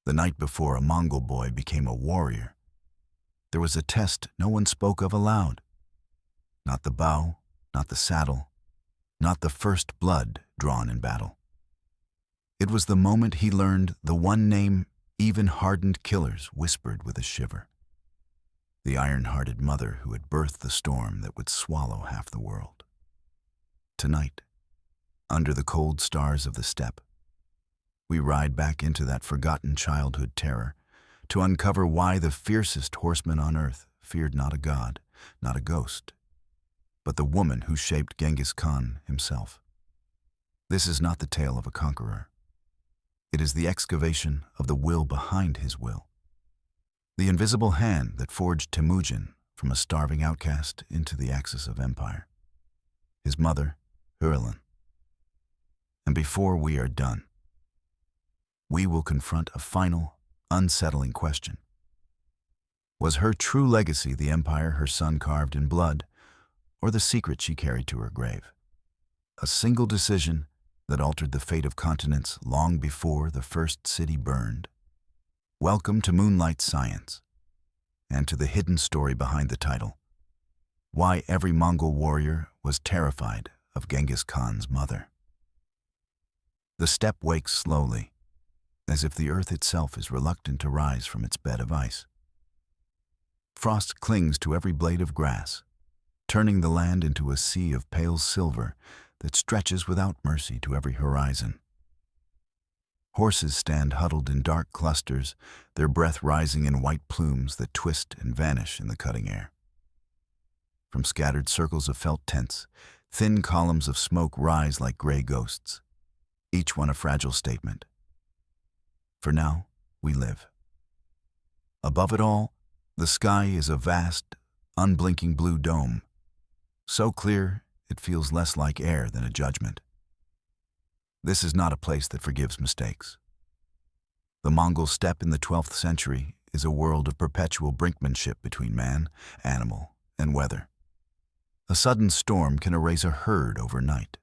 The night before a Mongol boy became a warrior, there was a test no one spoke of aloud. Not the bow, not the saddle, not the first blood drawn in battle. It was the moment he learned the one name even hardened killers whispered with a shiver. The iron-hearted mother who had birthed the storm that would swallow half the world. Tonight, under the cold stars of the steppe, we ride back into that forgotten childhood terror to uncover why the fiercest horseman on earth feared not a god, not a ghost, but the woman who shaped Genghis Khan himself. This is not the tale of a conqueror. It is the excavation of the will behind his will. The invisible hand that forged Temujin from a starving outcast into the axis of empire. His mother, HOELUN. And before we are done, we will confront a final, unsettling question. Was her true legacy the empire her son carved in blood, or the secret she carried to her grave? A single decision that altered the fate of continents long before the first city burned. Welcome to Moonlight Science, and to the hidden story behind the title, Why Every Mongol Warrior Was Terrified of Genghis Khan's Mother. The steppe wakes slowly, as if the earth itself is reluctant to rise from its bed of ice. Frost clings to every blade of grass, turning the land into a sea of pale silver that stretches without mercy to every horizon. Horses stand huddled in dark clusters, their breath rising in white plumes that twist and vanish in the cutting air. From scattered circles of felt tents, thin columns of smoke rise like gray ghosts, each one a fragile statement. For now, we live. Above it all, the sky is a vast, unblinking blue dome, so clear it feels less like air than a judgment. This is not a place that forgives mistakes. The Mongol steppe in the 12th century is a world of perpetual brinkmanship between man, animal, and weather. A sudden storm can erase a herd overnight.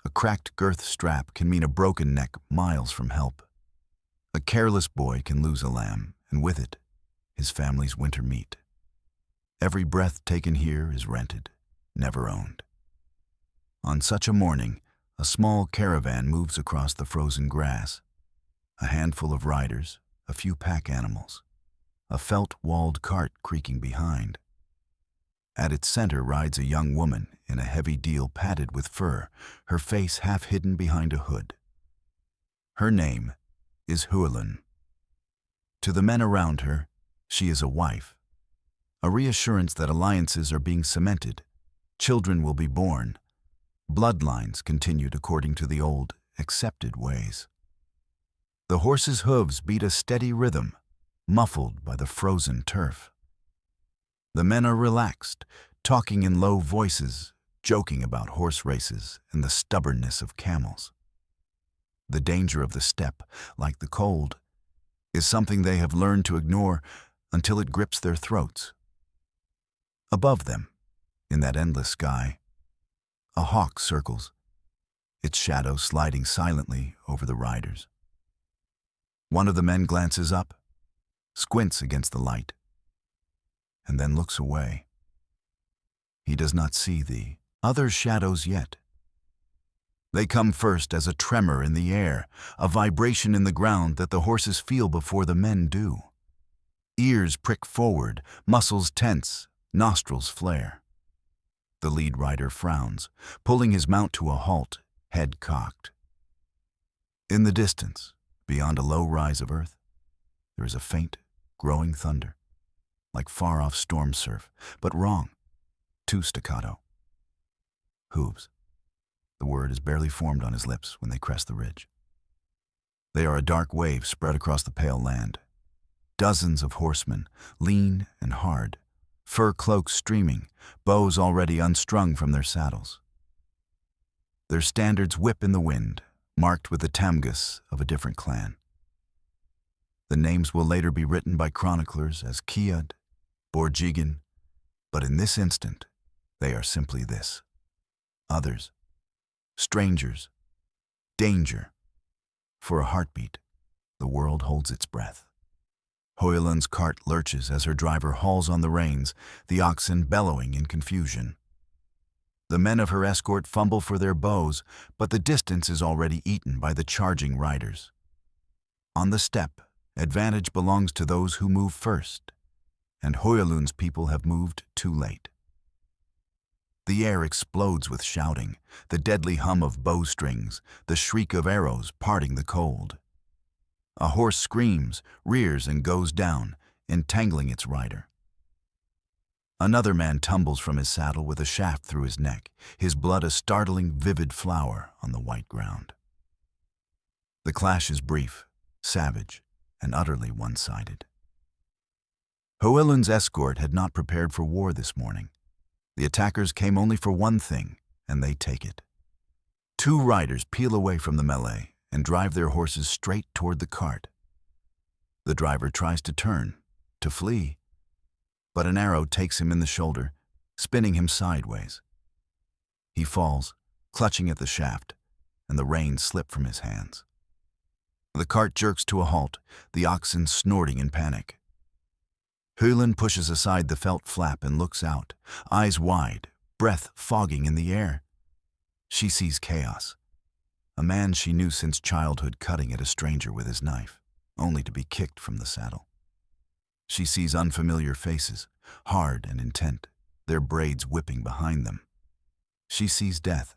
A cracked girth strap can mean a broken neck miles from help. A careless boy can lose a lamb, and with it, his family's winter meat. Every breath taken here is rented, never owned. On such a morning, a small caravan moves across the frozen grass. A handful of riders, a few pack animals, a felt-walled cart creaking behind. At its center rides a young woman in a heavy deal padded with fur, her face half hidden behind a hood. Her name is HOELUN. To the men around her, she is a wife, a reassurance that alliances are being cemented, children will be born, bloodlines continued according to the old, accepted ways. The horses' hooves beat a steady rhythm, muffled by the frozen turf. The men are relaxed, talking in low voices, joking about horse races and the stubbornness of camels. The danger of the steppe, like the cold, is something they have learned to ignore until it grips their throats. Above them, in that endless sky, a hawk circles, its shadow sliding silently over the riders. One of the men glances up, squints against the light, and then looks away. He does not see the other shadows yet. They come first as a tremor in the air, a vibration in the ground that the horses feel before the men do. Ears prick forward, muscles tense, nostrils flare. The lead rider frowns, pulling his mount to a halt, head cocked. In the distance, beyond a low rise of earth, there is a faint, growing thunder, like far-off storm surf, but wrong, too staccato. Hooves. The word is barely formed on his lips when they crest the ridge. They are a dark wave spread across the pale land. Dozens of horsemen, lean and hard, fur cloaks streaming, bows already unstrung from their saddles. Their standards whip in the wind, marked with the tamgas of a different clan. The names will later be written by chroniclers as Kiad, Borjigan, but in this instant, they are simply this: others, strangers, danger, for a heartbeat, The world holds its breath. HOELUN's cart lurches as her driver hauls on the reins, the oxen bellowing in confusion. The men of her escort fumble for their bows, but the distance is already eaten by the charging riders. On the steppe, advantage belongs to those who move first, and HOELUN's people have moved too late. The air explodes with shouting, the deadly hum of bowstrings, the shriek of arrows parting the cold. A horse screams, rears, and goes down, entangling its rider. Another man tumbles from his saddle with a shaft through his neck, his blood a startling, vivid flower on the white ground. The clash is brief, savage, and utterly one-sided. HOELUN's escort had not prepared for war this morning. The attackers came only for one thing, and they take it. Two riders peel away from the melee and drive their horses straight toward the cart. The driver tries to turn, to flee, but an arrow takes him in the shoulder, spinning him sideways. He falls, clutching at the shaft, and the reins slip from his hands. The cart jerks to a halt, the oxen snorting in panic. HOELUN pushes aside the felt flap and looks out, eyes wide, breath fogging in the air. She sees chaos. A man she knew since childhood cutting at a stranger with his knife, only to be kicked from the saddle. She sees unfamiliar faces, hard and intent, their braids whipping behind them. She sees death.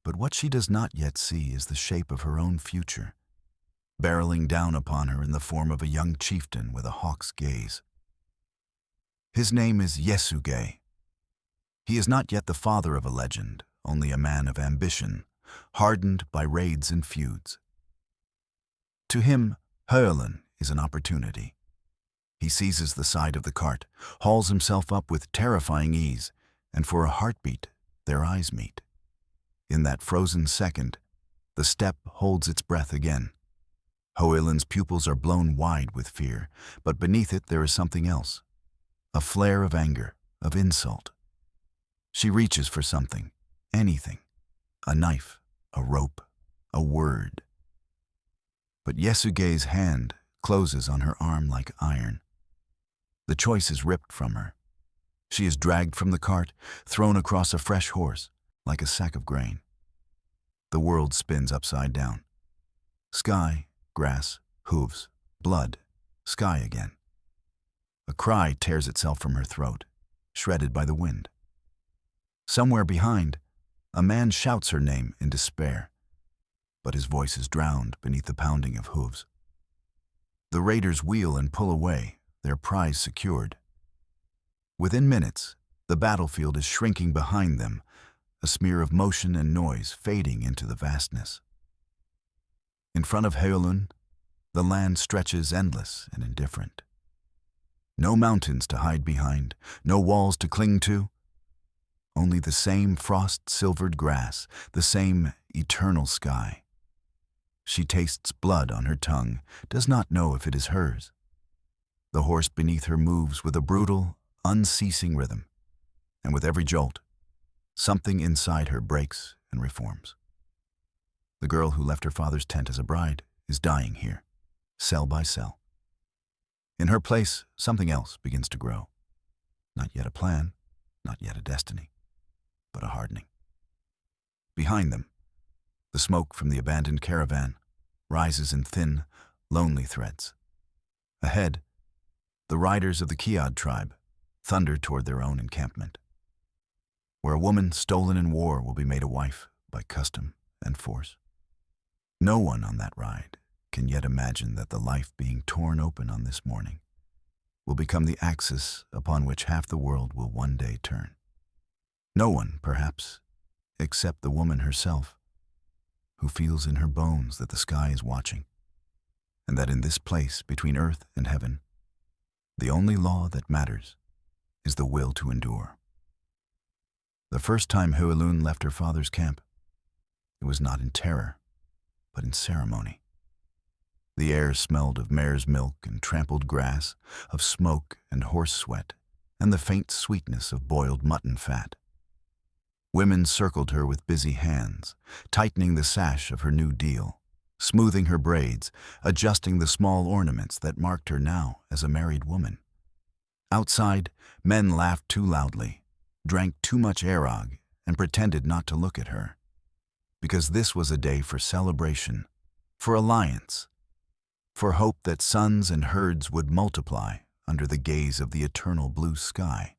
But what she does not yet see is the shape of her own future, barreling down upon her in the form of a young chieftain with a hawk's gaze. His name is Yesugei. He is not yet the father of a legend, only a man of ambition, hardened by raids and feuds. To him, HOELUN is an opportunity. He seizes the side of the cart, hauls himself up with terrifying ease, and for a heartbeat, their eyes meet. In that frozen second, the steppe holds its breath again. HOELUN's pupils are blown wide with fear, but beneath it there is something else. A flare of anger, of insult. She reaches for something, anything. A knife, a rope, a word. But Yesugei's hand closes on her arm like iron. The choice is ripped from her. She is dragged from the cart, thrown across a fresh horse, like a sack of grain. The world spins upside down. Sky, grass, hooves, blood, sky again. A cry tears itself from her throat, shredded by the wind. Somewhere behind, a man shouts her name in despair, but his voice is drowned beneath the pounding of hooves. The raiders wheel and pull away, their prize secured. Within minutes, the battlefield is shrinking behind them, a smear of motion and noise fading into the vastness. In front of HOELUN, the land stretches endless and indifferent. No mountains to hide behind, no walls to cling to. Only the same frost-silvered grass, the same eternal sky. She tastes blood on her tongue, does not know if it is hers. The horse beneath her moves with a brutal, unceasing rhythm, and with every jolt, something inside her breaks and reforms. The girl who left her father's tent as a bride is dying here, cell by cell. In her place, something else begins to grow. Not yet a plan, not yet a destiny, but a hardening. Behind them, the smoke from the abandoned caravan rises in thin, lonely threads. Ahead, the riders of the Kiad tribe thunder toward their own encampment, where a woman stolen in war will be made a wife by custom and force. No one on that ride can yet imagine that the life being torn open on this morning will become the axis upon which half the world will one day turn. No one, perhaps, except the woman herself, who feels in her bones that the sky is watching, and that in this place between earth and heaven, the only law that matters is the will to endure. The first time HOELUN left her father's camp, it was not in terror, but in ceremony. The air smelled of mare's milk and trampled grass, of smoke and horse sweat, and the faint sweetness of boiled mutton fat. Women circled her with busy hands, tightening the sash of her new deal, smoothing her braids, adjusting the small ornaments that marked her now as a married woman. Outside, men laughed too loudly, drank too much arog, and pretended not to look at her. Because this was a day for celebration, for alliance, for hope that sons and herds would multiply under the gaze of the eternal blue sky.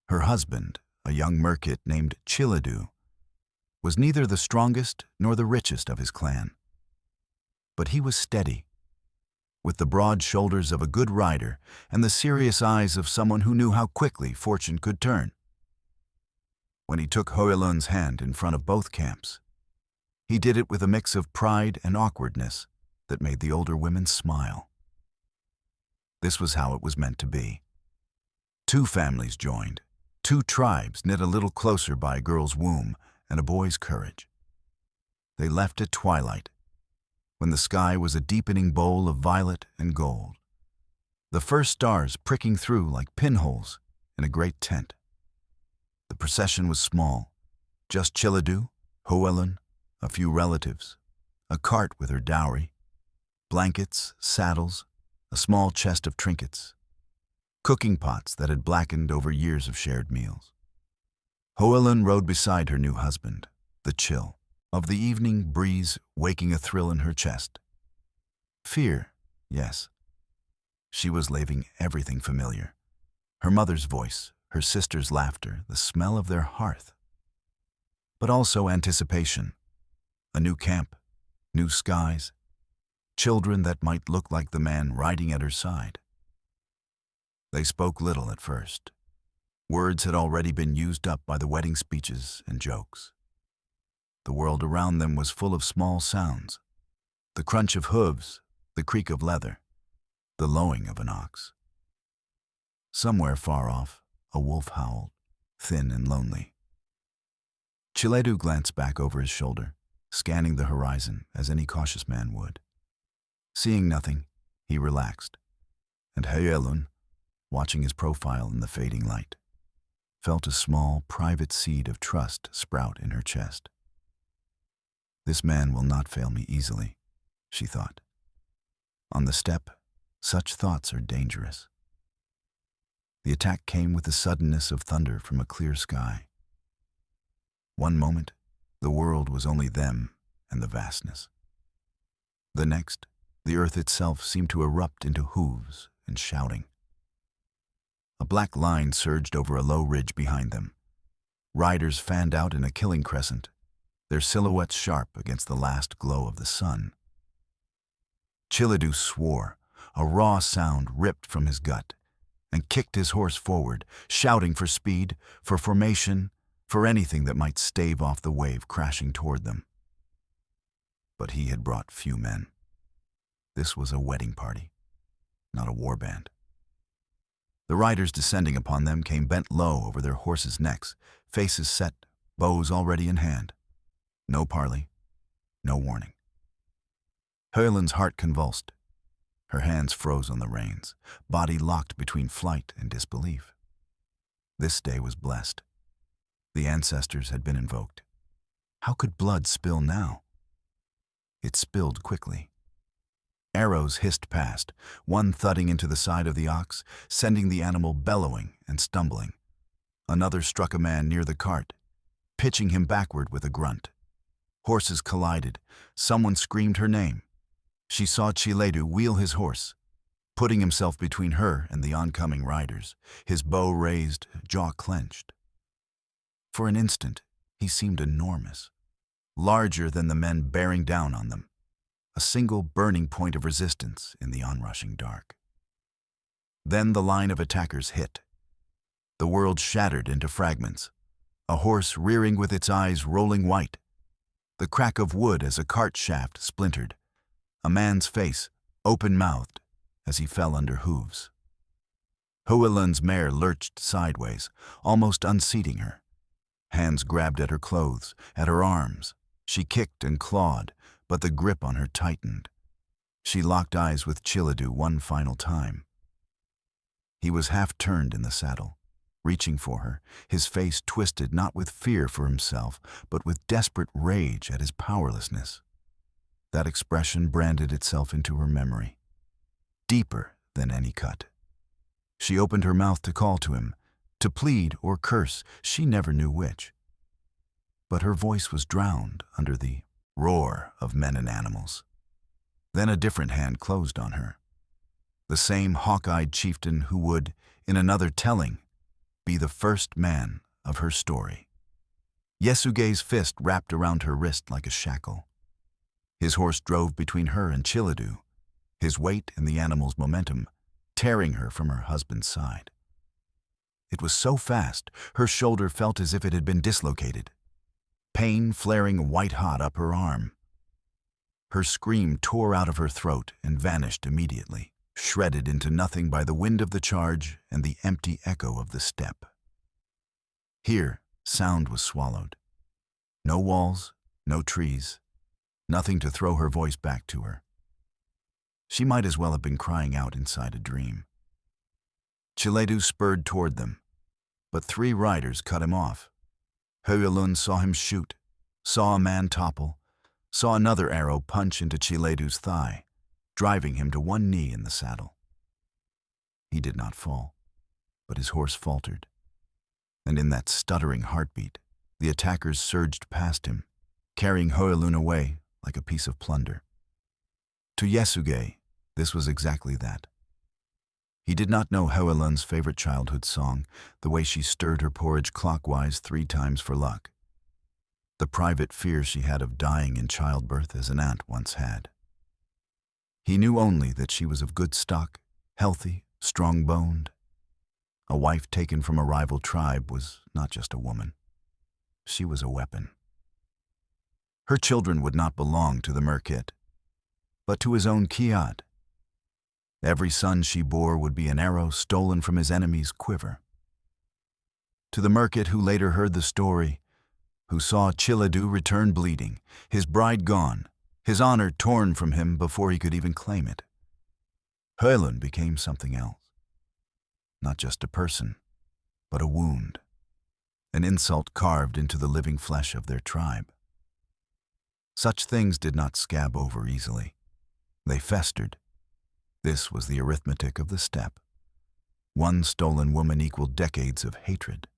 Her husband, a young merchant named Chilidu, was neither the strongest nor the richest of his clan. But he was steady, with the broad shoulders of a good rider and the serious eyes of someone who knew how quickly fortune could turn. When he took HOELUN's hand in front of both camps, he did it with a mix of pride and awkwardness that made the older women smile. This was how it was meant to be. Two families joined, two tribes knit a little closer by a girl's womb and a boy's courage. They left at twilight, when the sky was a deepening bowl of violet and gold, the first stars pricking through like pinholes in a great tent. The procession was small, just Chilidu, HOELUN, a few relatives, a cart with her dowry, blankets, saddles, a small chest of trinkets, cooking pots that had blackened over years of shared meals. HOELUN rode beside her new husband, the chill of the evening breeze waking a thrill in her chest. Fear, yes. She was leaving everything familiar. Her mother's voice, her sister's laughter, the smell of their hearth. But also anticipation. A new camp, new skies, children that might look like the man riding at her side. They spoke little at first. Words had already been used up by the wedding speeches and jokes. The world around them was full of small sounds. The crunch of hooves, the creak of leather, the lowing of an ox. Somewhere far off, a wolf howled, thin and lonely. Chilidu glanced back over his shoulder, scanning the horizon as any cautious man would. Seeing nothing, he relaxed, and HOELUN, watching his profile in the fading light, felt a small, private seed of trust sprout in her chest. This man will not fail me easily, she thought. On the steppe, such thoughts are dangerous. The attack came with the suddenness of thunder from a clear sky. One moment, the world was only them and the vastness. The next, the earth itself seemed to erupt into hooves and shouting. A black line surged over a low ridge behind them. Riders fanned out in a killing crescent, their silhouettes sharp against the last glow of the sun. Chilidu swore, a raw sound ripped from his gut, and kicked his horse forward, shouting for speed, for formation, for anything that might stave off the wave crashing toward them. But he had brought few men. This was a wedding party, not a war band. The riders descending upon them came bent low over their horses' necks, faces set, bows already in hand. No parley, no warning. HOELUN's heart convulsed. Her hands froze on the reins, body locked between flight and disbelief. This day was blessed. The ancestors had been invoked. How could blood spill now? It spilled quickly. Arrows hissed past, one thudding into the side of the ox, sending the animal bellowing and stumbling. Another struck a man near the cart, pitching him backward with a grunt. Horses collided. Someone screamed her name. She saw Chilidu wheel his horse, putting himself between her and the oncoming riders, his bow raised, jaw clenched. For an instant, he seemed enormous, larger than the men bearing down on them, a single burning point of resistance in the onrushing dark. Then the line of attackers hit. The world shattered into fragments, a horse rearing with its eyes rolling white, the crack of wood as a cart shaft splintered, a man's face, open-mouthed, as he fell under hooves. HOELUN's mare lurched sideways, almost unseating her. Hands grabbed at her clothes, at her arms. She kicked and clawed, but the grip on her tightened. She locked eyes with Chilidu one final time. He was half-turned in the saddle, reaching for her, his face twisted not with fear for himself, but with desperate rage at his powerlessness. That expression branded itself into her memory, deeper than any cut. She opened her mouth to call to him, to plead or curse, she never knew which. But her voice was drowned under the roar of men and animals. Then a different hand closed on her. The same hawk-eyed chieftain who would, in another telling, be the first man of her story. Yasuge's fist wrapped around her wrist like a shackle. His horse drove between her and Chiledu, his weight and the animal's momentum tearing her from her husband's side. It was so fast, her shoulder felt as if it had been dislocated, pain flaring white-hot up her arm. Her scream tore out of her throat and vanished immediately, shredded into nothing by the wind of the charge and the empty echo of the steppe. Here, sound was swallowed. No walls, no trees, nothing to throw her voice back to her. She might as well have been crying out inside a dream. Chiledu spurred toward them, but 3 riders cut him off. HOELUN saw him shoot, saw a man topple, saw another arrow punch into Chiledu's thigh, driving him to one knee in the saddle. He did not fall, but his horse faltered, and in that stuttering heartbeat, the attackers surged past him, carrying HOELUN away like a piece of plunder. To Yasuge, this was exactly that. He did not know HOELUN's favorite childhood song, the way she stirred her porridge clockwise 3 times for luck. The private fear she had of dying in childbirth as an aunt once had. He knew only that she was of good stock, healthy, strong-boned. A wife taken from a rival tribe was not just a woman. She was a weapon. Her children would not belong to the Merkit, but to his own Kiad. Every son she bore would be an arrow stolen from his enemy's quiver. To the Merkit who later heard the story, who saw Chiledu return bleeding, his bride gone, his honor torn from him before he could even claim it, HOELUN became something else. Not just a person, but a wound, an insult carved into the living flesh of their tribe. Such things did not scab over easily. They festered. This was the arithmetic of the steppe. One stolen woman equaled decades of hatred.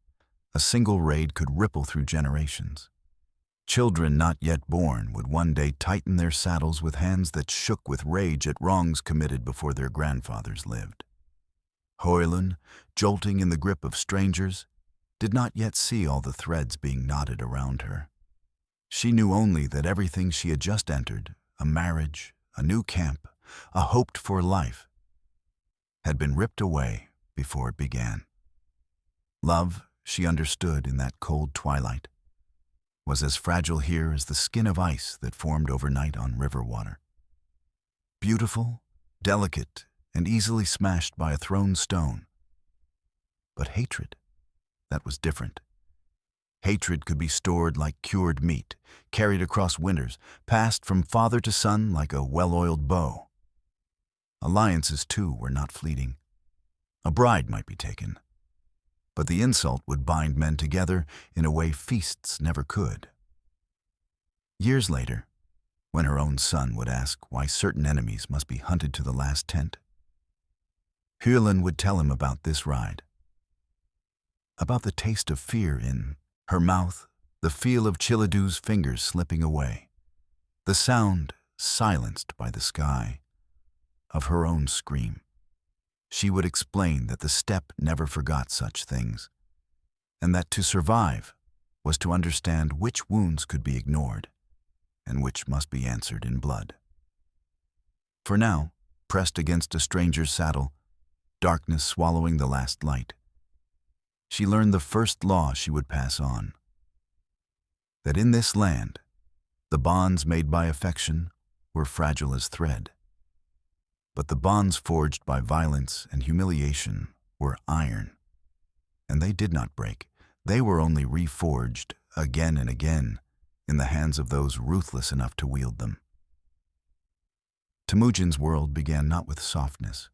A single raid could ripple through generations. Children not yet born would one day tighten their saddles with hands that shook with rage at wrongs committed before their grandfathers lived. HOELUN, jolting in the grip of strangers, did not yet see all the threads being knotted around her. She knew only that everything she had just entered, a marriage, a new camp, a hoped-for life, had been ripped away before it began. Love, she understood in that cold twilight, was as fragile here as the skin of ice that formed overnight on river water. Beautiful, delicate, and easily smashed by a thrown stone. But hatred, that was different. Hatred could be stored like cured meat, carried across winters, passed from father to son like a well-oiled bow. Alliances, too, were not fleeting. A bride might be taken, but the insult would bind men together in a way feasts never could. Years later, when her own son would ask why certain enemies must be hunted to the last tent, HOELUN would tell him about this ride, about the taste of fear in her mouth, the feel of Chiledu's fingers slipping away, the sound silenced by the sky, of her own scream. She would explain that the steppe never forgot such things, and that to survive was to understand which wounds could be ignored and which must be answered in blood. For now, pressed against a stranger's saddle, darkness swallowing the last light, she learned the first law she would pass on, that in this land, the bonds made by affection were fragile as thread, but the bonds forged by violence and humiliation were iron, and they did not break. They were only reforged again and again in the hands of those ruthless enough to wield them. Temujin's world began not with softness,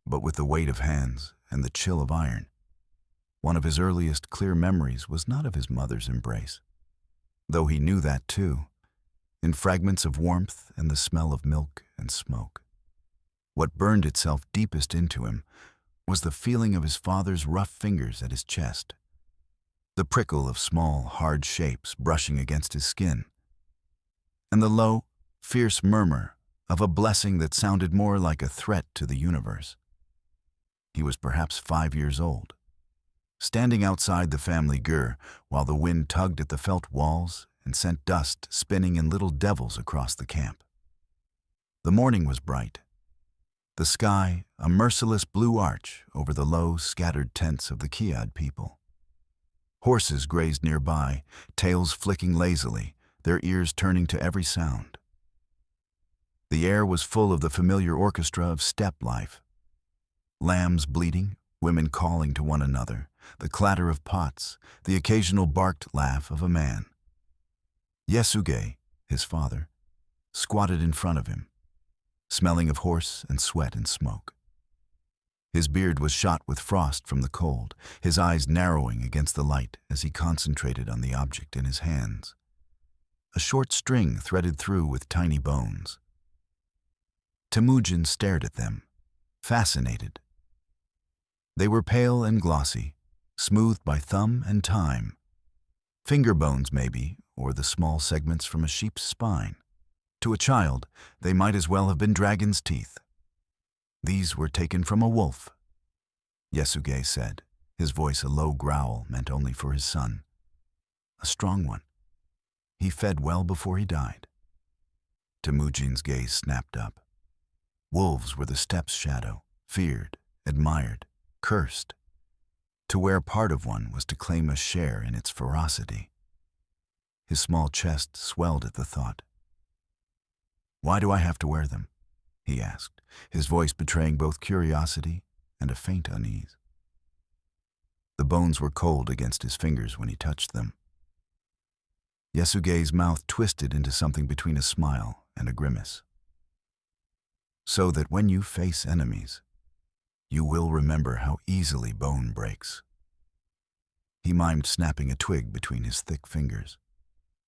but with the weight of hands and the chill of iron. One of his earliest clear memories was not of his mother's embrace, though he knew that too. in fragments of warmth and the smell of milk and smoke. What burned itself deepest into him was the feeling of his father's rough fingers at his chest, the prickle of small, hard shapes brushing against his skin, and the low, fierce murmur of a blessing that sounded more like a threat to the universe. He was perhaps 5 years old, standing outside the family gur while the wind tugged at the felt walls and sent dust spinning in little devils across the camp. The morning was bright. The sky, a merciless blue arch over the low, scattered tents of the Kiad people. Horses grazed nearby, tails flicking lazily, their ears turning to every sound. The air was full of the familiar orchestra of steppe life. Lambs bleating, women calling to one another, the clatter of pots, the occasional barked laugh of a man. Yasuge, his father, squatted in front of him, smelling of horse and sweat and smoke. His beard was shot with frost from the cold, his eyes narrowing against the light as he concentrated on the object in his hands. A short string threaded through with tiny bones. Temujin stared at them, fascinated. They were pale and glossy, smoothed by thumb and time. Finger bones, maybe, or the small segments from a sheep's spine. To a child, they might as well have been dragon's teeth. These were taken from a wolf, Yasuge said, his voice a low growl meant only for his son. A strong one. He fed well before he died. Temujin's gaze snapped up. Wolves were the steppe's shadow, feared, admired, cursed. To wear part of one was to claim a share in its ferocity. His small chest swelled at the thought. "Why do I have to wear them?" he asked, his voice betraying both curiosity and a faint unease. The bones were cold against his fingers when he touched them. Yasuge's mouth twisted into something between a smile and a grimace. "So that when you face enemies, you will remember how easily bone breaks." He mimed snapping a twig between his thick fingers.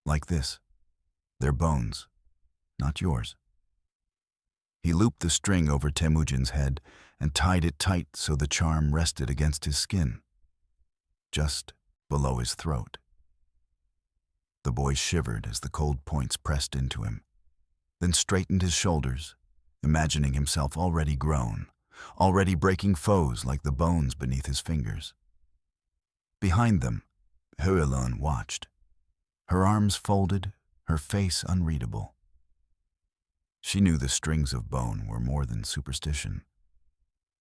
"Like this. They're bones, not yours." He looped the string over Temujin's head and tied it tight so the charm rested against his skin, just below his throat. The boy shivered as the cold points pressed into him, then straightened his shoulders, imagining himself already grown, already breaking foes like the bones beneath his fingers. Behind them, HOELUN watched, her arms folded, her face unreadable. She knew the strings of bone were more than superstition.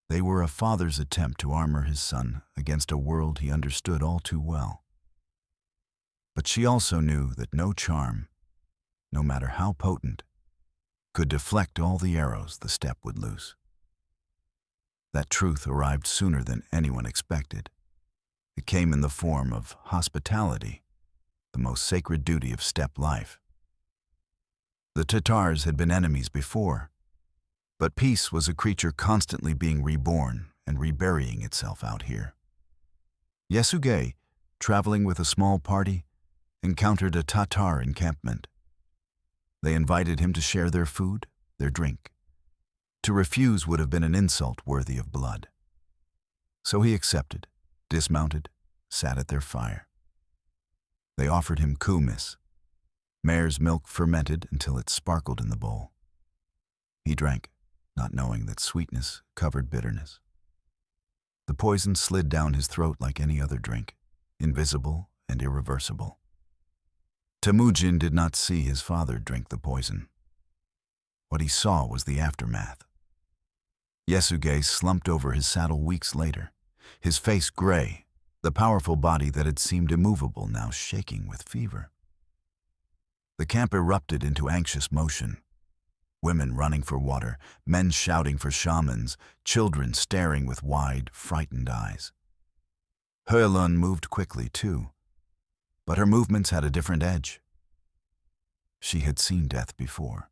They were a father's attempt to armor his son against a world he understood all too well. But she also knew that no charm, no matter how potent, could deflect all the arrows the steppe would loose. That truth arrived sooner than anyone expected. It came in the form of hospitality, the most sacred duty of steppe life. The Tatars had been enemies before, but peace was a creature constantly being reborn and reburying itself out here. Yasuge, traveling with a small party, encountered a Tatar encampment. They invited him to share their food, their drink. To refuse would have been an insult worthy of blood. So he accepted, dismounted, sat at their fire. They offered him kumis, mare's milk fermented until it sparkled in the bowl. He drank, not knowing that sweetness covered bitterness. The poison slid down his throat like any other drink, invisible and irreversible. Temujin did not see his father drink the poison. What he saw was the aftermath. Yasuge slumped over his saddle weeks later, his face gray, the powerful body that had seemed immovable now shaking with fever. The camp erupted into anxious motion. Women running for water, men shouting for shamans, children staring with wide, frightened eyes. HOELUN moved quickly too, but her movements had a different edge. She had seen death before.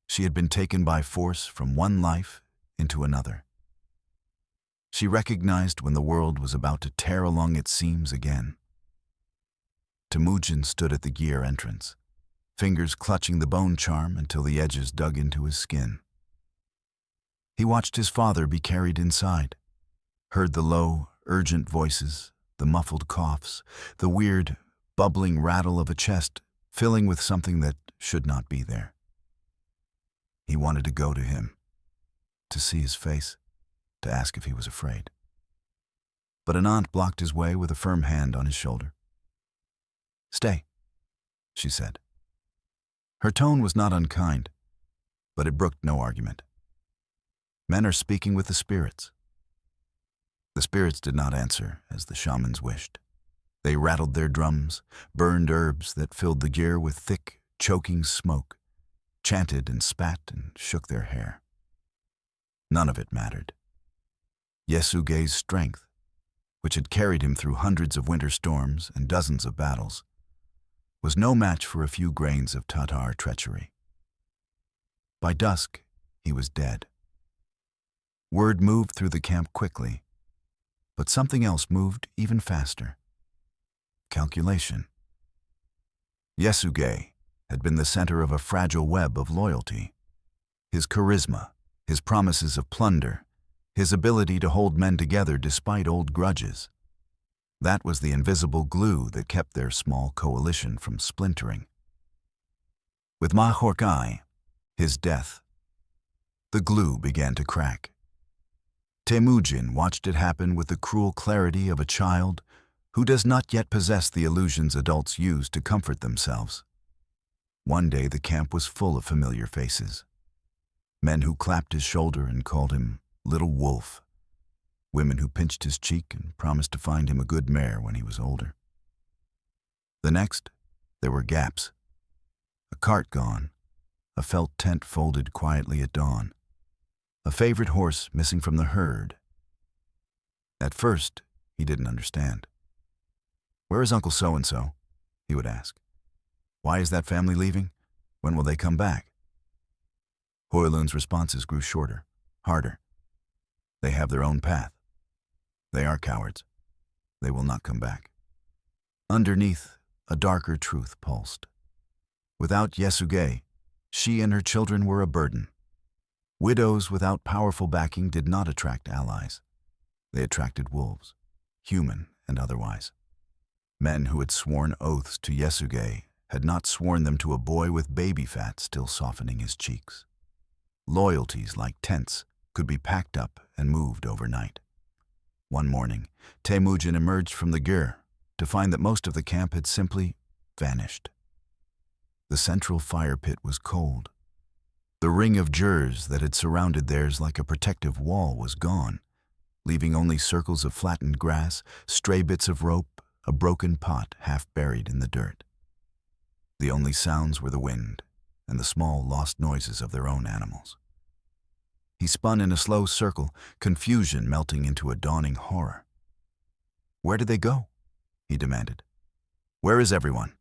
She had been taken by force from one life into another. She recognized when the world was about to tear along its seams again. Temujin stood at the gear entrance, fingers clutching the bone charm until the edges dug into his skin. He watched his father be carried inside, heard the low, urgent voices, the muffled coughs, the weird, bubbling rattle of a chest filling with something that should not be there. He wanted to go to him, to see his face, to ask if he was afraid. But an aunt blocked his way with a firm hand on his shoulder. "Stay," she said. Her tone was not unkind, but it brooked no argument. Men are speaking with the spirits. The spirits did not answer as the shamans wished. They rattled their drums, burned herbs that filled the gear with thick, choking smoke, chanted and spat and shook their hair. None of it mattered. Yesugei's strength, which had carried him through hundreds of winter storms and dozens of battles, was no match for a few grains of Tatar treachery. By dusk, he was dead. Word moved through the camp quickly, but something else moved even faster. Calculation. Yesugei had been the center of a fragile web of loyalty. His charisma, his promises of plunder, his ability to hold men together despite old grudges. That was the invisible glue that kept their small coalition from splintering. With Mahorkai, his death, the glue began to crack. Temujin watched it happen with the cruel clarity of a child who does not yet possess the illusions adults use to comfort themselves. One day the camp was full of familiar faces. Men who clapped his shoulder and called him Little Wolf. Women who pinched his cheek and promised to find him a good mare when he was older. The next, there were gaps. A cart gone, a felt tent folded quietly at dawn, a favorite horse missing from the herd. At first, he didn't understand. "Where is Uncle So-and-so?" he would ask. "Why is that family leaving? When will they come back?" HOELUN's responses grew shorter, harder. "They have their own path. They are cowards. They will not come back." Underneath, a darker truth pulsed. Without Yesugei, she and her children were a burden. Widows without powerful backing did not attract allies. They attracted wolves, human and otherwise. Men who had sworn oaths to Yesugei had not sworn them to a boy with baby fat still softening his cheeks. Loyalties, like tents, could be packed up and moved overnight. One morning, Temujin emerged from the gyr to find that most of the camp had simply vanished. The central fire pit was cold. The ring of gyrs that had surrounded theirs like a protective wall was gone, leaving only circles of flattened grass, stray bits of rope, a broken pot half buried in the dirt. The only sounds were the wind and the small lost noises of their own animals. He spun in a slow circle, confusion melting into a dawning horror. "Where did they go?" he demanded. "Where is everyone?"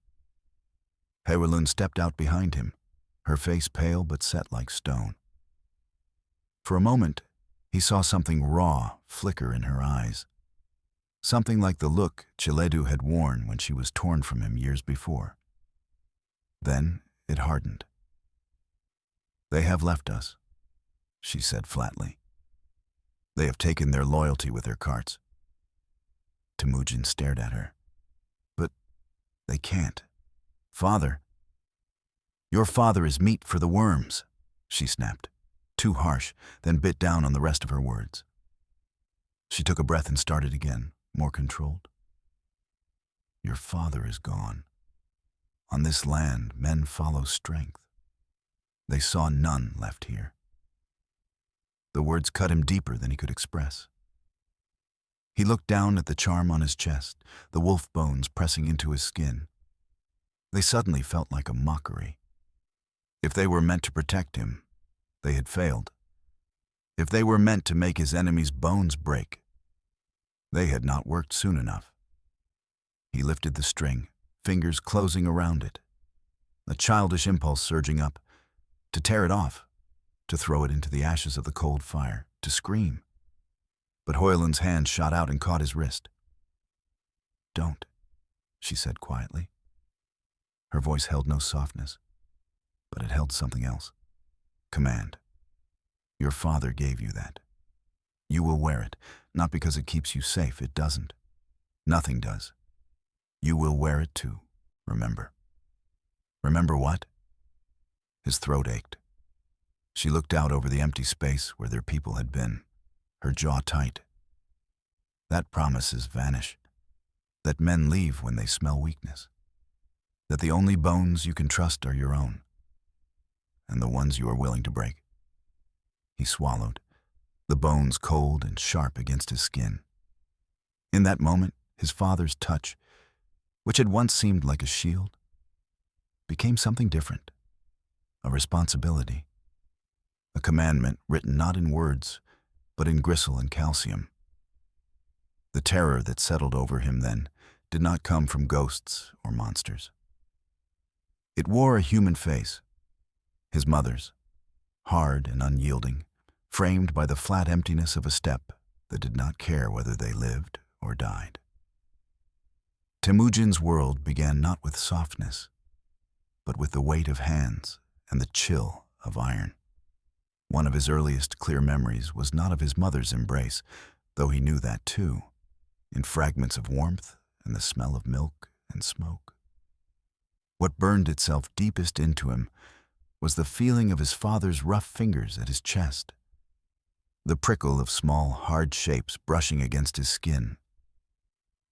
HOELUN stepped out behind him, her face pale but set like stone. For a moment, he saw something raw flicker in her eyes, something like the look Chiledu had worn when she was torn from him years before. Then it hardened. "They have left us," she said flatly. "They have taken their loyalty with their carts." Temujin stared at her. "But they can't. Father." "Your father is meat for the worms," she snapped, too harsh, then bit down on the rest of her words. She took a breath and started again, more controlled. "Your father is gone. On this land, men follow strength. They saw none left here." The words cut him deeper than he could express. He looked down at the charm on his chest, the wolf bones pressing into his skin. They suddenly felt like a mockery. If they were meant to protect him, they had failed. If they were meant to make his enemies' bones break, they had not worked soon enough. He lifted the string, fingers closing around it, a childish impulse surging up, to tear it off, to throw it into the ashes of the cold fire, to scream. But HOELUN's hand shot out and caught his wrist. "Don't," she said quietly. Her voice held no softness, but it held something else. Command. Your father gave you that. You will wear it, not because it keeps you safe, it doesn't. Nothing does. You will wear it too, remember. Remember what? His throat ached. She looked out over the empty space where their people had been, her jaw tight. That promises vanish, that men leave when they smell weakness, that the only bones you can trust are your own, and the ones you are willing to break. He swallowed, the bones cold and sharp against his skin. In that moment, his father's touch, which had once seemed like a shield, became something different, a responsibility, a commandment written not in words, but in gristle and calcium. The terror that settled over him then did not come from ghosts or monsters. It wore a human face, his mother's, hard and unyielding, framed by the flat emptiness of a steppe that did not care whether they lived or died. Temujin's world began not with softness, but with the weight of hands and the chill of iron. One of his earliest clear memories was not of his mother's embrace, though he knew that too, in fragments of warmth and the smell of milk and smoke. What burned itself deepest into him was the feeling of his father's rough fingers at his chest, the prickle of small, hard shapes brushing against his skin,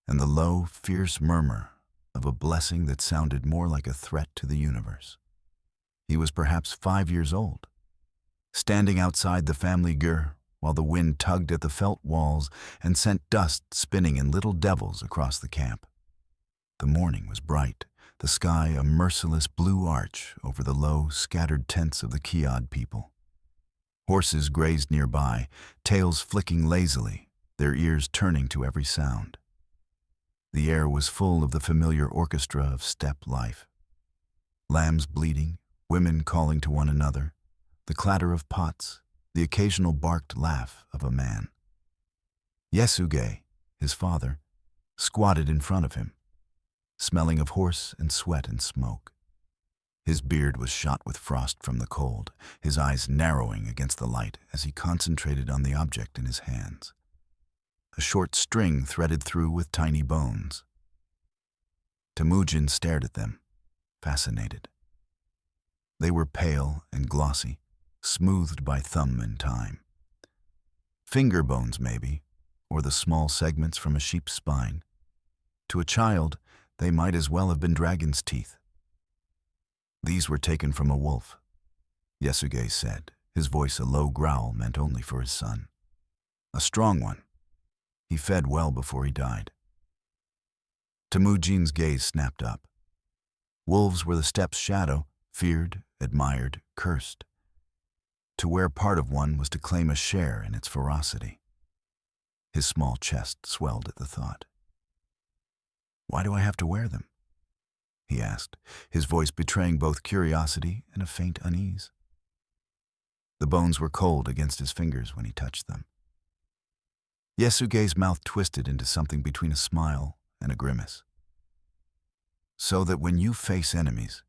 and the low, fierce murmur of a blessing that sounded more like a threat to the universe. He was perhaps 5 years old, standing outside the family gur while the wind tugged at the felt walls and sent dust spinning in little devils across the camp. The morning was bright, the sky a merciless blue arch over the low, scattered tents of the Kiad people. Horses grazed nearby, tails flicking lazily, their ears turning to every sound. The air was full of the familiar orchestra of steppe life. Lambs bleating, women calling to one another, the clatter of pots, the occasional barked laugh of a man. Yesuge, his father, squatted in front of him, smelling of horse and sweat and smoke. His beard was shot with frost from the cold, his eyes narrowing against the light as he concentrated on the object in his hands. A short string threaded through with tiny bones. Temujin stared at them, fascinated. They were pale and glossy, smoothed by thumb and time. Finger bones, maybe, or the small segments from a sheep's spine. To a child, they might as well have been dragon's teeth. These were taken from a wolf, Yesuge said, his voice a low growl meant only for his son. A strong one. He fed well before he died. Temujin's gaze snapped up. Wolves were the steppe's shadow, feared, admired, cursed. To wear part of one was to claim a share in its ferocity. His small chest swelled at the thought. Why do I have to wear them? He asked, his voice betraying both curiosity and a faint unease. The bones were cold against his fingers when he touched them. Yesuge's mouth twisted into something between a smile and a grimace. So that when you face enemies,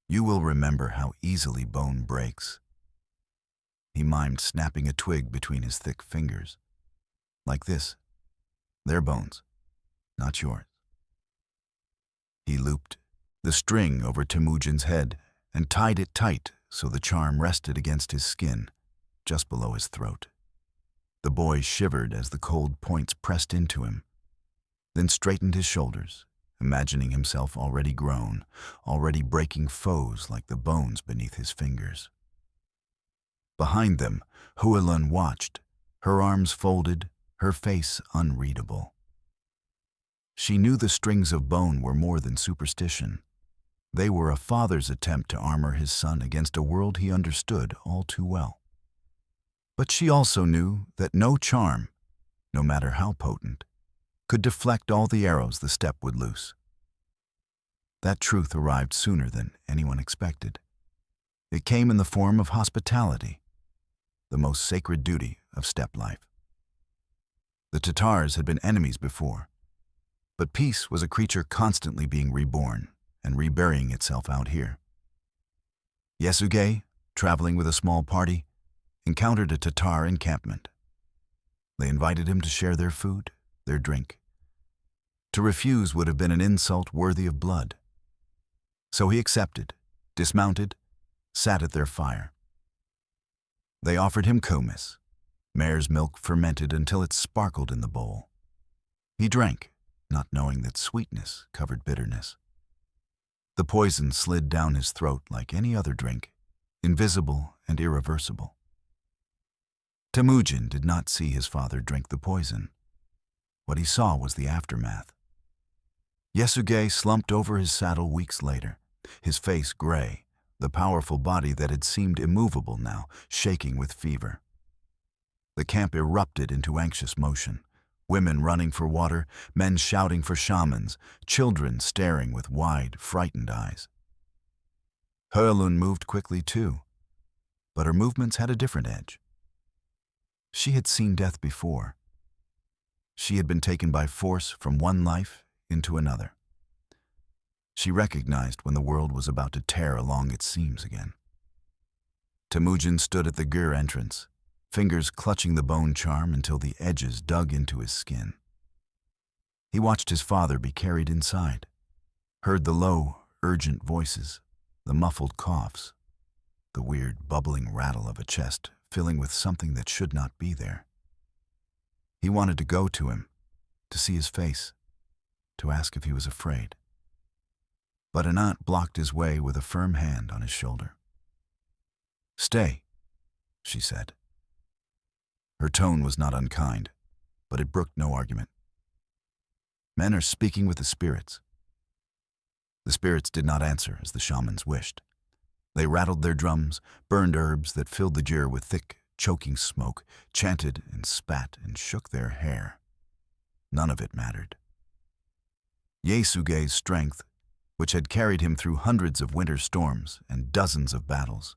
you will remember how easily bone breaks. He mimed snapping a twig between his thick fingers. Like this. Their bones, not yours. He looped the string over Temujin's head and tied it tight so the charm rested against his skin, just below his throat. The boy shivered as the cold points pressed into him, then straightened his shoulders, imagining himself already grown, already breaking foes like the bones beneath his fingers. Behind them, HOELUN watched, her arms folded, her face unreadable. She knew the strings of bone were more than superstition. They were a father's attempt to armor his son against a world he understood all too well. But she also knew that no charm, no matter how potent, could deflect all the arrows the steppe would loose. That truth arrived sooner than anyone expected. It came in the form of hospitality, the most sacred duty of steppe life. The Tatars had been enemies before, but peace was a creature constantly being reborn and reburying itself out here. Yasuge, traveling with a small party, encountered a Tatar encampment. They invited him to share their food, their drink. To refuse would have been an insult worthy of blood. So he accepted, dismounted, sat at their fire. They offered him kumis, mare's milk fermented until it sparkled in the bowl. He drank, not knowing that sweetness covered bitterness. The poison slid down his throat like any other drink, invisible and irreversible. Temujin did not see his father drink the poison. What he saw was the aftermath. Yasuge slumped over his saddle weeks later, his face gray, the powerful body that had seemed immovable now, shaking with fever. The camp erupted into anxious motion, women running for water, men shouting for shamans, children staring with wide, frightened eyes. HOELUN moved quickly too, but her movements had a different edge. She had seen death before. She had been taken by force from one life into another. She recognized when the world was about to tear along its seams again. Temujin stood at the gur entrance, fingers clutching the bone charm until the edges dug into his skin. He watched his father be carried inside, heard the low, urgent voices, the muffled coughs, the weird bubbling rattle of a chest filling with something that should not be there. He wanted to go to him, to see his face, to ask if he was afraid. But an aunt blocked his way with a firm hand on his shoulder. "Stay," she said. Her tone was not unkind, but it brooked no argument. Men are speaking with the spirits. The spirits did not answer as the shamans wished. They rattled their drums, burned herbs that filled the gyre with thick, choking smoke, chanted and spat and shook their hair. None of it mattered. Yasuge's strength, which had carried him through hundreds of winter storms and dozens of battles,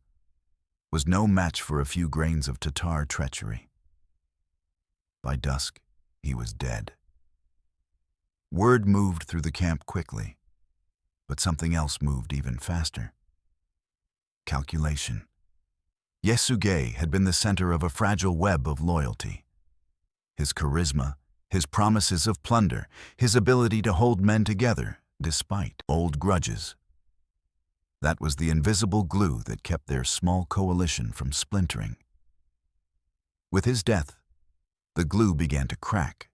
was no match for a few grains of Tatar treachery. By dusk, he was dead. Word moved through the camp quickly, but something else moved even faster. Calculation. Yasuge had been the center of a fragile web of loyalty. His charisma, his promises of plunder, his ability to hold men together despite old grudges. That was the invisible glue that kept their small coalition from splintering. With his death, the glue began to crack.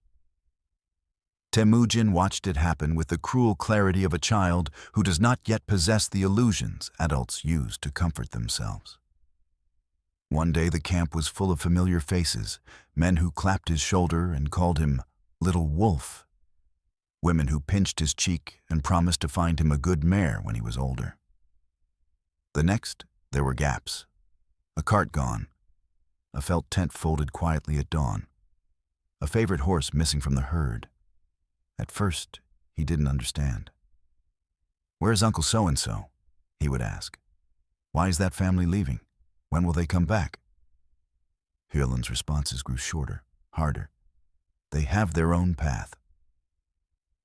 Temujin watched it happen with the cruel clarity of a child who does not yet possess the illusions adults use to comfort themselves. One day the camp was full of familiar faces, men who clapped his shoulder and called him Little Wolf, women who pinched his cheek and promised to find him a good mare when he was older. The next, there were gaps. A cart gone, a felt tent folded quietly at dawn, a favorite horse missing from the herd. At first, he didn't understand. "Where's Uncle So-and-so?" he would ask. "Why is that family leaving? When will they come back?" HOELUN's responses grew shorter, harder. "They have their own path.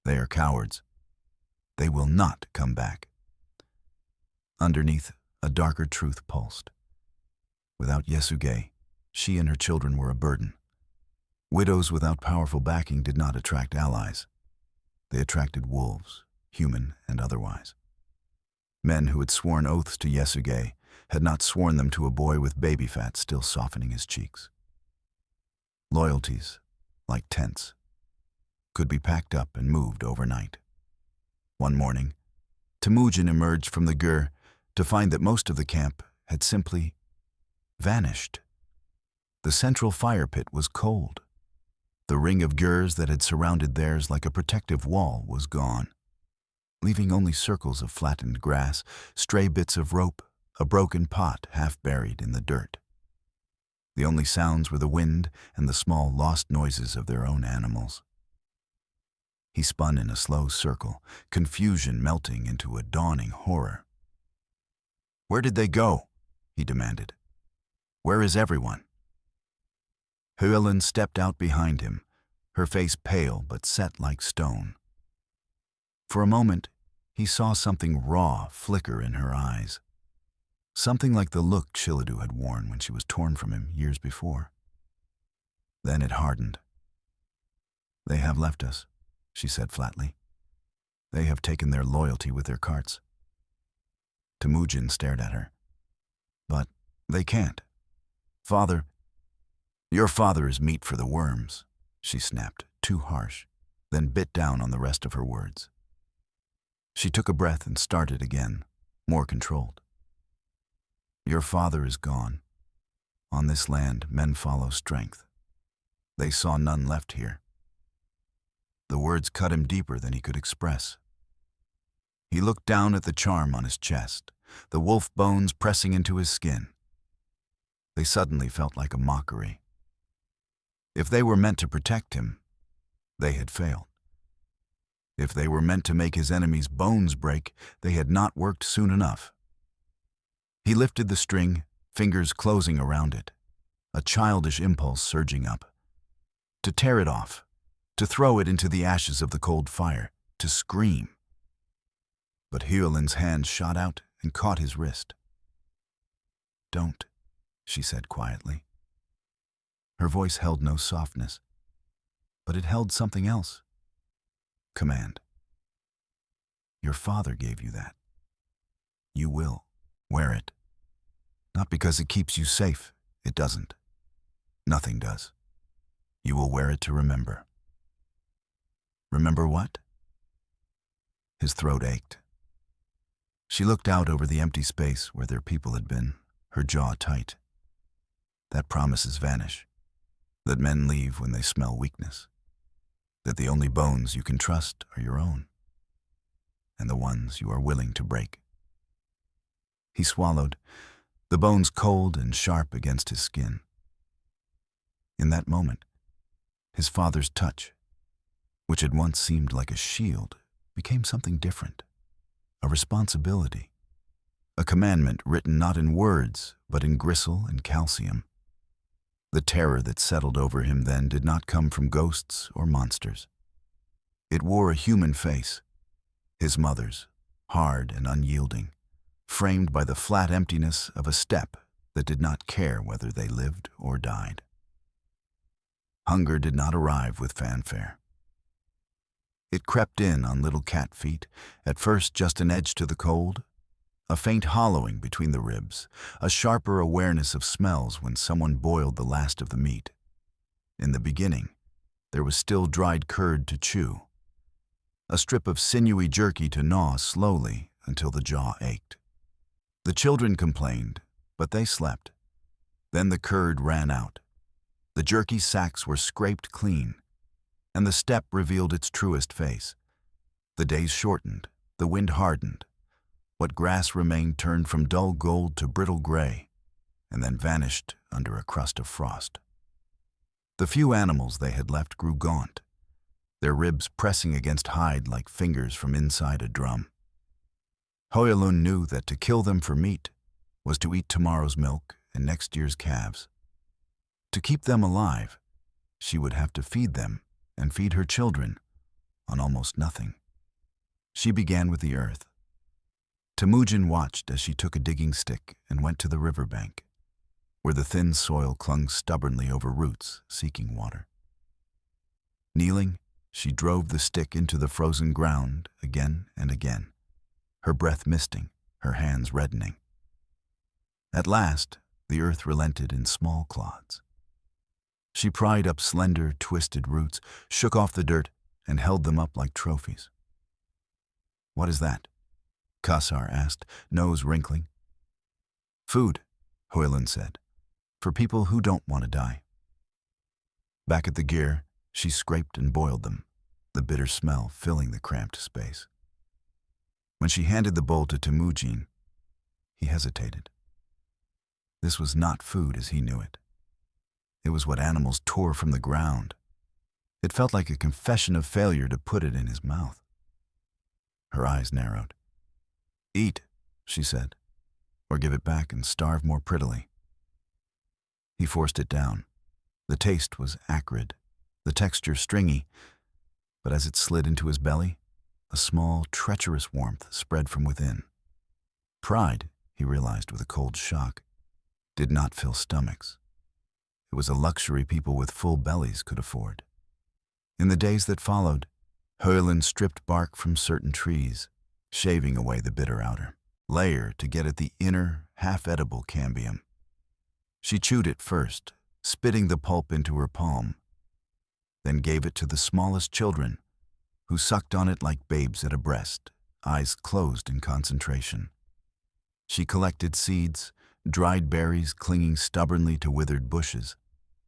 They are cowards. They will not come back." Underneath, a darker truth pulsed. Without Yasuge, she and her children were a burden. Widows without powerful backing did not attract allies. They attracted wolves, human and otherwise. Men who had sworn oaths to Yasuge had not sworn them to a boy with baby fat still softening his cheeks. Loyalties, like tents, could be packed up and moved overnight. One morning, Temujin emerged from the gur to find that most of the camp had simply vanished. The central fire pit was cold. The ring of gurs that had surrounded theirs like a protective wall was gone, leaving only circles of flattened grass, stray bits of rope, a broken pot half buried in the dirt. The only sounds were the wind and the small lost noises of their own animals. He spun in a slow circle, confusion melting into a dawning horror. "Where did they go?" he demanded. "Where is everyone?" HOELUN stepped out behind him, her face pale but set like stone. For a moment, he saw something raw flicker in her eyes. something like the look Chilidu had worn when she was torn from him years before. Then it hardened. "They have left us," she said flatly. "They have taken their loyalty with their carts." Temujin stared at her. "But they can't. Father—" "Your father is meat for the worms," she snapped, too harsh, then bit down on the rest of her words. She took a breath and started again, more controlled. "Your father is gone. On this land, men follow strength. They saw none left here." The words cut him deeper than he could express. He looked down at the charm on his chest, the wolf bones pressing into his skin. They suddenly felt like a mockery. If they were meant to protect him, they had failed. If they were meant to make his enemies' bones break, they had not worked soon enough. He lifted the string, fingers closing around it, a childish impulse surging up. To tear it off, to throw it into the ashes of the cold fire, to scream. But Höelun's hand shot out and caught his wrist. "Don't," she said quietly. Her voice held no softness, but it held something else. Command. "Your father gave you that. You will wear it. Not because it keeps you safe. It doesn't. Nothing does. You will wear it to remember." "Remember what?" His throat ached. She looked out over the empty space where their people had been, her jaw tight. "That promises vanish. That men leave when they smell weakness. That the only bones you can trust are your own. And the ones you are willing to break." He swallowed, the bones cold and sharp against his skin. In that moment, his father's touch, which had once seemed like a shield, became something different. A responsibility. A commandment written not in words, but in gristle and calcium. The terror that settled over him then did not come from ghosts or monsters. It wore a human face, his mother's, hard and unyielding, framed by the flat emptiness of a steppe that did not care whether they lived or died. Hunger did not arrive with fanfare. It crept in on little cat feet, at first just an edge to the cold, a faint hollowing between the ribs, a sharper awareness of smells when someone boiled the last of the meat. In the beginning, there was still dried curd to chew, a strip of sinewy jerky to gnaw slowly until the jaw ached. The children complained, but they slept. Then the curd ran out. The jerky sacks were scraped clean, and the steppe revealed its truest face. The days shortened, the wind hardened. What grass remained turned from dull gold to brittle gray, and then vanished under a crust of frost. The few animals they had left grew gaunt, their ribs pressing against hide like fingers from inside a drum. HOELUN knew that to kill them for meat was to eat tomorrow's milk and next year's calves. To keep them alive, she would have to feed them and feed her children on almost nothing. She began with the earth. Temujin watched as she took a digging stick and went to the riverbank, where the thin soil clung stubbornly over roots seeking water. Kneeling, she drove the stick into the frozen ground again and again, her breath misting, her hands reddening. At last, the earth relented in small clods. She pried up slender, twisted roots, shook off the dirt, and held them up like trophies. "What is that?" Kassar asked, nose wrinkling. "Food," HOELUN said, "for people who don't want to die." Back at the gear, she scraped and boiled them, the bitter smell filling the cramped space. When she handed the bowl to Temujin, he hesitated. This was not food as he knew it. It was what animals tore from the ground. It felt like a confession of failure to put it in his mouth. Her eyes narrowed. "Eat," she said, "or give it back and starve more prettily." He forced it down. The taste was acrid, the texture stringy, but as it slid into his belly, a small, treacherous warmth spread from within. Pride, he realized with a cold shock, did not fill stomachs. It was a luxury people with full bellies could afford. In the days that followed, HOELUN stripped bark from certain trees, shaving away the bitter outer layer to get at the inner, half-edible cambium. She chewed it first, spitting the pulp into her palm, then gave it to the smallest children, who sucked on it like babes at a breast, eyes closed in concentration. She collected seeds, dried berries clinging stubbornly to withered bushes,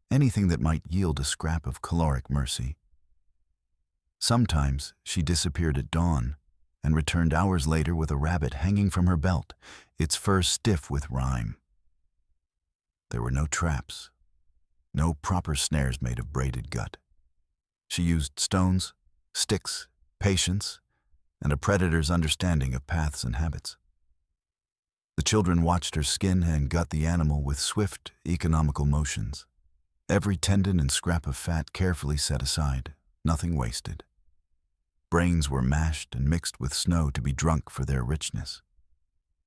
anything that might yield a scrap of caloric mercy. Sometimes she disappeared at dawn and returned hours later with a rabbit hanging from her belt, its fur stiff with rime. There were no traps, no proper snares made of braided gut. She used stones, sticks, patience, and a predator's understanding of paths and habits. The children watched her skin and gut the animal with swift, economical motions. Every tendon and scrap of fat carefully set aside, nothing wasted. Brains were mashed and mixed with snow to be drunk for their richness.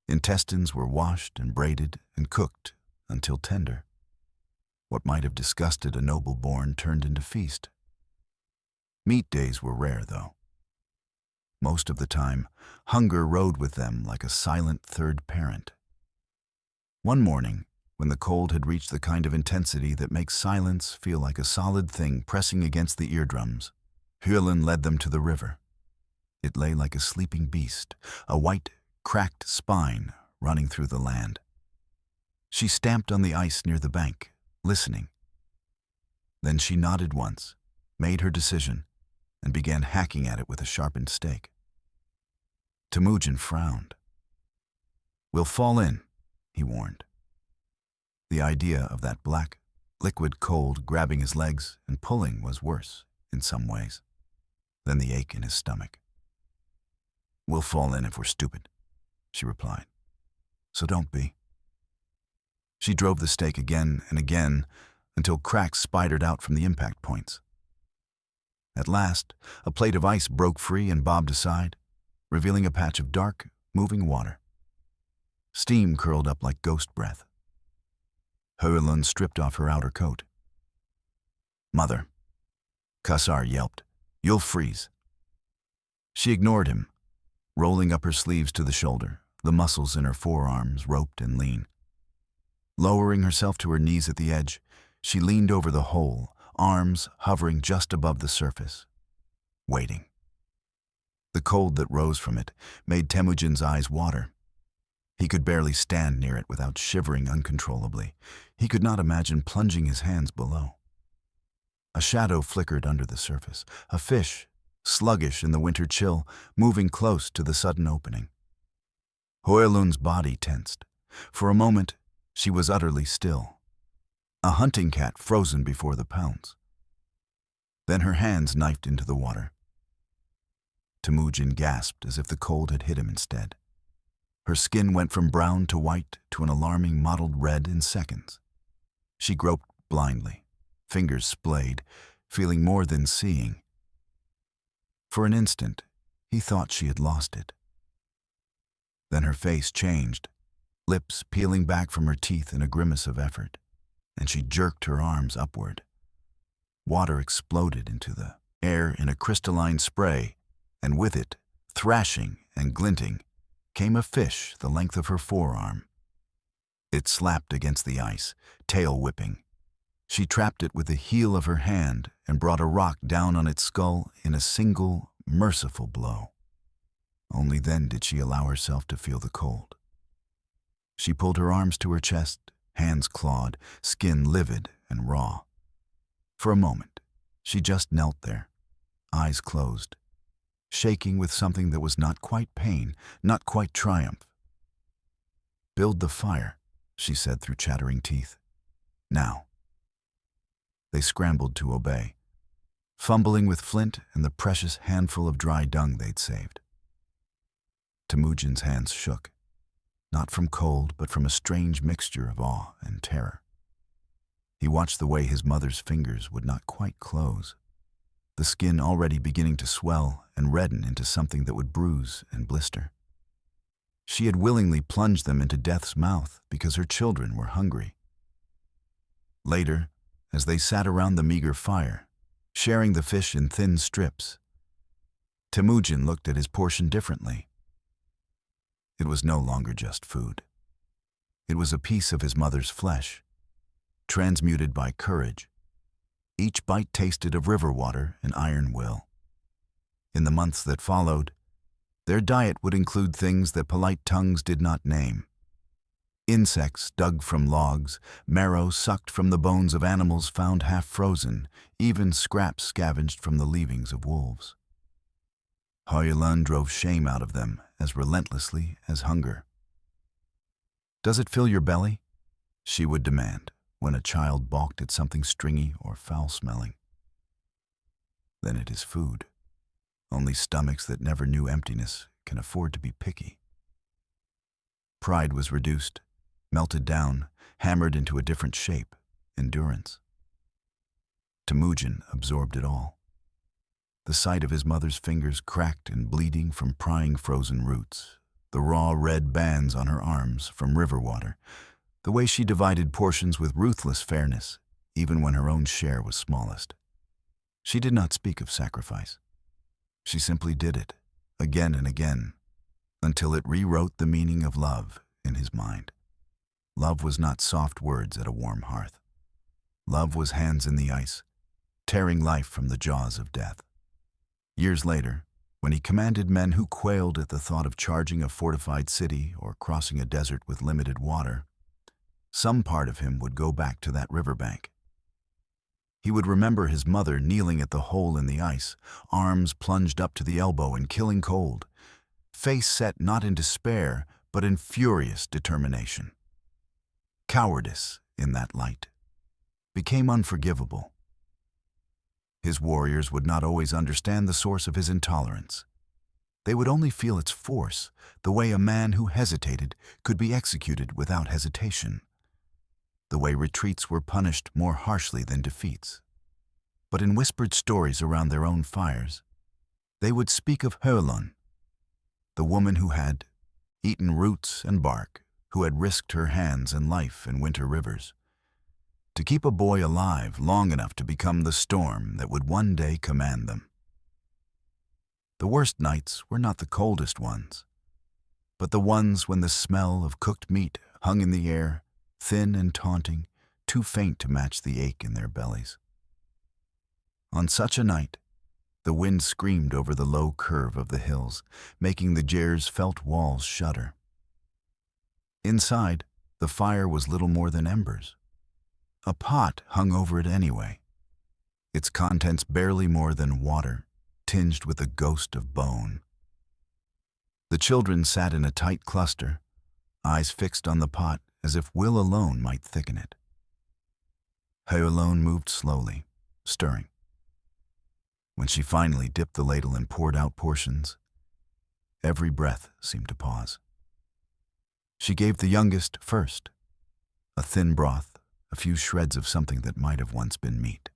Intestines were washed and braided and cooked until tender. What might have disgusted a noble born turned into feast. Meat days were rare, though. Most of the time, hunger rode with them like a silent third parent. One morning, when the cold had reached the kind of intensity that makes silence feel like a solid thing pressing against the eardrums, HOELUN led them to the river. It lay like a sleeping beast, a white, cracked spine running through the land. She stamped on the ice near the bank, listening. Then she nodded once, made her decision, and began hacking at it with a sharpened stake. Temujin frowned. "We'll fall in," he warned. The idea of that black, liquid cold grabbing his legs and pulling was worse, in some ways, than the ache in his stomach. "We'll fall in if we're stupid," she replied. "So don't be." She drove the stake again and again until cracks spidered out from the impact points. At last, a plate of ice broke free and bobbed aside, revealing a patch of dark, moving water. Steam curled up like ghost breath. HOELUN stripped off her outer coat. "Mother," Kassar yelped, "you'll freeze." She ignored him, rolling up her sleeves to the shoulder, the muscles in her forearms roped and lean. Lowering herself to her knees at the edge, she leaned over the hole, arms hovering just above the surface, waiting. The cold that rose from it made Temujin's eyes water. He could barely stand near it without shivering uncontrollably. He could not imagine plunging his hands below. A shadow flickered under the surface, a fish, sluggish in the winter chill, moving close to the sudden opening. HOELUN's body tensed. For a moment, she was utterly still, a hunting cat frozen before the pounce. Then her hands knifed into the water. Temujin gasped as if the cold had hit him instead. Her skin went from brown to white to an alarming mottled red in seconds. She groped blindly, fingers splayed, feeling more than seeing. For an instant, he thought she had lost it. Then her face changed, lips peeling back from her teeth in a grimace of effort, and she jerked her arms upward. Water exploded into the air in a crystalline spray, and with it, thrashing and glinting, came a fish the length of her forearm. It slapped against the ice, tail whipping. She trapped it with the heel of her hand and brought a rock down on its skull in a single, merciful blow. Only then did she allow herself to feel the cold. She pulled her arms to her chest, hands clawed, skin livid and raw. For a moment, she just knelt there, eyes closed, shaking with something that was not quite pain, not quite triumph. "Build the fire," she said through chattering teeth. "Now." They scrambled to obey, fumbling with flint and the precious handful of dry dung they'd saved. Temujin's hands shook, not from cold, but from a strange mixture of awe and terror. He watched the way his mother's fingers would not quite close, the skin already beginning to swell and redden into something that would bruise and blister. She had willingly plunged them into death's mouth because her children were hungry. Later, as they sat around the meager fire, sharing the fish in thin strips, Temujin looked at his portion differently. It was no longer just food. It was a piece of his mother's flesh, transmuted by courage. Each bite tasted of river water and iron will. In the months that followed, their diet would include things that polite tongues did not name. Insects dug from logs, marrow sucked from the bones of animals found half frozen, even scraps scavenged from the leavings of wolves. HOELUN drove shame out of them as relentlessly as hunger. "Does it fill your belly?" she would demand when a child balked at something stringy or foul-smelling. Then it is food. Only stomachs that never knew emptiness can afford to be picky. Pride was reduced, melted down, hammered into a different shape, endurance. Temujin absorbed it all. The sight of his mother's fingers cracked and bleeding from prying frozen roots, the raw red bands on her arms from river water, the way she divided portions with ruthless fairness, even when her own share was smallest. She did not speak of sacrifice. She simply did it, again and again, until it rewrote the meaning of love in his mind. Love was not soft words at a warm hearth. Love was hands in the ice, tearing life from the jaws of death. Years later, when he commanded men who quailed at the thought of charging a fortified city or crossing a desert with limited water, some part of him would go back to that riverbank. He would remember his mother kneeling at the hole in the ice, arms plunged up to the elbow and killing cold, face set not in despair, but in furious determination. Cowardice, in that light, became unforgivable. His warriors would not always understand the source of his intolerance. They would only feel its force, the way a man who hesitated could be executed without hesitation, the way retreats were punished more harshly than defeats. But in whispered stories around their own fires, they would speak of HOELUN, the woman who had eaten roots and bark, who had risked her hands and life in winter rivers, to keep a boy alive long enough to become the storm that would one day command them. The worst nights were not the coldest ones, but the ones when the smell of cooked meat hung in the air, thin and taunting, too faint to match the ache in their bellies. On such a night, the wind screamed over the low curve of the hills, making the Jair's felt walls shudder. Inside, the fire was little more than embers. A pot hung over it anyway, its contents barely more than water, tinged with a ghost of bone. The children sat in a tight cluster, eyes fixed on the pot as if will alone might thicken it. HOELUN moved slowly, stirring. When she finally dipped the ladle and poured out portions, every breath seemed to pause. She gave the youngest first, a thin broth, a few shreds of something that might have once been meat.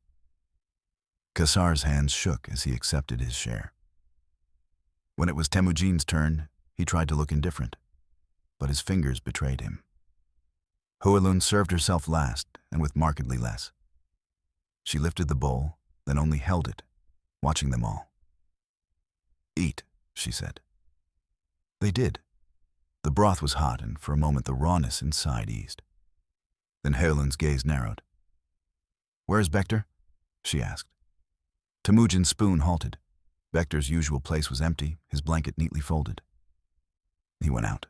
Kasar's hands shook as he accepted his share. When it was Temujin's turn, he tried to look indifferent, but his fingers betrayed him. HOELUN served herself last, and with markedly less. She lifted the bowl, then only held it, watching them all. "Eat," she said. They did. The broth was hot, and for a moment the rawness inside eased. Then HOELUN's gaze narrowed. "Where's Bekter?" she asked. Temujin's spoon halted. Bekter's usual place was empty, his blanket neatly folded. "He went out,"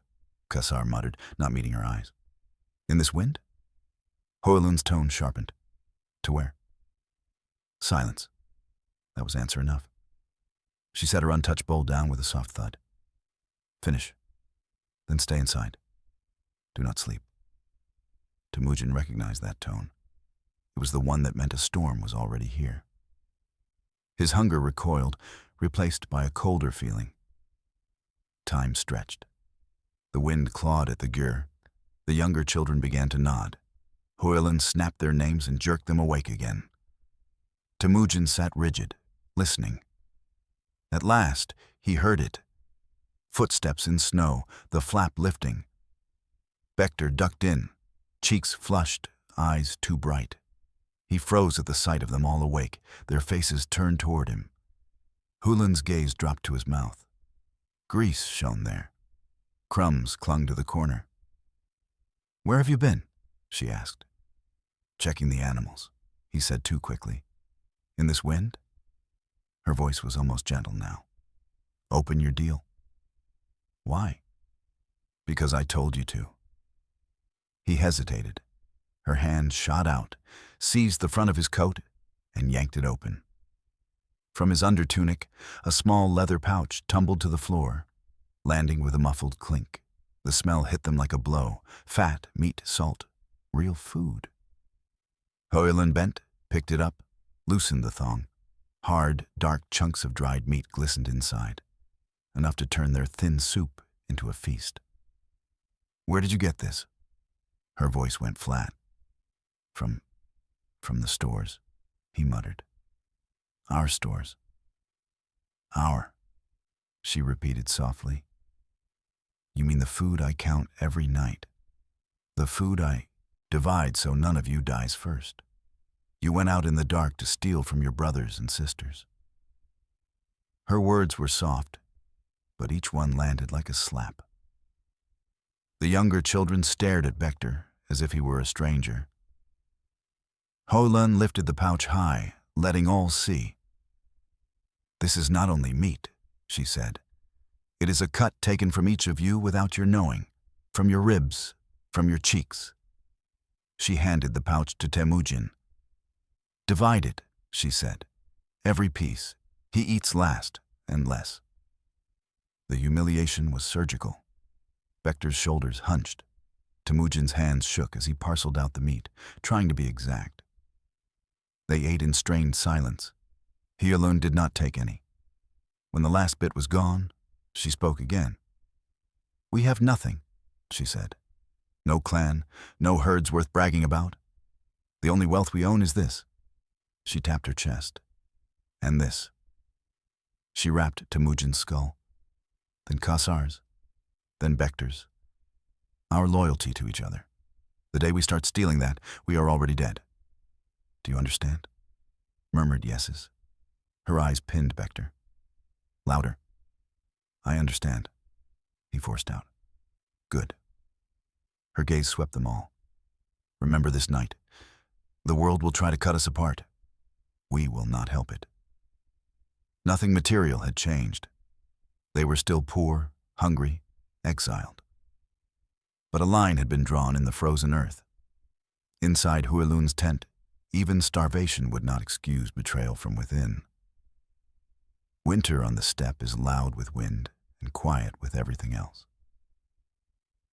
Kasar muttered, not meeting her eyes. "In this wind?" HOELUN's tone sharpened. "To where?" Silence. That was answer enough. She set her untouched bowl down with a soft thud. "Finish. Then stay inside. Do not sleep." Temujin recognized that tone. It was the one that meant a storm was already here. His hunger recoiled, replaced by a colder feeling. Time stretched. The wind clawed at the gyre. The younger children began to nod. HOELUN snapped their names and jerked them awake again. Temujin sat rigid, listening. At last, he heard it. Footsteps in snow, the flap lifting. Bekter ducked in, cheeks flushed, eyes too bright. He froze at the sight of them all awake, their faces turned toward him. HOELUN's gaze dropped to his mouth. Grease shone there. Crumbs clung to the corner. "Where have you been?" she asked. "Checking the animals," he said too quickly. "In this wind?" Her voice was almost gentle now. "Open your deal." "Why?" "Because I told you to." He hesitated. Her hand shot out, seized the front of his coat, and yanked it open. From his undertunic, a small leather pouch tumbled to the floor, landing with a muffled clink. The smell hit them like a blow. Fat, meat, salt, real food. HOELUN bent, picked it up, loosened the thong. Hard, dark chunks of dried meat glistened inside, enough to turn their thin soup into a feast. "Where did you get this?" Her voice went flat. From the stores," he muttered. "Our stores." "Our," she repeated softly. "You mean the food I count every night? The food I divide so none of you dies first? You went out in the dark to steal from your brothers and sisters." Her words were soft, but each one landed like a slap. The younger children stared at Bekter as if he were a stranger. HOELUN lifted the pouch high, letting all see. "This is not only meat," she said. "It is a cut taken from each of you without your knowing, from your ribs, from your cheeks." She handed the pouch to Temujin. "Divide it," she said. "Every piece. He eats last and less." The humiliation was surgical. Bekter's shoulders hunched. Temujin's hands shook as he parceled out the meat, trying to be exact. They ate in strained silence. HOELUN did not take any. When the last bit was gone, she spoke again. "We have nothing," she said. "No clan, no herds worth bragging about. The only wealth we own is this." She tapped her chest. "And this." She rapped Temujin's skull. "Then Kassar's. Then Bekter's. Our loyalty to each other. The day we start stealing that, we are already dead. Do you understand?" Murmured yeses. Her eyes pinned Bekter. Louder. "I understand," he forced out. "Good." Her gaze swept them all. "Remember this night. The world will try to cut us apart. We will not help it." Nothing material had changed. They were still poor, hungry, exiled. But a line had been drawn in the frozen earth. Inside HOELUN's tent, even starvation would not excuse betrayal from within. Winter on the steppe is loud with wind and quiet with everything else.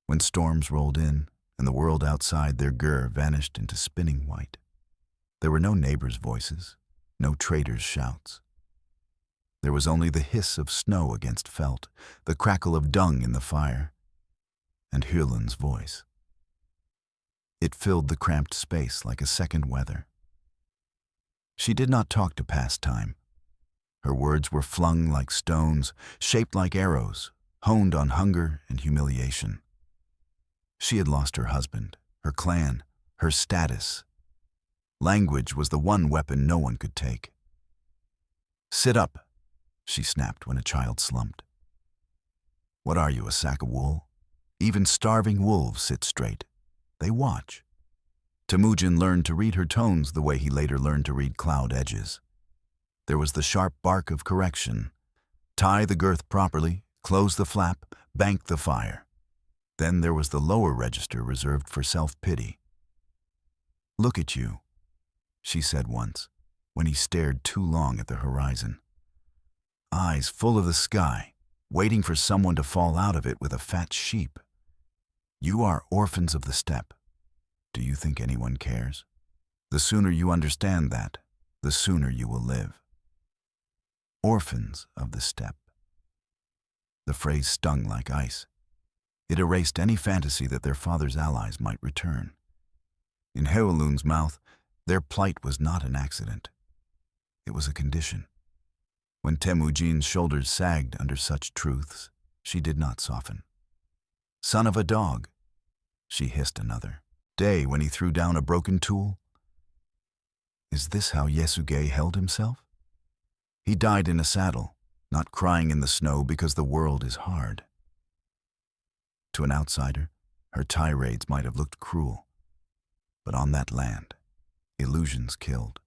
When storms rolled in and the world outside their gur vanished into spinning white, there were no neighbors' voices, no traders' shouts. There was only the hiss of snow against felt, the crackle of dung in the fire, and HOELUN's voice. It filled the cramped space like a second weather. She did not talk to pass time. Her words were flung like stones, shaped like arrows, honed on hunger and humiliation. She had lost her husband, her clan, her status. Language was the one weapon no one could take. "Sit up," she snapped when a child slumped. "What are you, a sack of wool? Even starving wolves sit straight. They watch." Temujin learned to read her tones the way he later learned to read cloud edges. There was the sharp bark of correction. Tie the girth properly, close the flap, bank the fire. Then there was the lower register reserved for self-pity. "Look at you," she said once, when he stared too long at the horizon. Eyes full of the sky, waiting for someone to fall out of it with a fat sheep. "You are orphans of the steppe. Do you think anyone cares? The sooner you understand that, the sooner you will live." Orphans of the steppe. The phrase stung like ice. It erased any fantasy that their father's allies might return. In HOELUN's mouth, their plight was not an accident. It was a condition. When Temujin's shoulders sagged under such truths, She did not soften. Son of a dog, she hissed another day when he threw down a broken tool. Is this how Yasuge held himself? He died in a saddle, not crying in the snow because the world is hard. To an outsider, her tirades might have looked cruel, but on that land, illusions killed.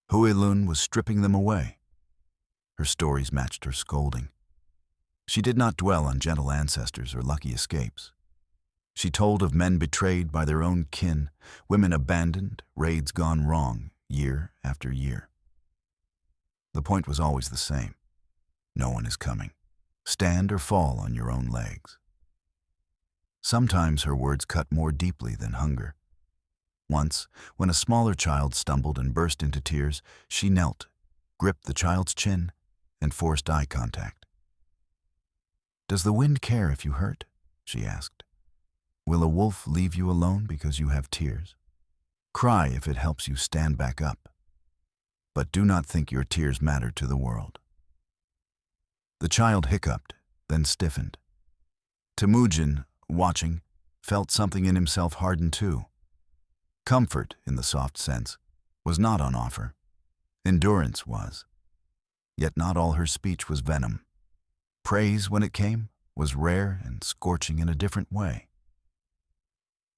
HOELUN was stripping them away. Her stories matched her scolding. She did not dwell on gentle ancestors or lucky escapes. She told of men betrayed by their own kin, women abandoned, raids gone wrong, year after year. The point was always the same. No one is coming. Stand or fall on your own legs. Sometimes her words cut more deeply than hunger. Once, when a smaller child stumbled and burst into tears, she knelt, gripped the child's chin, and forced eye contact. "Does the wind care if you hurt?" she asked. "Will a wolf leave you alone because you have tears? Cry if it helps you stand back up. But do not think your tears matter to the world." The child hiccuped, then stiffened. Temujin, watching, felt something in himself harden too. Comfort, in the soft sense, was not on offer. Endurance was. Yet not all her speech was venom. Praise, when it came, was rare and scorching in a different way.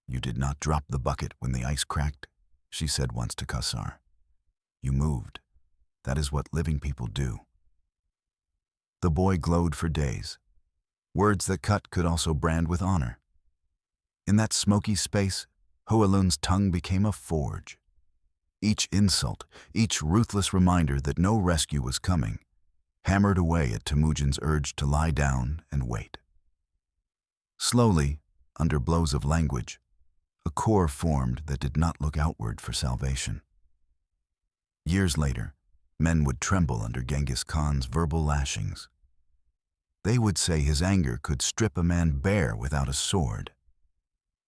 "You did not drop the bucket when the ice cracked," she said once to Kassar. "You moved. That is what living people do." The boy glowed for days. Words that cut could also brand with honor. In that smoky space, HOELUN's tongue became a forge. Each insult, each ruthless reminder that no rescue was coming, hammered away at Temujin's urge to lie down and wait. Slowly, under blows of language, a core formed that did not look outward for salvation. Years later, men would tremble under Genghis Khan's verbal lashings. They would say his anger could strip a man bare without a sword.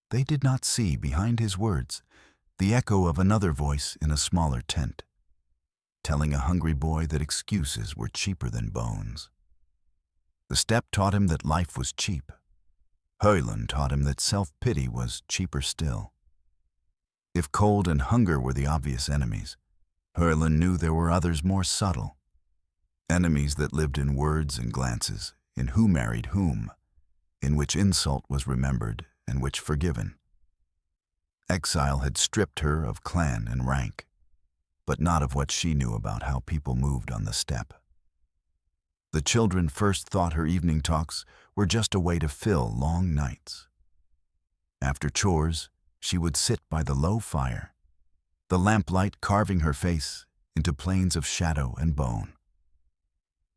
They did not see, behind his words, the echo of another voice in a smaller tent, telling a hungry boy that excuses were cheaper than bones. The steppe taught him that life was cheap. HOELUN taught him that self-pity was cheaper still. If cold and hunger were the obvious enemies, HOELUN knew there were others more subtle. Enemies that lived in words and glances, in who married whom, in which insult was remembered and which forgiven. Exile had stripped her of clan and rank, but not of what she knew about how people moved on the steppe. The children first thought her evening talks were just a way to fill long nights. After chores, she would sit by the low fire, the lamplight carving her face into planes of shadow and bone.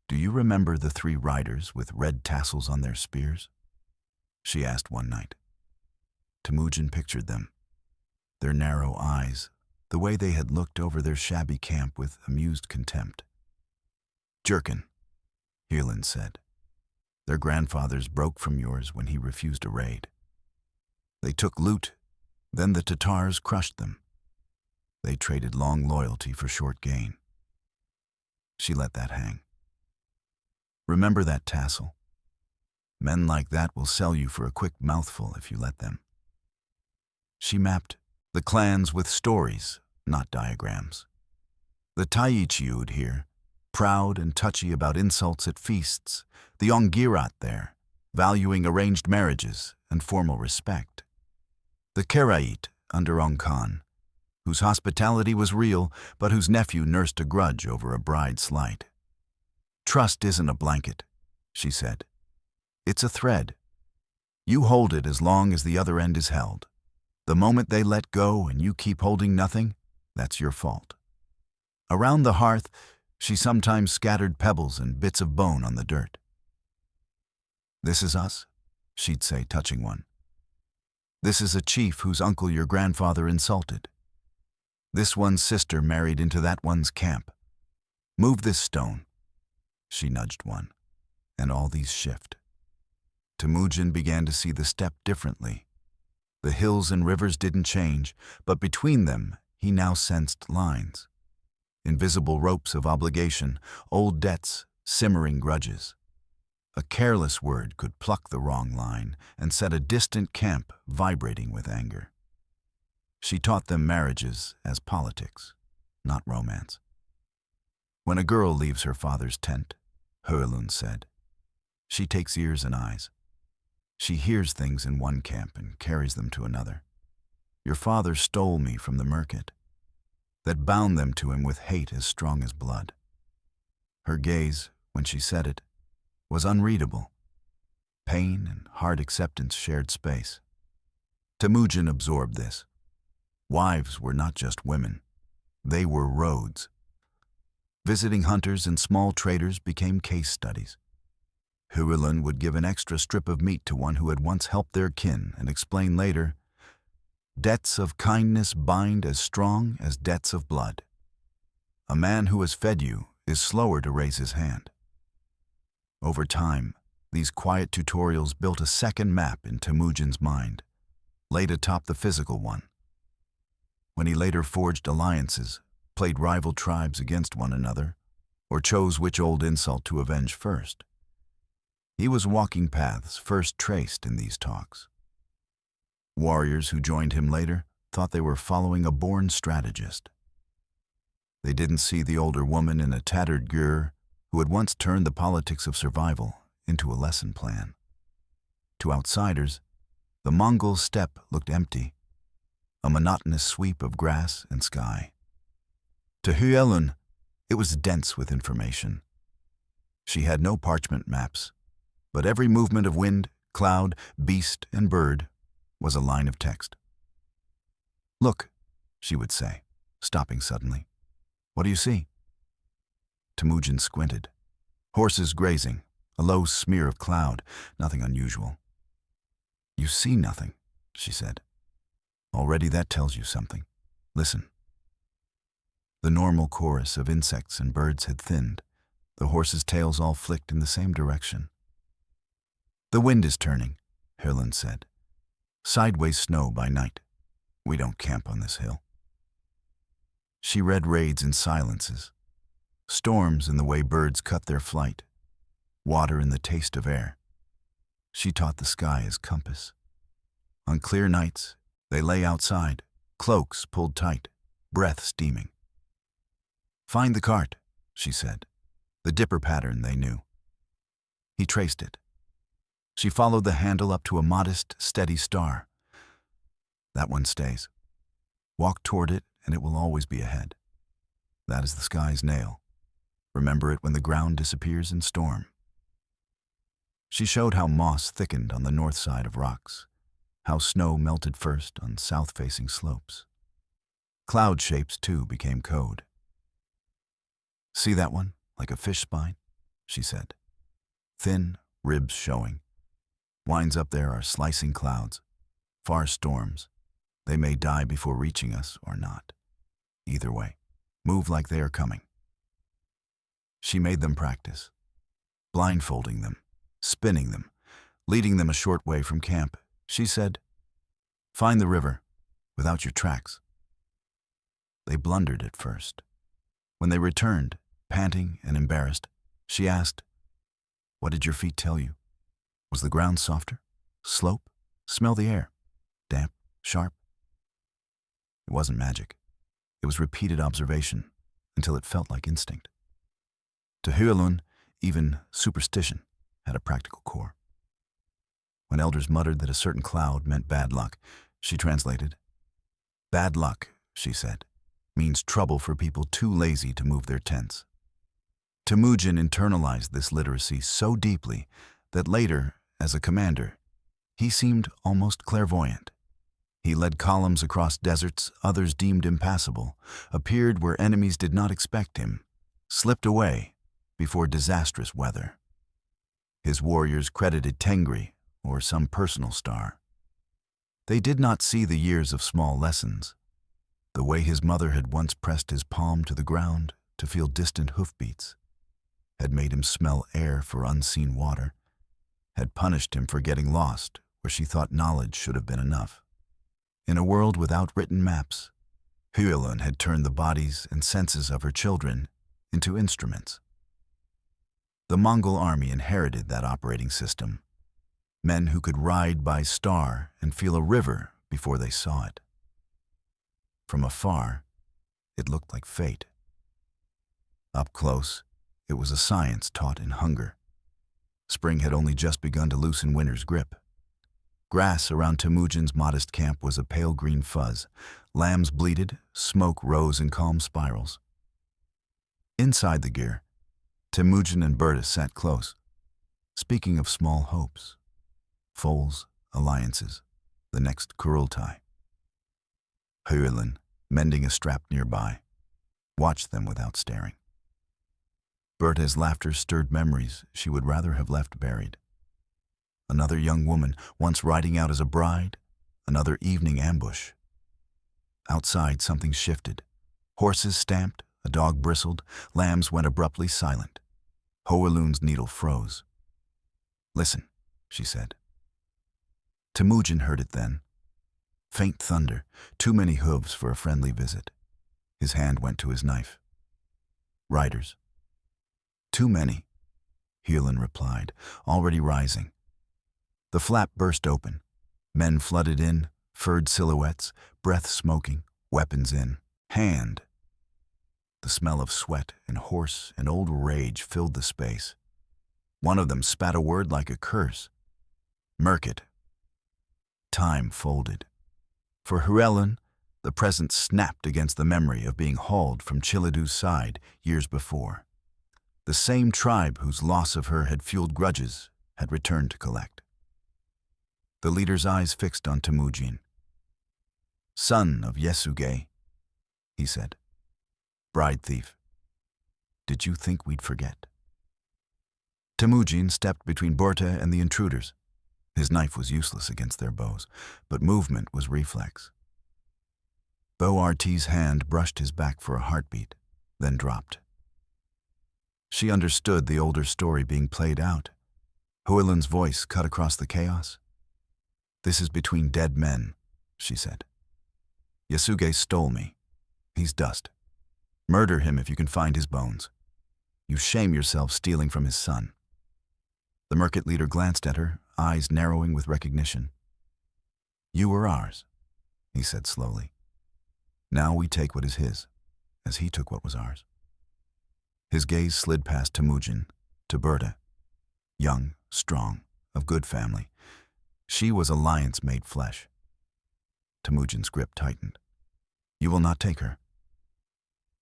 "Do you remember the 3 riders with red tassels on their spears?" she asked one night. Temujin pictured them, their narrow eyes, the way they had looked over their shabby camp with amused contempt. "Jerkin," HOELUN said. "Their grandfathers broke from yours when he refused a raid. They took loot, then the Tatars crushed them. They traded long loyalty for short gain." She let that hang. "Remember that tassel. Men like that will sell you for a quick mouthful if you let them." She mapped the clans with stories, not diagrams. The Taichiud here, proud and touchy about insults at feasts, the Ongirat there, valuing arranged marriages and formal respect. The Kerait under Khan, whose hospitality was real, but whose nephew nursed a grudge over a bride's slight. "Trust isn't a blanket," she said. "It's a thread. You hold it as long as the other end is held. The moment they let go and you keep holding nothing, that's your fault." Around the hearth, she sometimes scattered pebbles and bits of bone on the dirt. "This is us," she'd say, touching one. "This is a chief whose uncle your grandfather insulted. This one's sister married into that one's camp. Move this stone." She nudged one, and all these shift. Temujin began to see the steppe differently. The hills and rivers didn't change, but between them he now sensed lines. Invisible ropes of obligation, old debts, simmering grudges. A careless word could pluck the wrong line and set a distant camp vibrating with anger. She taught them marriages as politics, not romance. When a girl leaves her father's tent, HOELUN said, she takes ears and eyes. She hears things in one camp and carries them to another. Your father stole me from the merchant, that bound them to him with hate as strong as blood. Her gaze, when she said it, was unreadable. Pain and hard acceptance shared space. Temujin absorbed this. Wives were not just women. They were roads. Visiting hunters and small traders became case studies. HOELUN would give an extra strip of meat to one who had once helped their kin and explain later, debts of kindness bind as strong as debts of blood. A man who has fed you is slower to raise his hand. Over time, these quiet tutorials built a second map in Temujin's mind, laid atop the physical one. When he later forged alliances, played rival tribes against one another, or chose which old insult to avenge first, he was walking paths first traced in these talks. Warriors who joined him later thought they were following a born strategist. They didn't see the older woman in a tattered gur who had once turned the politics of survival into a lesson plan. To outsiders, the Mongol steppe looked empty, a monotonous sweep of grass and sky. To HOELUN, it was dense with information. She had no parchment maps, but every movement of wind, cloud, beast, and bird was a line of text. Look, she would say, stopping suddenly. What do you see? Temujin squinted. Horses grazing, a low smear of cloud, nothing unusual. You see nothing, she said. Already that tells you something. Listen. The normal chorus of insects and birds had thinned, the horses' tails all flicked in the same direction. The wind is turning, HOELUN said. Sideways snow by night. We don't camp on this hill. She read raids in silences, storms in the way birds cut their flight, water in the taste of air. She taught the sky as compass. On clear nights, they lay outside, cloaks pulled tight, breath steaming. Find the cart, she said, the dipper pattern they knew. He traced it. She followed the handle up to a modest, steady star. That one stays. Walk toward it and it will always be ahead. That is the sky's nail. Remember it when the ground disappears in storm. She showed how moss thickened on the north side of rocks, how snow melted first on south-facing slopes. Cloud shapes, too, became code. See that one, like a fish spine? She said. Thin, ribs showing. Winds up there are slicing clouds, far storms. They may die before reaching us or not. Either way, move like they are coming. She made them practice, blindfolding them, spinning them, leading them a short way from camp. She said, find the river, without your tracks. They blundered at first. When they returned, panting and embarrassed, she asked, what did your feet tell you? Was the ground softer? Slope? Smell the air? Damp? Sharp? It wasn't magic. It was repeated observation until it felt like instinct. To HOELUN, even superstition had a practical core. When elders muttered that a certain cloud meant bad luck, she translated, bad luck, she said, means trouble for people too lazy to move their tents. Temujin internalized this literacy so deeply that later, as a commander, he seemed almost clairvoyant. He led columns across deserts others deemed impassable, appeared where enemies did not expect him, slipped away before disastrous weather. His warriors credited Tengri or some personal star. They did not see the years of small lessons, the way his mother had once pressed his palm to the ground to feel distant hoofbeats, had made him smell air for unseen water, had punished him for getting lost where she thought knowledge should have been enough. In a world without written maps, HOELUN had turned the bodies and senses of her children into instruments. The Mongol army inherited that operating system. Men who could ride by star and feel a river before they saw it. From afar, it looked like fate. Up close, it was a science taught in hunger. Spring had only just begun to loosen winter's grip. Grass around Temujin's modest camp was a pale green fuzz. Lambs bleated, smoke rose in calm spirals. Inside the gear, Temujin and Berta sat close, speaking of small hopes, foals, alliances, the next Kurultai. HOELUN, mending a strap nearby, watched them without staring. Berta's laughter stirred memories she would rather have left buried. Another young woman, once riding out as a bride, another evening ambush. Outside, something shifted. Horses stamped, a dog bristled, lambs went abruptly silent. HOELUN's needle froze. "Listen," she said. Temujin heard it then. Faint thunder, too many hooves for a friendly visit. His hand went to his knife. "Riders." "Too many," HOELUN replied, already rising. The flap burst open. Men flooded in, furred silhouettes, breath smoking, weapons in hand. The smell of sweat and horse and old rage filled the space. One of them spat a word like a curse. Murkit. Time folded. For HOELUN, the present snapped against the memory of being hauled from Chilidu's side years before. The same tribe whose loss of her had fueled grudges had returned to collect. The leader's eyes fixed on Temujin. "Son of Yasuge," he said. "Bride thief. Did you think we'd forget?" Temujin stepped between Berta and the intruders. His knife was useless against their bows, but movement was reflex. Bo-Art's hand brushed his back for a heartbeat, then dropped. She understood the older story being played out. HOELUN's voice cut across the chaos. "This is between dead men," she said. "Yasuge stole me. He's dust. Murder him if you can find his bones. You shame yourself stealing from his son." The Murkit leader glanced at her, eyes narrowing with recognition. "You were ours," he said slowly. "Now we take what is his, as he took what was ours." His gaze slid past Temujin to Berta, young, strong, of good family. She was alliance made flesh. Temujin's grip tightened. "You will not take her."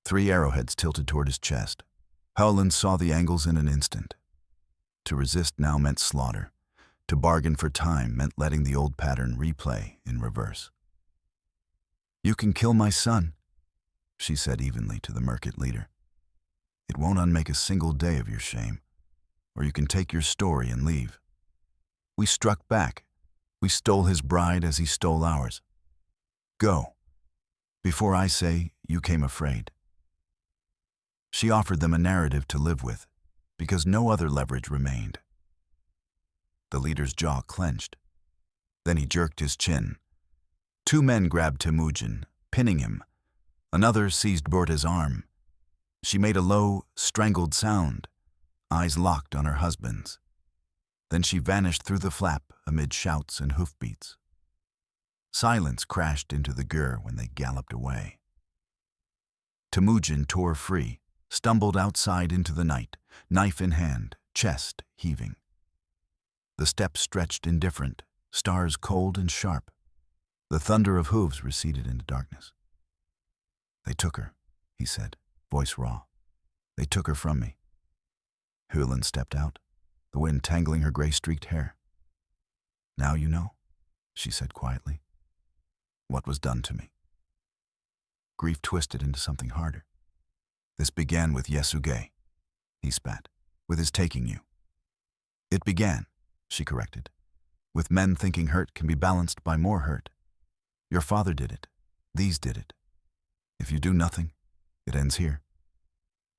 3 arrowheads tilted toward his chest. HOELUN saw the angles in an instant. To resist now meant slaughter. To bargain for time meant letting the old pattern replay in reverse. "You can kill my son," she said evenly to the Murkit leader. "It won't unmake a single day of your shame. Or you can take your story and leave. We struck back. We stole his bride as he stole ours. Go, before I say you came afraid." She offered them a narrative to live with, because no other leverage remained. The leader's jaw clenched. Then he jerked his chin. 2 men grabbed Temujin, pinning him. Another seized Berta's arm. She made a low, strangled sound, eyes locked on her husband's. Then she vanished through the flap amid shouts and hoofbeats. Silence crashed into the gur when they galloped away. Temujin tore free, stumbled outside into the night, knife in hand, chest heaving. The steppe stretched indifferent, stars cold and sharp. The thunder of hooves receded into darkness. "They took her," he said, voice raw. "They took her from me." HOELUN stepped out, the wind tangling her gray-streaked hair. "Now you know," she said quietly, "what was done to me." Grief twisted into something harder. "This began with Yasuge," he spat, "with his taking you." "It began," she corrected, "with men thinking hurt can be balanced by more hurt. Your father did it. These did it. If you do nothing, it ends here.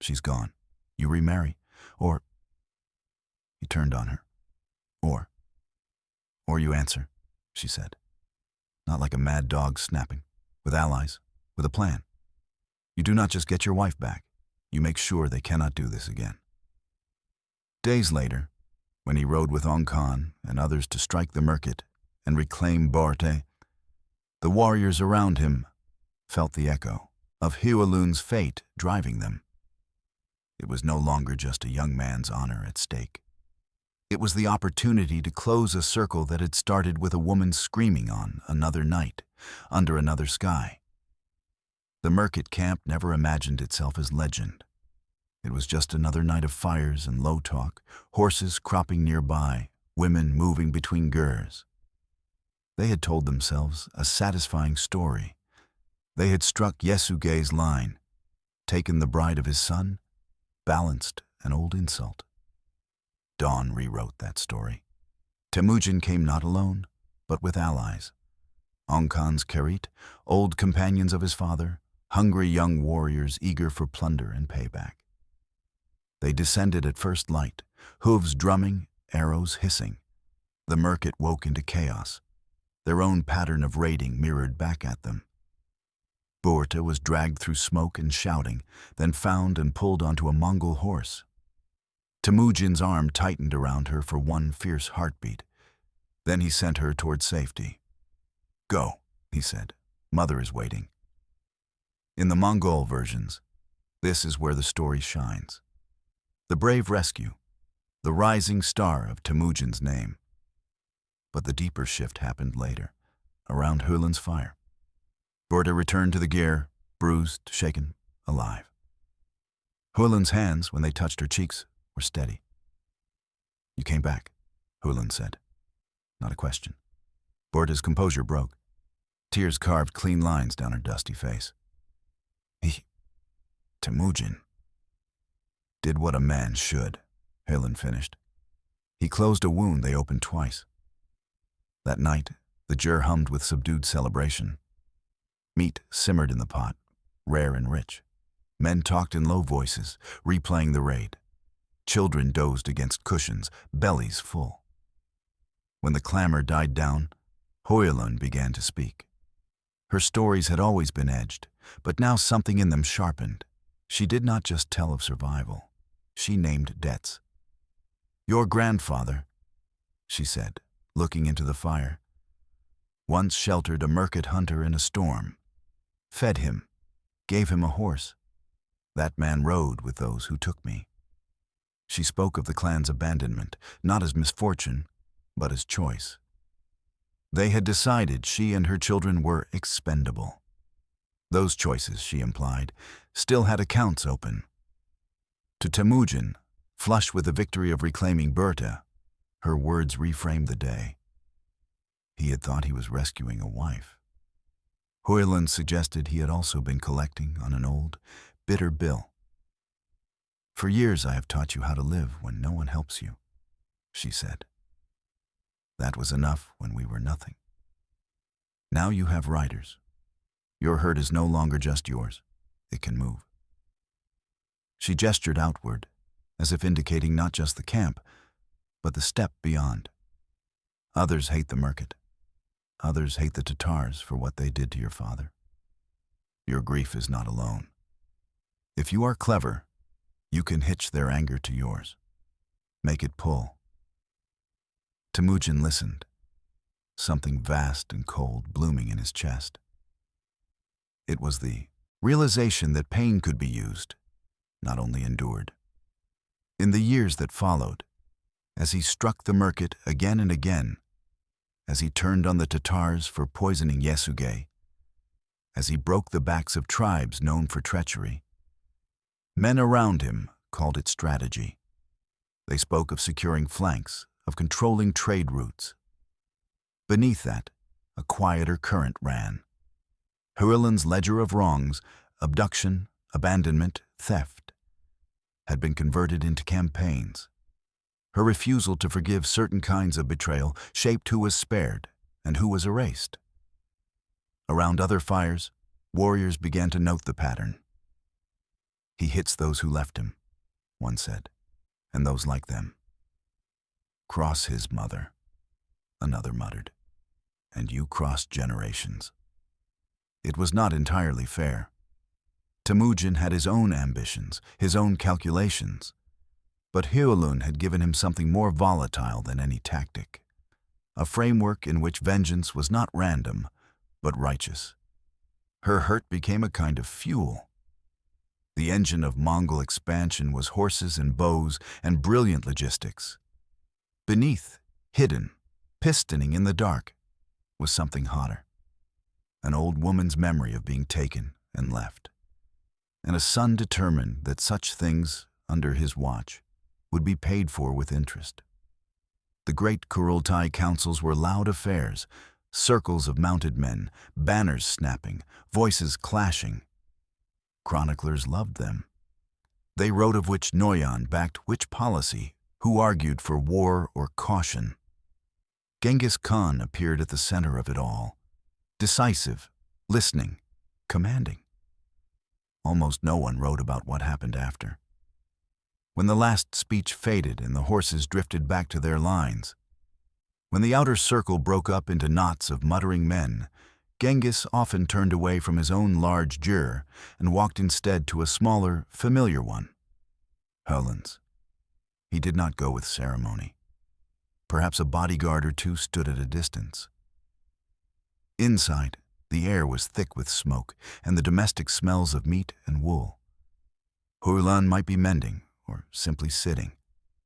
She's gone. You remarry, or..." He turned on her. Or you answer," she said. "Not like a mad dog snapping, with allies, with a plan. You do not just get your wife back, you make sure they cannot do this again." Days later, when he rode with Ong Khan and others to strike the Merkit and reclaim Borte, the warriors around him felt the echo of HOELUN's fate driving them. It was no longer just a young man's honor at stake. It was the opportunity to close a circle that had started with a woman screaming on another night, under another sky. The Merkit camp never imagined itself as legend. It was just another night of fires and low talk, horses cropping nearby, women moving between gers. They had told themselves a satisfying story. They had struck Yesugei's line, taken the bride of his son, balanced an old insult. Dawn rewrote that story. Temujin came not alone, but with allies. Ong Khan's Kerit, old companions of his father, hungry young warriors eager for plunder and payback. They descended at first light, hooves drumming, arrows hissing. The Merkit woke into chaos. Their own pattern of raiding mirrored back at them. Borte was dragged through smoke and shouting, then found and pulled onto a Mongol horse. Temujin's arm tightened around her for one fierce heartbeat. Then he sent her toward safety. "Go," he said. "Mother is waiting." In the Mongol versions, this is where the story shines. The brave rescue, the rising star of Temujin's name. But the deeper shift happened later, around HOELUN's fire. Borte returned to the gear, bruised, shaken, alive. HOELUN's hands, when they touched her cheeks, were steady. "You came back," HOELUN said. Not a question. Borte's composure broke. Tears carved clean lines down her dusty face. Temujin did what a man should," HOELUN finished. "He closed a wound they opened twice." That night, the ger hummed with subdued celebration. Meat simmered in the pot, rare and rich. Men talked in low voices, replaying the raid. Children dozed against cushions, bellies full. When the clamor died down, HOELUN began to speak. Her stories had always been edged, but now something in them sharpened. She did not just tell of survival. She named debts. "Your grandfather," she said, looking into the fire, "once sheltered a Merkit hunter in a storm, fed him, gave him a horse. That man rode with those who took me." She spoke of the clan's abandonment, not as misfortune, but as choice. They had decided she and her children were expendable. Those choices, she implied, still had accounts open. To Temujin, flush with the victory of reclaiming Borte, her words reframed the day. He had thought he was rescuing a wife. HOELUN suggested he had also been collecting on an old, bitter bill. "For years I have taught you how to live when no one helps you," she said. "That was enough when we were nothing. Now you have riders. Your herd is no longer just yours. It can move." She gestured outward, as if indicating not just the camp, but the steppe beyond. "Others hate the Merkit. Others hate the Tatars for what they did to your father. Your grief is not alone. If you are clever, you can hitch their anger to yours. Make it pull." Temujin listened, something vast and cold blooming in his chest. It was the realization that pain could be used, not only endured. In the years that followed, as he struck the Merkit again and again, as he turned on the Tatars for poisoning Yesugei, as he broke the backs of tribes known for treachery, men around him called it strategy. They spoke of securing flanks, of controlling trade routes. Beneath that, a quieter current ran. HOELUN's ledger of wrongs, abduction, abandonment, theft, had been converted into campaigns. Her refusal to forgive certain kinds of betrayal shaped who was spared and who was erased. Around other fires, warriors began to note the pattern. "He hits those who left him," one said, "and those like them. Cross his mother," another muttered, "and you cross generations." It was not entirely fair. Temujin had his own ambitions, his own calculations. But HOELUN had given him something more volatile than any tactic, a framework in which vengeance was not random, but righteous. Her hurt became a kind of fuel. The engine of Mongol expansion was horses and bows and brilliant logistics. Beneath, hidden, pistoning in the dark, was something hotter. An old woman's memory of being taken and left, and a son determined that such things, under his watch, would be paid for with interest. The great Kurultai councils were loud affairs, circles of mounted men, banners snapping, voices clashing. Chroniclers loved them. They wrote of which Noyan backed which policy, who argued for war or caution. Genghis Khan appeared at the center of it all, decisive, listening, commanding. Almost no one wrote about what happened after. When the last speech faded and the horses drifted back to their lines, when the outer circle broke up into knots of muttering men, Genghis often turned away from his own large jur and walked instead to a smaller, familiar one, HOELUN's. He did not go with ceremony. Perhaps a bodyguard or two stood at a distance. Inside, the air was thick with smoke and the domestic smells of meat and wool. HOELUN might be mending or simply sitting,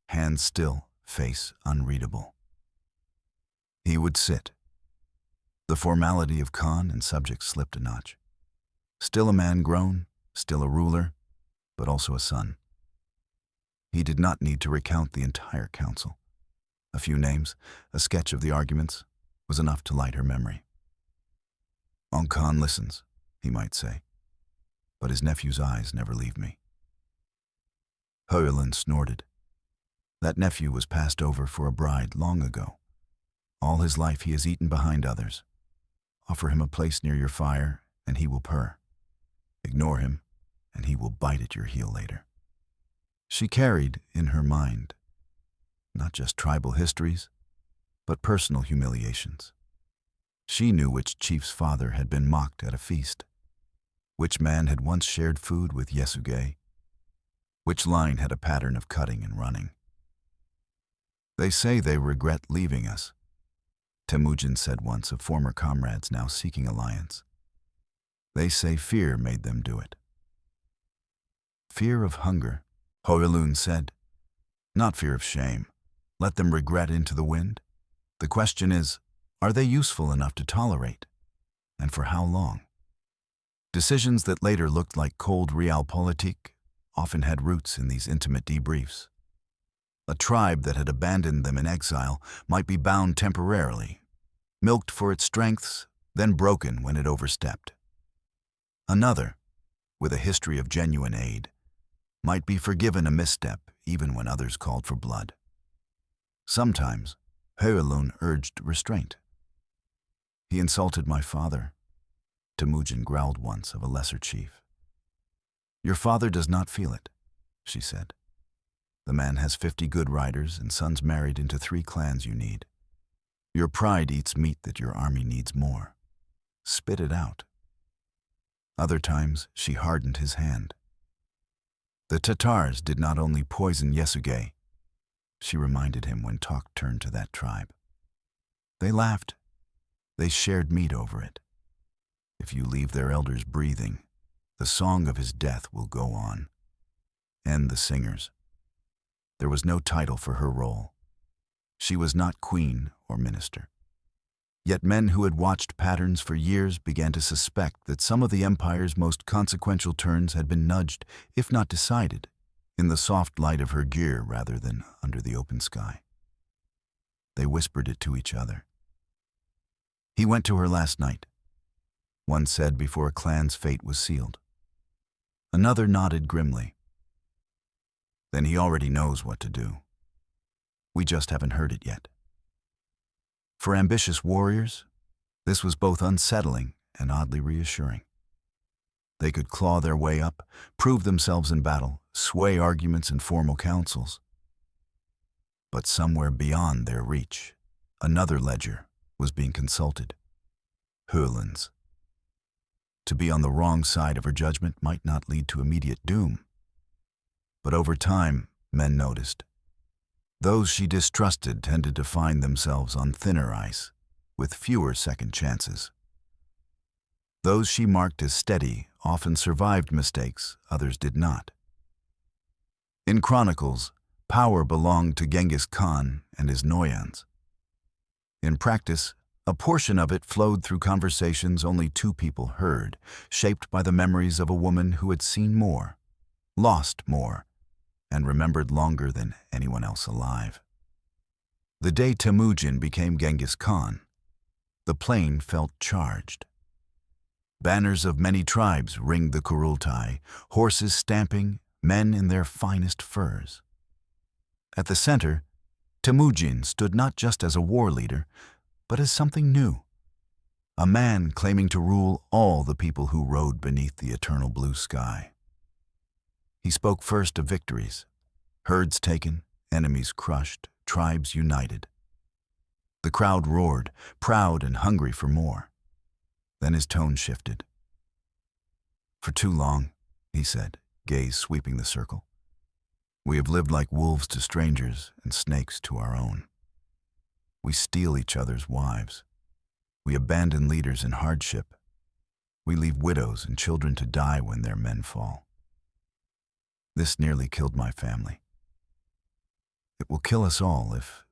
hands still, face unreadable. He would sit. The formality of Khan and subjects slipped a notch. Still a man grown, still a ruler, but also a son. He did not need to recount the entire council. A few names, a sketch of the arguments, was enough to light her memory. Khan listens, he might say, but his nephew's eyes never leave me. HOELUN snorted. That nephew was passed over for a bride long ago. All his life he has eaten behind others. Offer him a place near your fire, and he will purr. Ignore him, and he will bite at your heel later. She carried, in her mind, not just tribal histories, but personal humiliations. She knew which chief's father had been mocked at a feast, which man had once shared food with Yasuge, which line had a pattern of cutting and running. They say they regret leaving us, Temujin said once of former comrades now seeking alliance. They say fear made them do it. Fear of hunger, HOELUN said. Not fear of shame. Let them regret into the wind. The question is, are they useful enough to tolerate? And for how long? Decisions that later looked like cold realpolitik often had roots in these intimate debriefs. A tribe that had abandoned them in exile might be bound temporarily, milked for its strengths, then broken when it overstepped. Another, with a history of genuine aid, might be forgiven a misstep even when others called for blood. Sometimes, HOELUN urged restraint. He insulted my father, Temujin growled once of a lesser chief. Your father does not feel it, she said. The man has 50 good riders and sons married into 3 clans you need. Your pride eats meat that your army needs more. Spit it out. Other times, she hardened his hand. The Tatars did not only poison Yasuge, she reminded him when talk turned to that tribe. They laughed. They shared meat over it. If you leave their elders breathing, the song of his death will go on. And the singers. There was no title for her role. She was not queen or minister. Yet men who had watched patterns for years began to suspect that some of the empire's most consequential turns had been nudged, if not decided, in the soft light of her gear rather than under the open sky. They whispered it to each other. He went to her last night, one said before a clan's fate was sealed. Another nodded grimly. Then he already knows what to do. We just haven't heard it yet. For ambitious warriors, this was both unsettling and oddly reassuring. They could claw their way up, prove themselves in battle, sway arguments in formal councils. But somewhere beyond their reach, another ledger was being consulted. HOELUN's. To be on the wrong side of her judgment might not lead to immediate doom. But over time, men noticed. Those she distrusted tended to find themselves on thinner ice, with fewer second chances. Those she marked as steady often survived mistakes others did not. In chronicles, power belonged to Genghis Khan and his Nomads. In practice, a portion of it flowed through conversations only two people heard, shaped by the memories of a woman who had seen more, lost more, and remembered longer than anyone else alive. The day Temujin became Genghis Khan, the plain felt charged. Banners of many tribes ringed the Kurultai, horses stamping, men in their finest furs. At the center, Temujin stood not just as a war leader, but as something new. A man claiming to rule all the people who rode beneath the eternal blue sky. He spoke first of victories, herds taken, enemies crushed, tribes united. The crowd roared, proud and hungry for more. Then his tone shifted. "For too long," he said, gaze sweeping the circle, "we have lived like wolves to strangers and snakes to our own. We steal each other's wives. We abandon leaders in hardship. We leave widows and children to die when their men fall. This nearly killed my family. It will kill us all if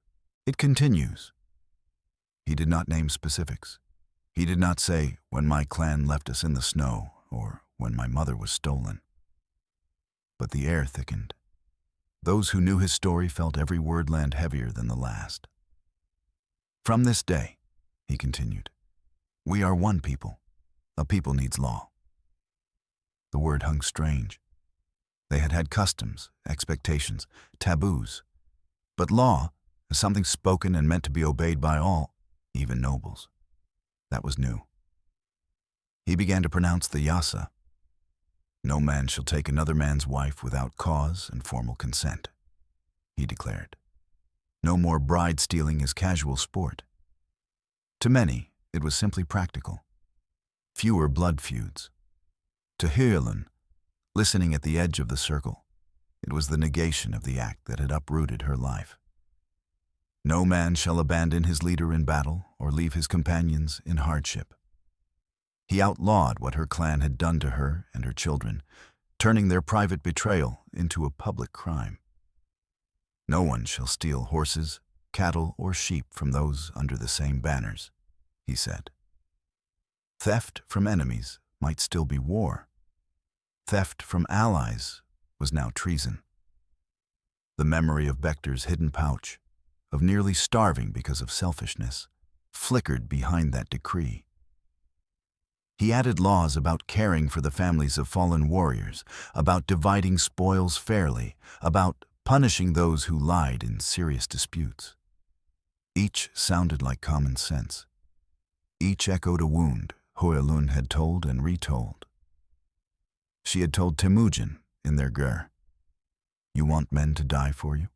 it continues." He did not name specifics. He did not say, "when my clan left us in the snow," or "when my mother was stolen." But the air thickened. Those who knew his story felt every word land heavier than the last. "From this day," he continued, "we are one people. A people needs law." The word hung strange. They had had customs, expectations, taboos. But law, as something spoken and meant to be obeyed by all, even nobles, that was new. He began to pronounce the yasa. "No man shall take another man's wife without cause and formal consent," he declared. No more bride stealing as casual sport. To many, it was simply practical. Fewer blood feuds. To Höelun, listening at the edge of the circle, it was the negation of the act that had uprooted her life. No man shall abandon his leader in battle or leave his companions in hardship. He outlawed what her clan had done to her and her children, turning their private betrayal into a public crime. No one shall steal horses, cattle, or sheep from those under the same banners, he said. Theft from enemies might still be war. Theft from allies was now treason. The memory of Bekter's hidden pouch, of nearly starving because of selfishness, flickered behind that decree. He added laws about caring for the families of fallen warriors, about dividing spoils fairly, about punishing those who lied in serious disputes. Each sounded like common sense. Each echoed a wound HOELUN had told and retold. She had told Temujin in their ger, "You want men to die for you?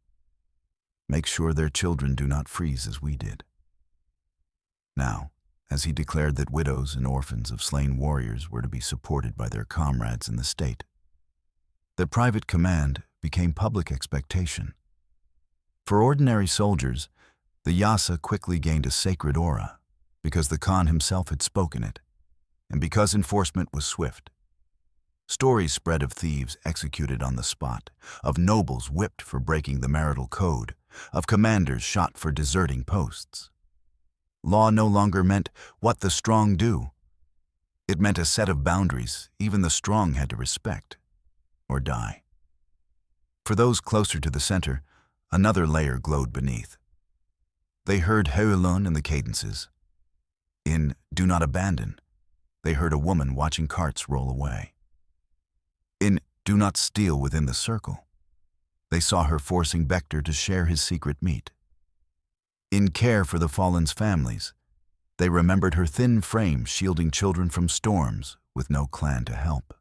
Make sure their children do not freeze as we did." Now, as he declared that widows and orphans of slain warriors were to be supported by their comrades in the state, that private command became public expectation. For ordinary soldiers, the yasa quickly gained a sacred aura because the Khan himself had spoken it, and because enforcement was swift. Stories spread of thieves executed on the spot, of nobles whipped for breaking the marital code, of commanders shot for deserting posts. Law no longer meant what the strong do. It meant a set of boundaries even the strong had to respect, or die. For those closer to the center, another layer glowed beneath. They heard HOELUN in the cadences. In "Do Not Abandon," they heard a woman watching carts roll away. In "Do Not Steal Within the Circle," they saw her forcing Bekter to share his secret meat. In "Care for the Fallen's Families," they remembered her thin frame shielding children from storms with no clan to help.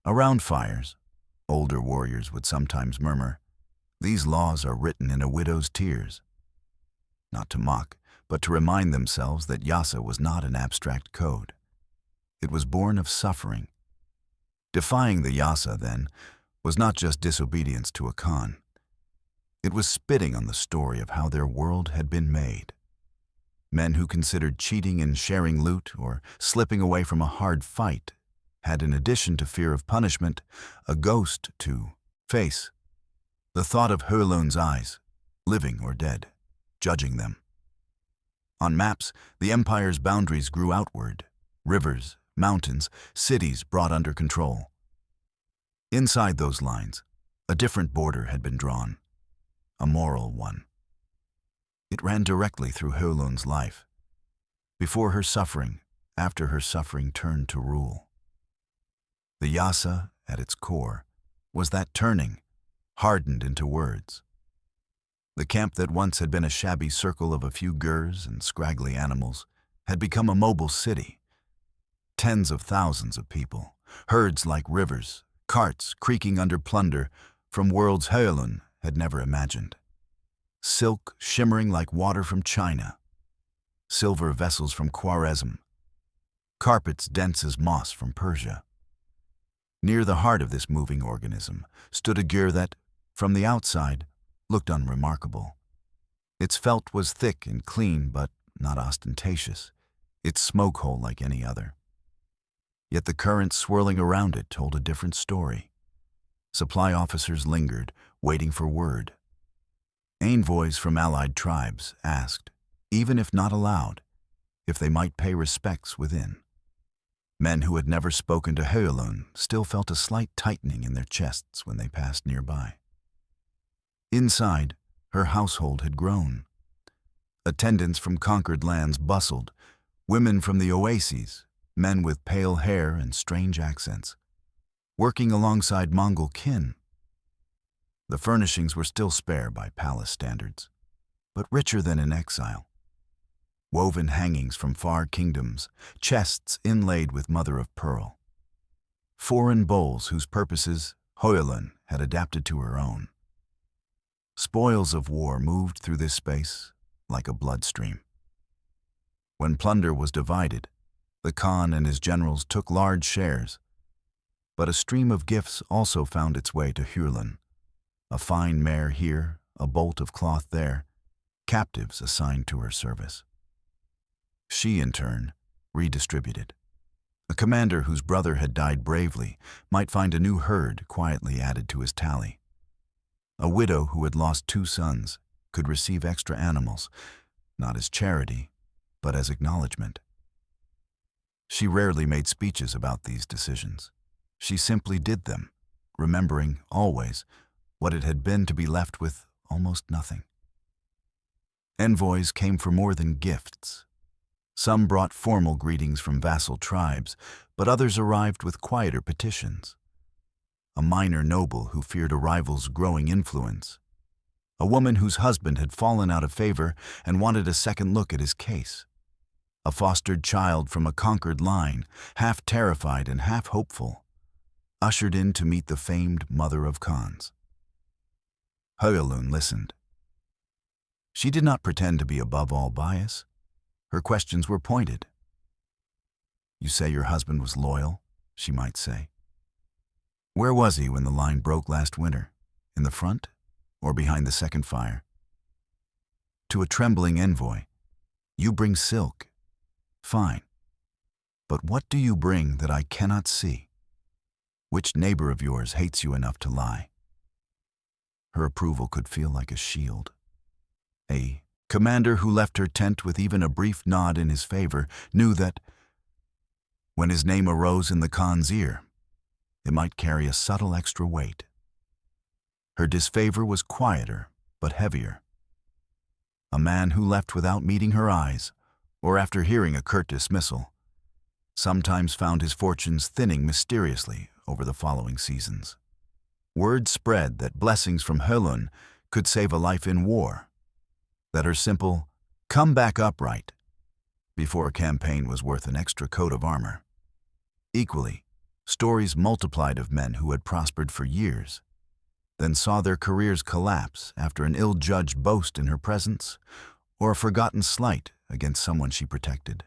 Around fires, older warriors would sometimes murmur, "These laws are written in a widow's tears." Not to mock, but to remind themselves that yasa was not an abstract code. It was born of suffering. Defying the yasa, then, was not just disobedience to a Khan. It was spitting on the story of how their world had been made. Men who considered cheating and sharing loot or slipping away from a hard fight had, in addition to fear of punishment, a ghost to face. The thought of Höelun's eyes, living or dead, judging them. On maps, the empire's boundaries grew outward. Rivers, mountains, cities brought under control. Inside those lines, a different border had been drawn, a moral one. It ran directly through Höelun's life, before her suffering, after her suffering turned to rule. The Yasa, at its core, was that turning, hardened into words. The camp that once had been a shabby circle of a few gurs and scraggly animals had become a mobile city. Tens of thousands of people, herds like rivers, carts creaking under plunder from worlds Höelun had never imagined. Silk shimmering like water from China, silver vessels from Khwarezm, carpets dense as moss from Persia. Near the heart of this moving organism stood a gur that, from the outside, looked unremarkable. Its felt was thick and clean, but not ostentatious, its smoke hole like any other. Yet the current swirling around it told a different story. Supply officers lingered, waiting for word. Envoys from allied tribes asked, even if not allowed, if they might pay respects within. Men who had never spoken to Höelun still felt a slight tightening in their chests when they passed nearby. Inside, her household had grown. Attendants from conquered lands bustled, women from the oases, men with pale hair and strange accents, working alongside Mongol kin. The furnishings were still spare by palace standards, but richer than in exile. Woven hangings from far kingdoms, chests inlaid with mother of pearl. Foreign bowls whose purposes HOELUN had adapted to her own. Spoils of war moved through this space like a bloodstream. When plunder was divided, the Khan and his generals took large shares, but a stream of gifts also found its way to HOELUN. A fine mare here, a bolt of cloth there, captives assigned to her service. She, in turn, redistributed. A commander whose brother had died bravely might find a new herd quietly added to his tally. A widow who had lost 2 sons could receive extra animals, not as charity, but as acknowledgement. She rarely made speeches about these decisions. She simply did them, remembering, always, what it had been to be left with almost nothing. Envoys came for more than gifts. Some brought formal greetings from vassal tribes, but others arrived with quieter petitions. A minor noble who feared a rival's growing influence. A woman whose husband had fallen out of favor and wanted a second look at his case. A fostered child from a conquered line, half terrified and half hopeful, ushered in to meet the famed mother of Khans. Höelun listened. She did not pretend to be above all bias. Her questions were pointed. "You say your husband was loyal," she might say. "Where was he when the line broke last winter? In the front or behind the second fire?" To a trembling envoy, "You bring silk. Fine. But what do you bring that I cannot see? Which neighbor of yours hates you enough to lie?" Her approval could feel like a shield. A commander who left her tent with even a brief nod in his favor knew that when his name arose in the Khan's ear, it might carry a subtle extra weight. Her disfavor was quieter, but heavier. A man who left without meeting her eyes, or after hearing a curt dismissal, sometimes found his fortunes thinning mysteriously over the following seasons. Word spread that blessings from Höelun could save a life in war, that her simple, "come back upright," before a campaign was worth an extra coat of armor. Equally, stories multiplied of men who had prospered for years, then saw their careers collapse after an ill-judged boast in her presence or a forgotten slight against someone she protected.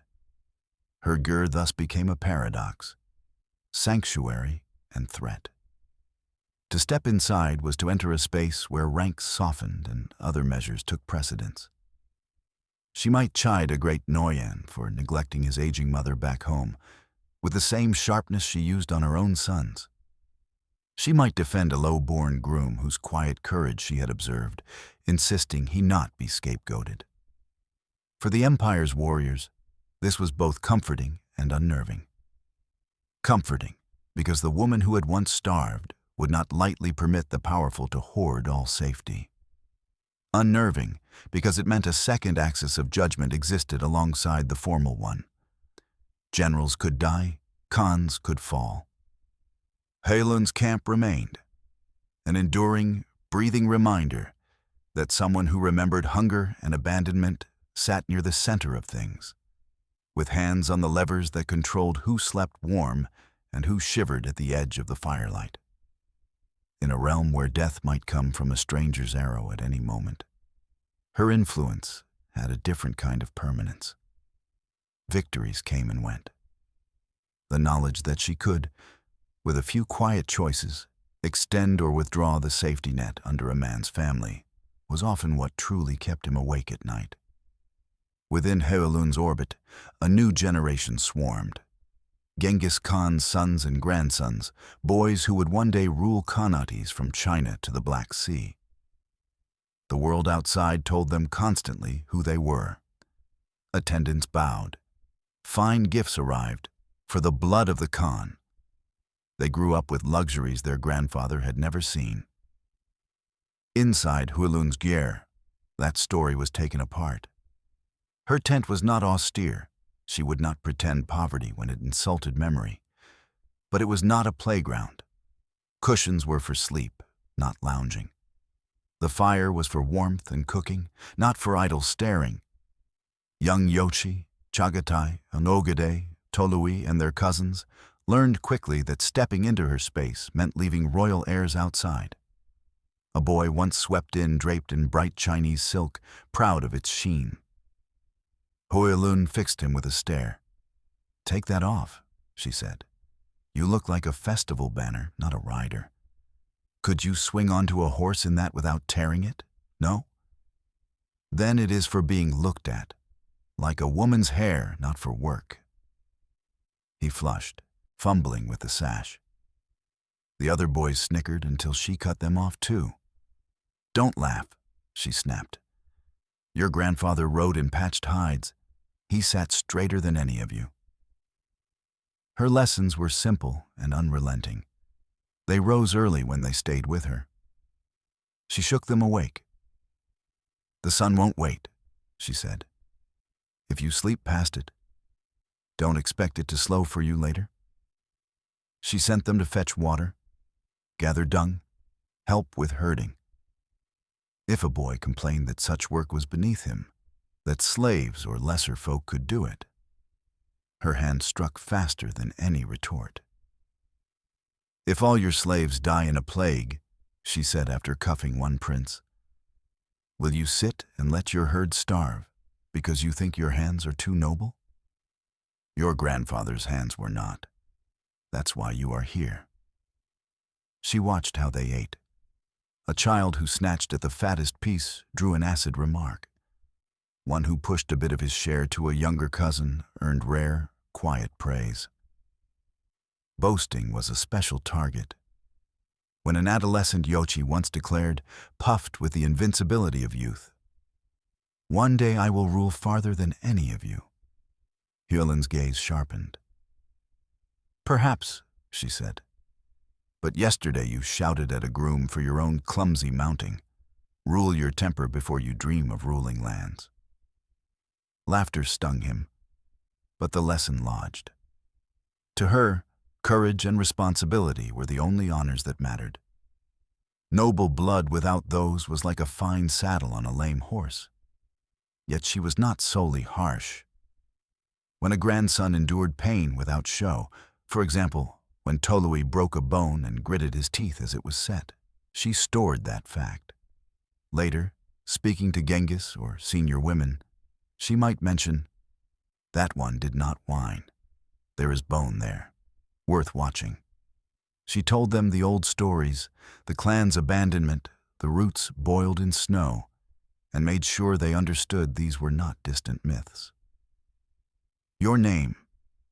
Her gur thus became a paradox, sanctuary and threat. To step inside was to enter a space where ranks softened and other measures took precedence. She might chide a great Noyan for neglecting his aging mother back home, with the same sharpness she used on her own sons. She might defend a low-born groom whose quiet courage she had observed, insisting he not be scapegoated. For the Empire's warriors, this was both comforting and unnerving. Comforting, because the woman who had once starved would not lightly permit the powerful to hoard all safety. Unnerving, because it meant a second axis of judgment existed alongside the formal one. Generals could die, Khans could fall. HOELUN's camp remained, an enduring, breathing reminder that someone who remembered hunger and abandonment sat near the center of things, with hands on the levers that controlled who slept warm and who shivered at the edge of the firelight. In a realm where death might come from a stranger's arrow at any moment, her influence had a different kind of permanence. Victories came and went. The knowledge that she could, with a few quiet choices, extend or withdraw the safety net under a man's family was often what truly kept him awake at night. Within HOELUN's orbit, a new generation swarmed. Genghis Khan's sons and grandsons, boys who would one day rule Khanates from China to the Black Sea. The world outside told them constantly who they were. Attendants bowed. Fine gifts arrived, for the blood of the Khan. They grew up with luxuries their grandfather had never seen. Inside HOELUN's gyre, that story was taken apart. Her tent was not austere. She would not pretend poverty when it insulted memory. But it was not a playground. Cushions were for sleep, not lounging. The fire was for warmth and cooking, not for idle staring. Young Yochi, Chagatai, Onogade, Tolui, and their cousins learned quickly that stepping into her space meant leaving royal heirs outside. A boy once swept in draped in bright Chinese silk, proud of its sheen. HOELUN fixed him with a stare. "Take that off," she said. "You look like a festival banner, not a rider. Could you swing onto a horse in that without tearing it? No? Then it is for being looked at, like a woman's hair, not for work." He flushed, fumbling with the sash. The other boys snickered until she cut them off too. "Don't laugh," she snapped. "Your grandfather rode in patched hides. He sat straighter than any of you." Her lessons were simple and unrelenting. They rose early when they stayed with her. She shook them awake. "The sun won't wait," she said. "If you sleep past it, don't expect it to slow for you later." She sent them to fetch water, gather dung, help with herding. If a boy complained that such work was beneath him, that slaves or lesser folk could do it, her hand struck faster than any retort. "If all your slaves die in a plague," she said after cuffing one prince, "will you sit and let your herd starve because you think your hands are too noble? Your grandfather's hands were not. That's why you are here." She watched how they ate. A child who snatched at the fattest piece drew an acid remark. One who pushed a bit of his share to a younger cousin earned rare, quiet praise. Boasting was a special target. When an adolescent Yochi once declared, puffed with the invincibility of youth, "One day I will rule farther than any of you," HOELUN's gaze sharpened. "Perhaps," she said. "But yesterday you shouted at a groom for your own clumsy mounting. Rule your temper before you dream of ruling lands." Laughter stung him, but the lesson lodged. To her, courage and responsibility were the only honors that mattered. Noble blood without those was like a fine saddle on a lame horse. Yet she was not solely harsh. When a grandson endured pain without show, for example, when Tolui broke a bone and gritted his teeth as it was set, she stored that fact. Later, speaking to Genghis or senior women, she might mention, "That one did not whine. There is bone there, worth watching." She told them the old stories, the clan's abandonment, the roots boiled in snow, and made sure they understood these were not distant myths. Your name,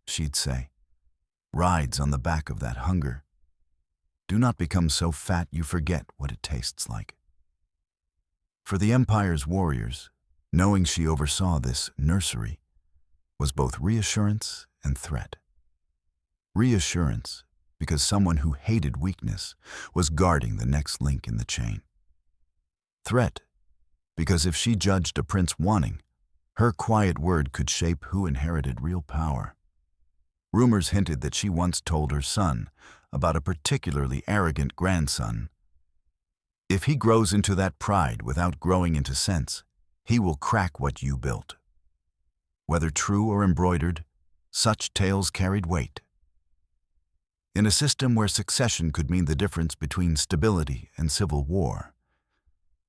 she'd say, rides on the back of that hunger. Do not become so fat you forget what it tastes like. For the Empire's warriors, knowing she oversaw this nursery was both reassurance and threat. Reassurance, because someone who hated weakness was guarding the next link in the chain. Threat, because if she judged a prince wanting, her quiet word could shape who inherited real power. Rumors hinted that she once told her son about a particularly arrogant grandson. If he grows into that pride without growing into sense, he will crack what you built. Whether true or embroidered, such tales carried weight. In a system where succession could mean the difference between stability and civil war,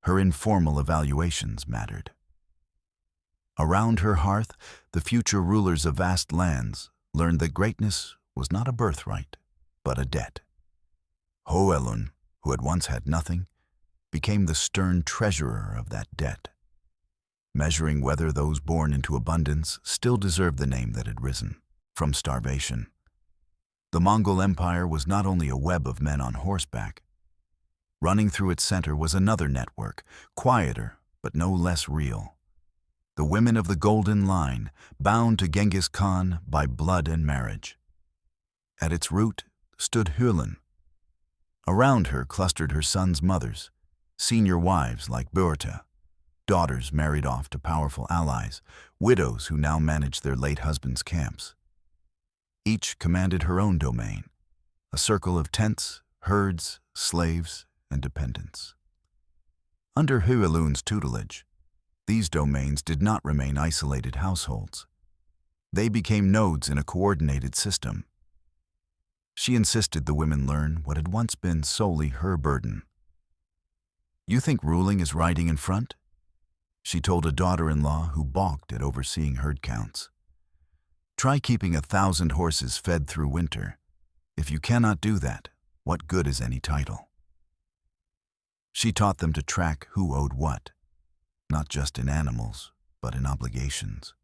her informal evaluations mattered. Around her hearth, the future rulers of vast lands learned that greatness was not a birthright, but a debt. HOELUN, who had once had nothing, became the stern treasurer of that debt, measuring whether those born into abundance still deserved the name that had risen from starvation. The Mongol Empire was not only a web of men on horseback. Running through its center was another network, quieter but no less real. The women of the Golden Line, bound to Genghis Khan by blood and marriage. At its root stood HOELUN. Around her clustered her sons' mothers, senior wives like Burta, daughters married off to powerful allies, widows who now managed their late husbands' camps. Each commanded her own domain, a circle of tents, herds, slaves, and dependents. Under HOELUN's tutelage, these domains did not remain isolated households. They became nodes in a coordinated system. She insisted the women learn what had once been solely her burden. You think ruling is riding in front? She told a daughter-in-law who balked at overseeing herd counts. Try keeping 1,000 horses fed through winter. If you cannot do that, what good is any title? She taught them to track who owed what, not just in animals, but in obligations.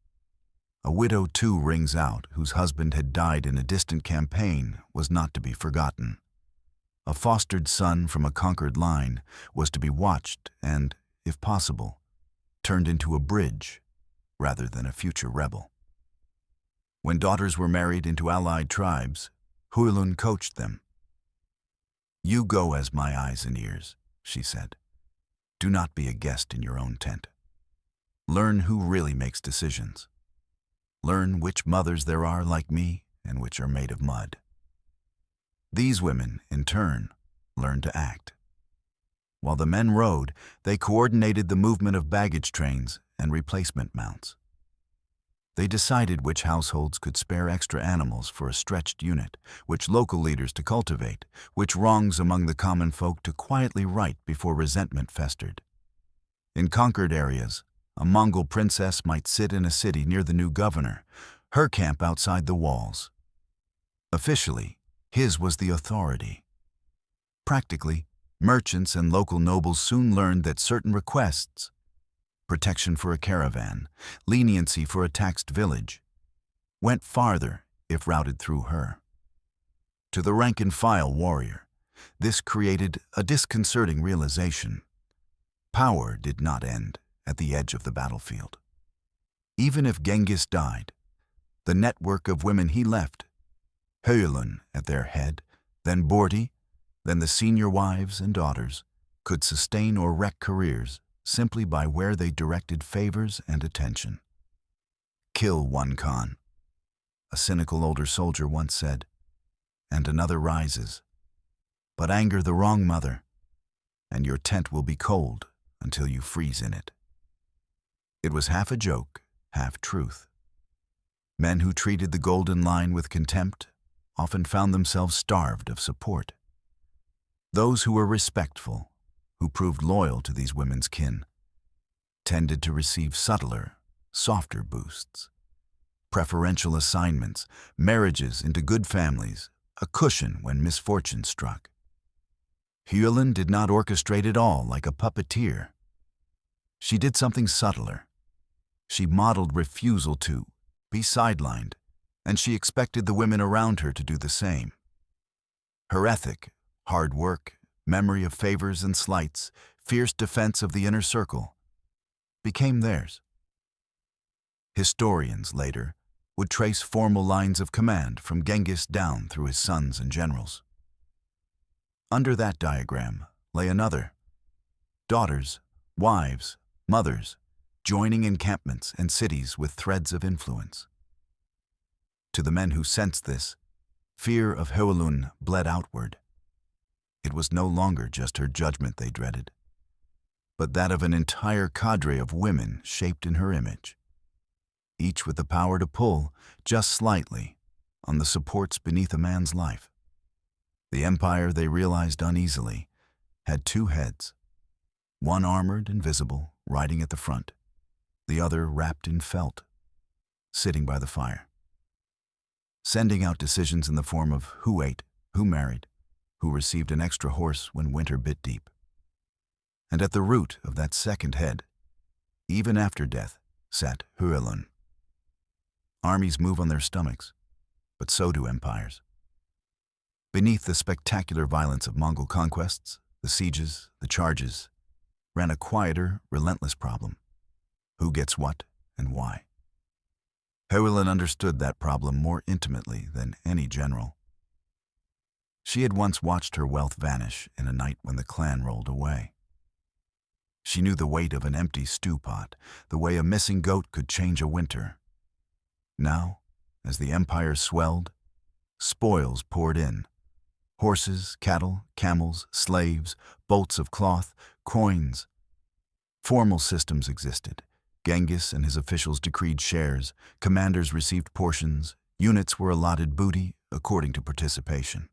A widow too rings out whose husband had died in a distant campaign was not to be forgotten. A fostered son from a conquered line was to be watched and, if possible, turned into a bridge rather than a future rebel. When daughters were married into allied tribes, HOELUN coached them. You go as my eyes and ears, she said. Do not be a guest in your own tent. Learn who really makes decisions. Learn which mothers there are like me and which are made of mud. These women, in turn, learned to act. While the men rode, they coordinated the movement of baggage trains and replacement mounts. They decided which households could spare extra animals for a stretched unit, which local leaders to cultivate, which wrongs among the common folk to quietly right before resentment festered. In conquered areas, a Mongol princess might sit in a city near the new governor, her camp outside the walls. Officially, his was the authority. Practically, merchants and local nobles soon learned that certain requests, protection for a caravan, leniency for a taxed village, went farther if routed through her. To the rank-and-file warrior, this created a disconcerting realization. Power did not end at the edge of the battlefield. Even if Genghis died, the network of women he left, HOELUN at their head, then Borti, then the senior wives and daughters, could sustain or wreck careers simply by where they directed favors and attention. Kill one Khan, a cynical older soldier once said, and another rises. But anger the wrong mother, and your tent will be cold until you freeze in it. It was half a joke, half truth. Men who treated the Golden Line with contempt often found themselves starved of support. Those who were respectful, who proved loyal to these women's kin, tended to receive subtler, softer boosts. Preferential assignments, marriages into good families, a cushion when misfortune struck. HOELUN did not orchestrate it all like a puppeteer. She did something subtler. She modeled refusal to be sidelined, and she expected the women around her to do the same. Her ethic, hard work, memory of favors and slights, fierce defense of the inner circle, became theirs. Historians later would trace formal lines of command from Genghis down through his sons and generals. Under that diagram lay another: daughters, wives, mothers, joining encampments and cities with threads of influence. To the men who sensed this, fear of HOELUN bled outward. It was no longer just her judgment they dreaded, but that of an entire cadre of women shaped in her image, each with the power to pull, just slightly, on the supports beneath a man's life. The empire, they realized uneasily, had two heads, one armored and visible, riding at the front, the other wrapped in felt, sitting by the fire, sending out decisions in the form of who ate, who married, who received an extra horse when winter bit deep. And at the root of that second head, even after death, sat HOELUN. Armies move on their stomachs, but so do empires. Beneath the spectacular violence of Mongol conquests, the sieges, the charges, ran a quieter, relentless problem: who gets what and why? HOELUN understood that problem more intimately than any general. She had once watched her wealth vanish in a night when the clan rolled away. She knew the weight of an empty stew pot, the way a missing goat could change a winter. Now, as the empire swelled, spoils poured in: horses, cattle, camels, slaves, bolts of cloth, coins. Formal systems existed. Genghis and his officials decreed shares, commanders received portions, units were allotted booty according to participation.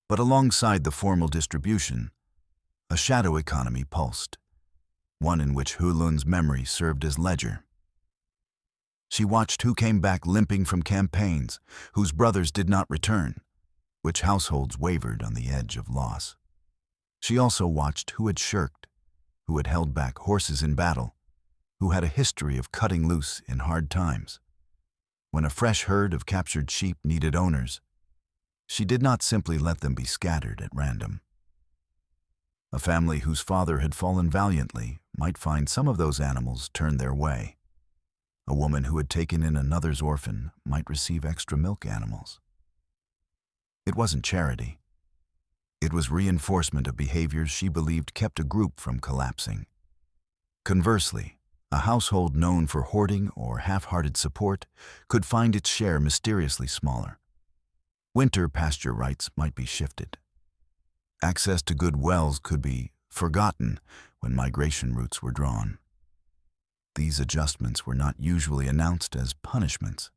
But alongside the formal distribution, a shadow economy pulsed, one in which HOELUN's memory served as ledger. She watched who came back limping from campaigns, whose brothers did not return, which households wavered on the edge of loss. She also watched who had shirked, who had held back horses in battle, who had a history of cutting loose in hard times. When a fresh herd of captured sheep needed owners, she did not simply let them be scattered at random. A family whose father had fallen valiantly might find some of those animals turned their way. A woman who had taken in another's orphan might receive extra milk animals. It wasn't charity. It was reinforcement of behaviors she believed kept a group from collapsing. Conversely, a household known for hoarding or half-hearted support could find its share mysteriously smaller. Winter pasture rights might be shifted. Access to good wells could be forgotten when migration routes were drawn. These adjustments were not usually announced as punishments.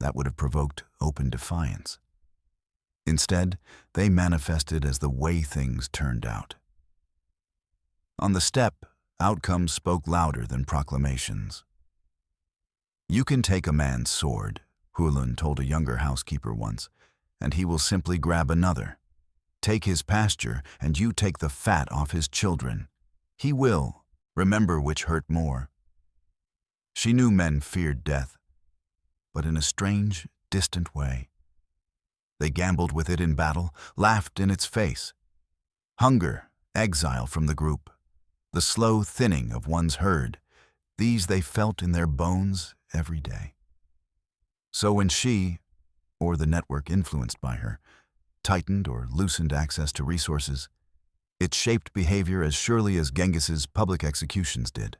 That would have provoked open defiance. Instead, they manifested as the way things turned out. On the steppe, outcomes spoke louder than proclamations. "You can take a man's sword," HOELUN told a younger housekeeper once, "and he will simply grab another. Take his pasture, and you take the fat off his children. He will remember which hurt more." She knew men feared death, but in a strange, distant way. They gambled with it in battle, laughed in its face. Hunger, exile from the group, the slow thinning of one's herd, these they felt in their bones every day. So when she, or the network influenced by her, tightened or loosened access to resources, it shaped behavior as surely as Genghis's public executions did.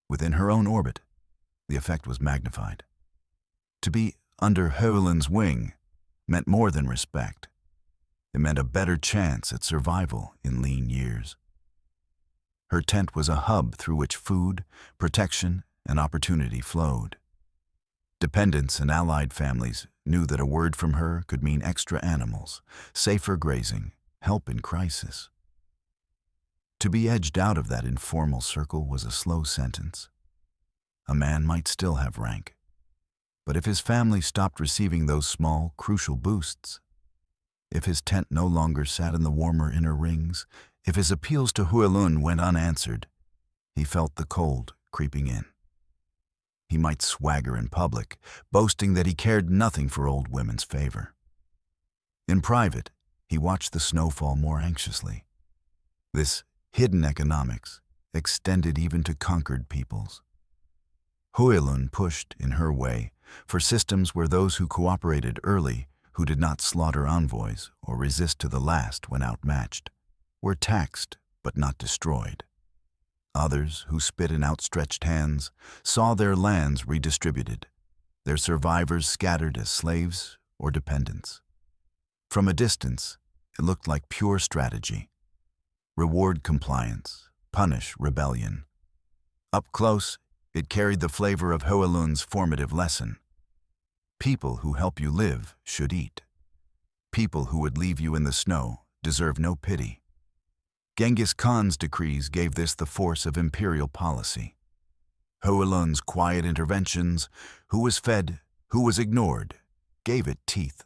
Within her own orbit, the effect was magnified. To be under HOELUN's wing meant more than respect. It meant a better chance at survival in lean years. Her tent was a hub through which food, protection, and opportunity flowed. Dependents and allied families knew that a word from her could mean extra animals, safer grazing, help in crisis. To be edged out of that informal circle was a slow sentence. A man might still have rank, But if his family stopped receiving those small, crucial boosts, if his tent no longer sat in the warmer inner rings, if his appeals to HOELUN went unanswered, he felt the cold creeping in. He might swagger in public, boasting that he cared nothing for old women's favor. In private, he watched the snow fall more anxiously. This hidden economics extended even to conquered peoples. HOELUN pushed, in her way, for systems where those who cooperated early, who did not slaughter envoys or resist to the last when outmatched, were taxed but not destroyed. Others, who spit in outstretched hands, saw their lands redistributed, their survivors scattered as slaves or dependents. From a distance, it looked like pure strategy. Reward compliance, punish rebellion. Up close, it carried the flavor of HOELUN's formative lesson. People who help you live should eat. People who would leave you in the snow deserve no pity. Genghis Khan's decrees gave this the force of imperial policy. HOELUN's quiet interventions, who was fed, who was ignored, gave it teeth.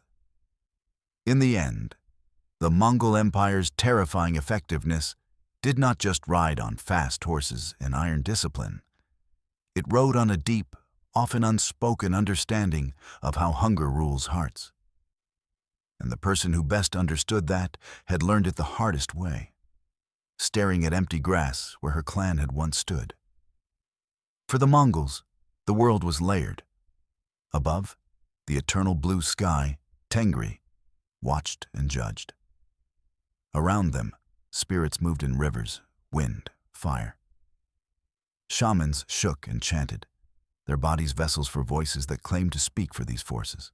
In the end, the Mongol Empire's terrifying effectiveness did not just ride on fast horses and iron discipline. It rode on a deep, often unspoken understanding of how hunger rules hearts. And the person who best understood that had learned it the hardest way, staring at empty grass where her clan had once stood. For the Mongols, the world was layered. Above, the eternal blue sky, Tengri, watched and judged. Around them, spirits moved in rivers, wind, fire. Shamans shook and chanted, their bodies vessels for voices that claimed to speak for these forces.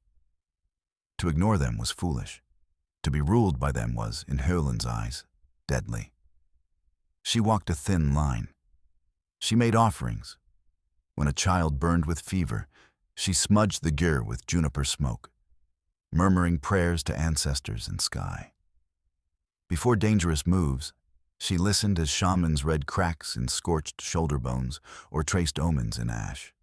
To ignore them was foolish. To be ruled by them was, in HOELUN's eyes, deadly. She walked a thin line. She made offerings. When a child burned with fever, she smudged the gyre with juniper smoke, murmuring prayers to ancestors and sky. Before dangerous moves, she listened as shamans read cracks in scorched shoulder bones or traced omens in ash.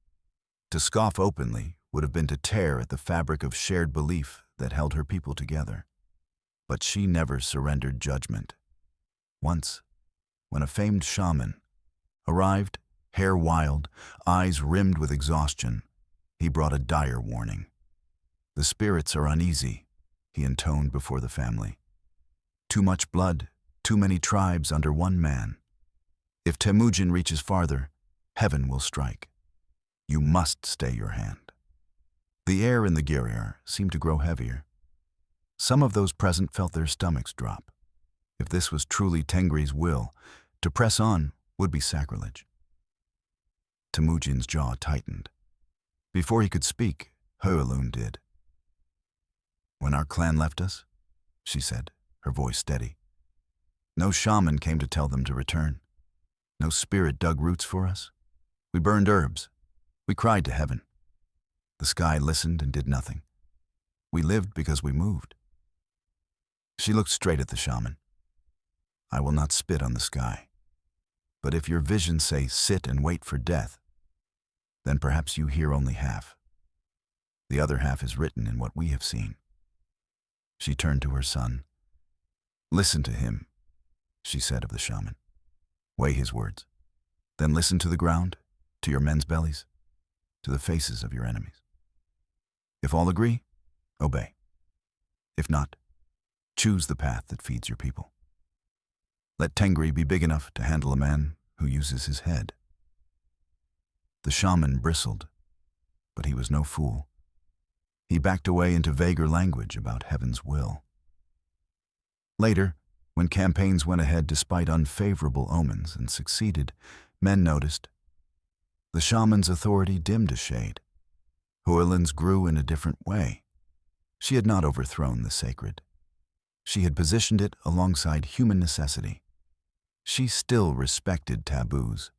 To scoff openly would have been to tear at the fabric of shared belief that held her people together. But she never surrendered judgment. Once, when a famed shaman arrived, hair wild, eyes rimmed with exhaustion, he brought a dire warning. "The spirits are uneasy," he intoned before the family. "Too much blood, too many tribes under one man. If Temujin reaches farther, heaven will strike. You must stay your hand." The air in the gyre seemed to grow heavier. Some of those present felt their stomachs drop. If this was truly Tengri's will, to press on would be sacrilege. Temujin's jaw tightened. Before he could speak, HOELUN did. "When our clan left us," she said, her voice steady, "no shaman came to tell them to return. No spirit dug roots for us. We burned herbs. We cried to heaven. The sky listened and did nothing. We lived because we moved." She looked straight at the shaman. "I will not spit on the sky. But if your visions say sit and wait for death, then perhaps you hear only half. The other half is written in what we have seen." She turned to her son. "Listen to him," she said of the shaman. "Weigh his words. Then listen to the ground, to your men's bellies, to the faces of your enemies. If all agree, obey. If not, choose the path that feeds your people. Let Tengri be big enough to handle a man who uses his head." The shaman bristled, but he was no fool. He backed away into vaguer language about heaven's will. Later, when campaigns went ahead despite unfavorable omens and succeeded, men noticed. The shaman's authority dimmed a shade. HOELUN's grew in a different way. She had not overthrown the sacred. She had positioned it alongside human necessity. She still respected taboos,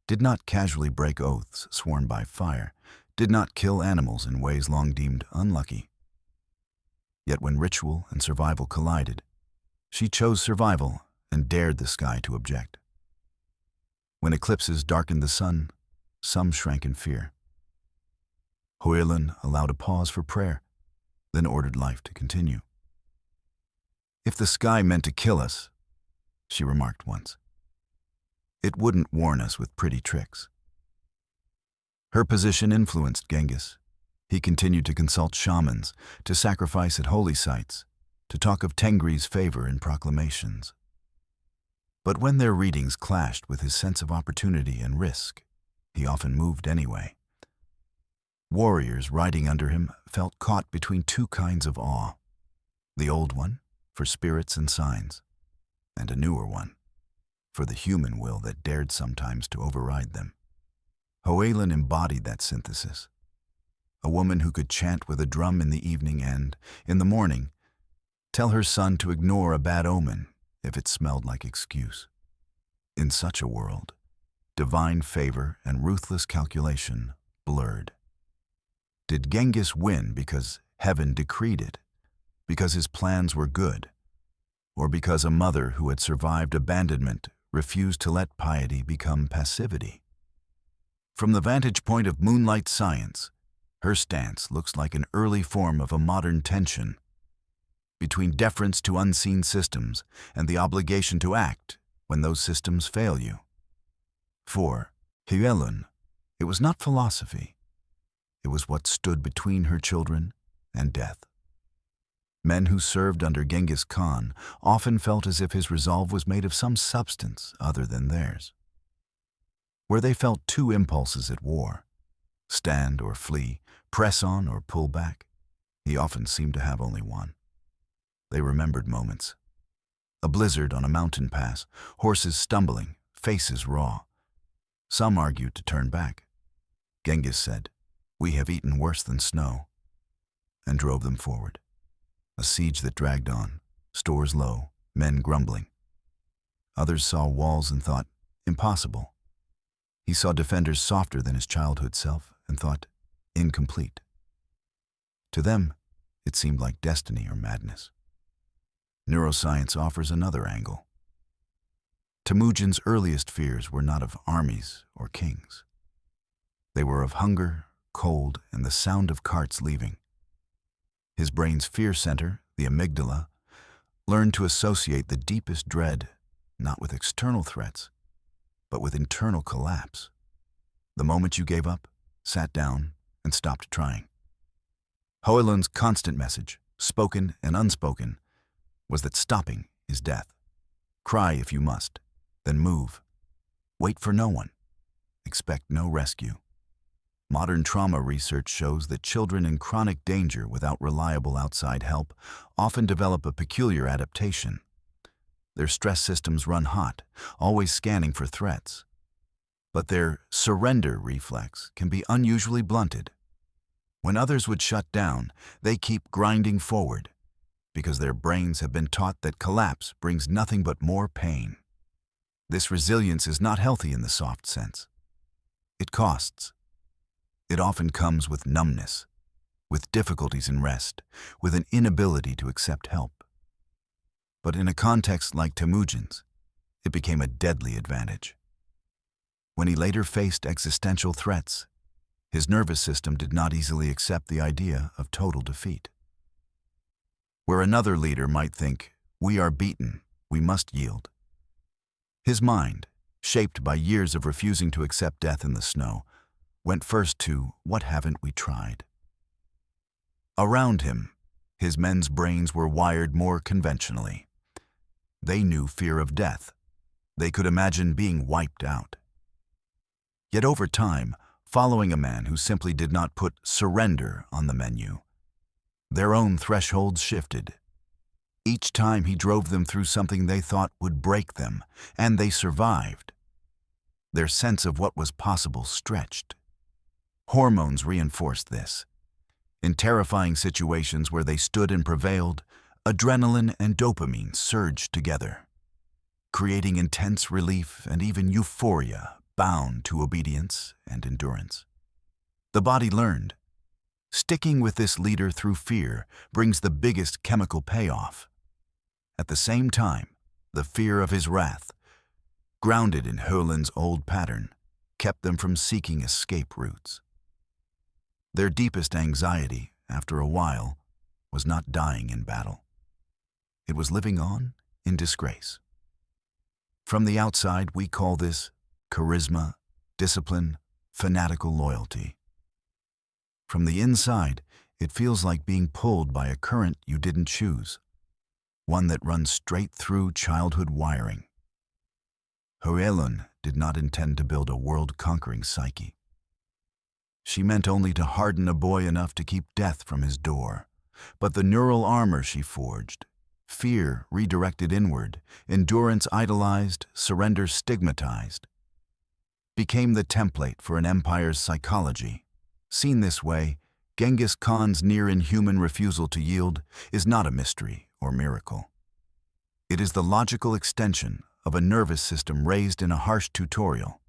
did not casually break oaths sworn by fire, did not kill animals in ways long deemed unlucky. Yet when ritual and survival collided, she chose survival and dared the sky to object. When eclipses darkened the sun, some shrank in fear. HOELUN allowed a pause for prayer, then ordered life to continue. "If the sky meant to kill us," she remarked once, "it wouldn't warn us with pretty tricks." Her position influenced Genghis. He continued to consult shamans, to sacrifice at holy sites, to talk of Tengri's favor in proclamations. But when their readings clashed with his sense of opportunity and risk, he often moved anyway. Warriors riding under him felt caught between two kinds of awe: the old one, for spirits and signs, and a newer one, for the human will that dared sometimes to override them. HOELUN embodied that synthesis. A woman who could chant with a drum in the evening and, in the morning, tell her son to ignore a bad omen if it smelled like excuse. In such a world, divine favor and ruthless calculation blurred. Did Genghis win because heaven decreed it, because his plans were good, or because a mother who had survived abandonment refused to let piety become passivity? From the vantage point of Moonlight Science, her stance looks like an early form of a modern tension between deference to unseen systems and the obligation to act when those systems fail you. For HOELUN, it was not philosophy. It was what stood between her children and death. Men who served under Genghis Khan often felt as if his resolve was made of some substance other than theirs. Where they felt two impulses at war, stand or flee, press on or pull back, he often seemed to have only one. They remembered moments. A blizzard on a mountain pass, horses stumbling, faces raw. Some argued to turn back. Genghis said, "We have eaten worse than snow," and drove them forward. A siege that dragged on, stores low, men grumbling. Others saw walls and thought, impossible. He saw defenders softer than his childhood self and thought, incomplete. To them, it seemed like destiny or madness. Neuroscience offers another angle. Temujin's earliest fears were not of armies or kings. They were of hunger, cold, and the sound of carts leaving. His brain's fear center, the amygdala, learned to associate the deepest dread not with external threats, but with internal collapse. The moment you gave up, sat down, and stopped trying. HOELUN's constant message, spoken and unspoken, was that stopping is death. Cry if you must, then move. Wait for no one. Expect no rescue. Modern trauma research shows that children in chronic danger without reliable outside help often develop a peculiar adaptation. Their stress systems run hot, always scanning for threats. But their surrender reflex can be unusually blunted. When others would shut down, they keep grinding forward, because their brains have been taught that collapse brings nothing but more pain. This resilience is not healthy in the soft sense. It costs. It often comes with numbness, with difficulties in rest, with an inability to accept help. But in a context like Temujin's, it became a deadly advantage. When he later faced existential threats, his nervous system did not easily accept the idea of total defeat. Where another leader might think, "We are beaten, we must yield," his mind, shaped by years of refusing to accept death in the snow, went first to, "What haven't we tried?" Around him, his men's brains were wired more conventionally. They knew fear of death. They could imagine being wiped out. Yet over time, following a man who simply did not put surrender on the menu, their own thresholds shifted. Each time he drove them through something they thought would break them, and they survived. Their sense of what was possible stretched. Hormones reinforced this. In terrifying situations where they stood and prevailed, adrenaline and dopamine surged together, creating intense relief and even euphoria bound to obedience and endurance. The body learned. Sticking with this leader through fear brings the biggest chemical payoff. At the same time, the fear of his wrath, grounded in HOELUN's old pattern, kept them from seeking escape routes. Their deepest anxiety, after a while, was not dying in battle. It was living on in disgrace. From the outside, we call this charisma, discipline, fanatical loyalty. From the inside, it feels like being pulled by a current you didn't choose, one that runs straight through childhood wiring. HOELUN did not intend to build a world-conquering psyche. She meant only to harden a boy enough to keep death from his door. But the neural armor she forged, fear redirected inward, endurance idolized, surrender stigmatized, became the template for an empire's psychology. Seen this way, Genghis Khan's near-inhuman refusal to yield is not a mystery or miracle. It is the logical extension of a nervous system raised in a harsh tutorial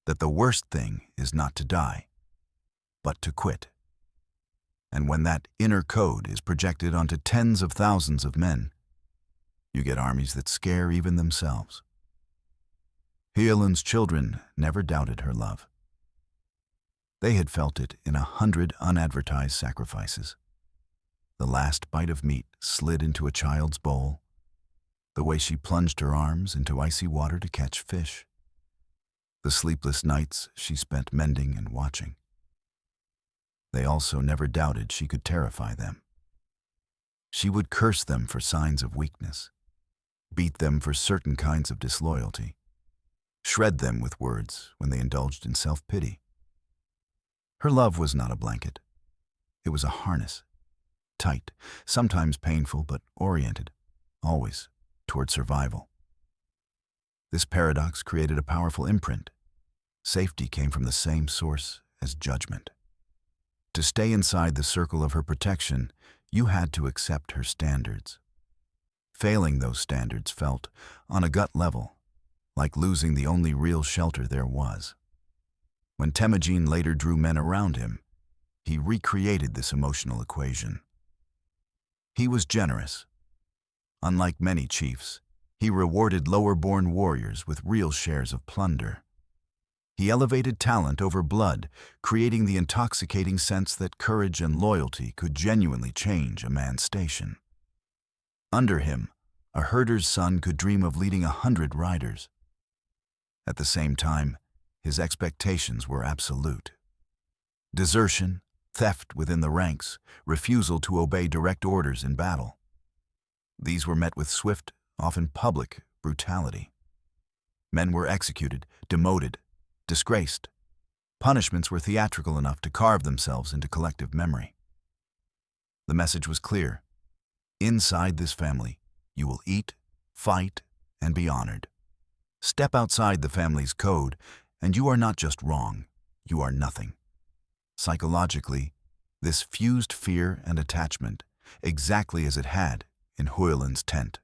that the worst thing is not to die, but to quit. And when that inner code is projected onto tens of thousands of men, you get armies that scare even themselves. HOELUN's children never doubted her love. They had felt it in 100 unadvertised sacrifices. The last bite of meat slid into a child's bowl, the way she plunged her arms into icy water to catch fish, the sleepless nights she spent mending and watching. They also never doubted she could terrify them. She would curse them for signs of weakness, beat them for certain kinds of disloyalty, shred them with words when they indulged in self-pity. Her love was not a blanket. It was a harness, tight, sometimes painful, but oriented, always toward survival. This paradox created a powerful imprint. Safety came from the same source as judgment. To stay inside the circle of her protection, you had to accept her standards. Failing those standards felt, on a gut level, like losing the only real shelter there was. When Temujin later drew men around him, he recreated this emotional equation. He was generous. Unlike many chiefs, he rewarded lower-born warriors with real shares of plunder. He elevated talent over blood, creating the intoxicating sense that courage and loyalty could genuinely change a man's station. Under him, a herder's son could dream of leading 100 riders. At the same time, his expectations were absolute. Desertion, theft within the ranks, refusal to obey direct orders in battle. These were met with swift, often public, brutality. Men were executed, demoted, disgraced. Punishments were theatrical enough to carve themselves into collective memory. The message was clear. Inside this family, you will eat, fight, and be honored. Step outside the family's code, and you are not just wrong, you are nothing. Psychologically, this fused fear and attachment, exactly as it had in HOELUN's tent.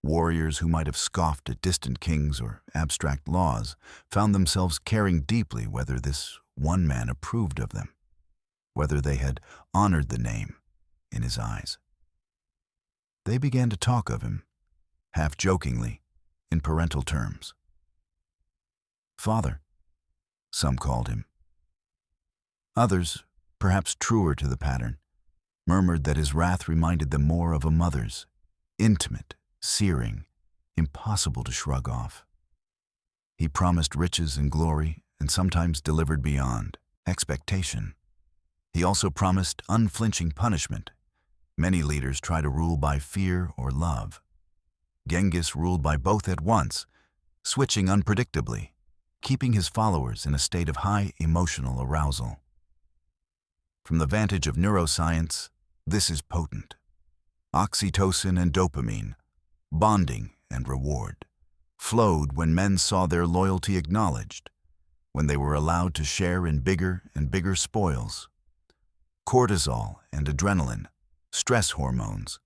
Warriors who might have scoffed at distant kings or abstract laws found themselves caring deeply whether this one man approved of them, whether they had honored the name in his eyes. They began to talk of him, half jokingly, in parental terms. Father, some called him. Others, perhaps truer to the pattern, murmured that his wrath reminded them more of a mother's, intimate, searing, impossible to shrug off. He promised riches and glory, and sometimes delivered beyond expectation. He also promised unflinching punishment. Many leaders try to rule by fear or love. Genghis ruled by both at once, switching unpredictably, keeping his followers in a state of high emotional arousal. From the vantage of neuroscience, this is potent. Oxytocin and dopamine, bonding and reward, flowed when men saw their loyalty acknowledged, when they were allowed to share in bigger and bigger spoils. Cortisol and adrenaline, stress hormones,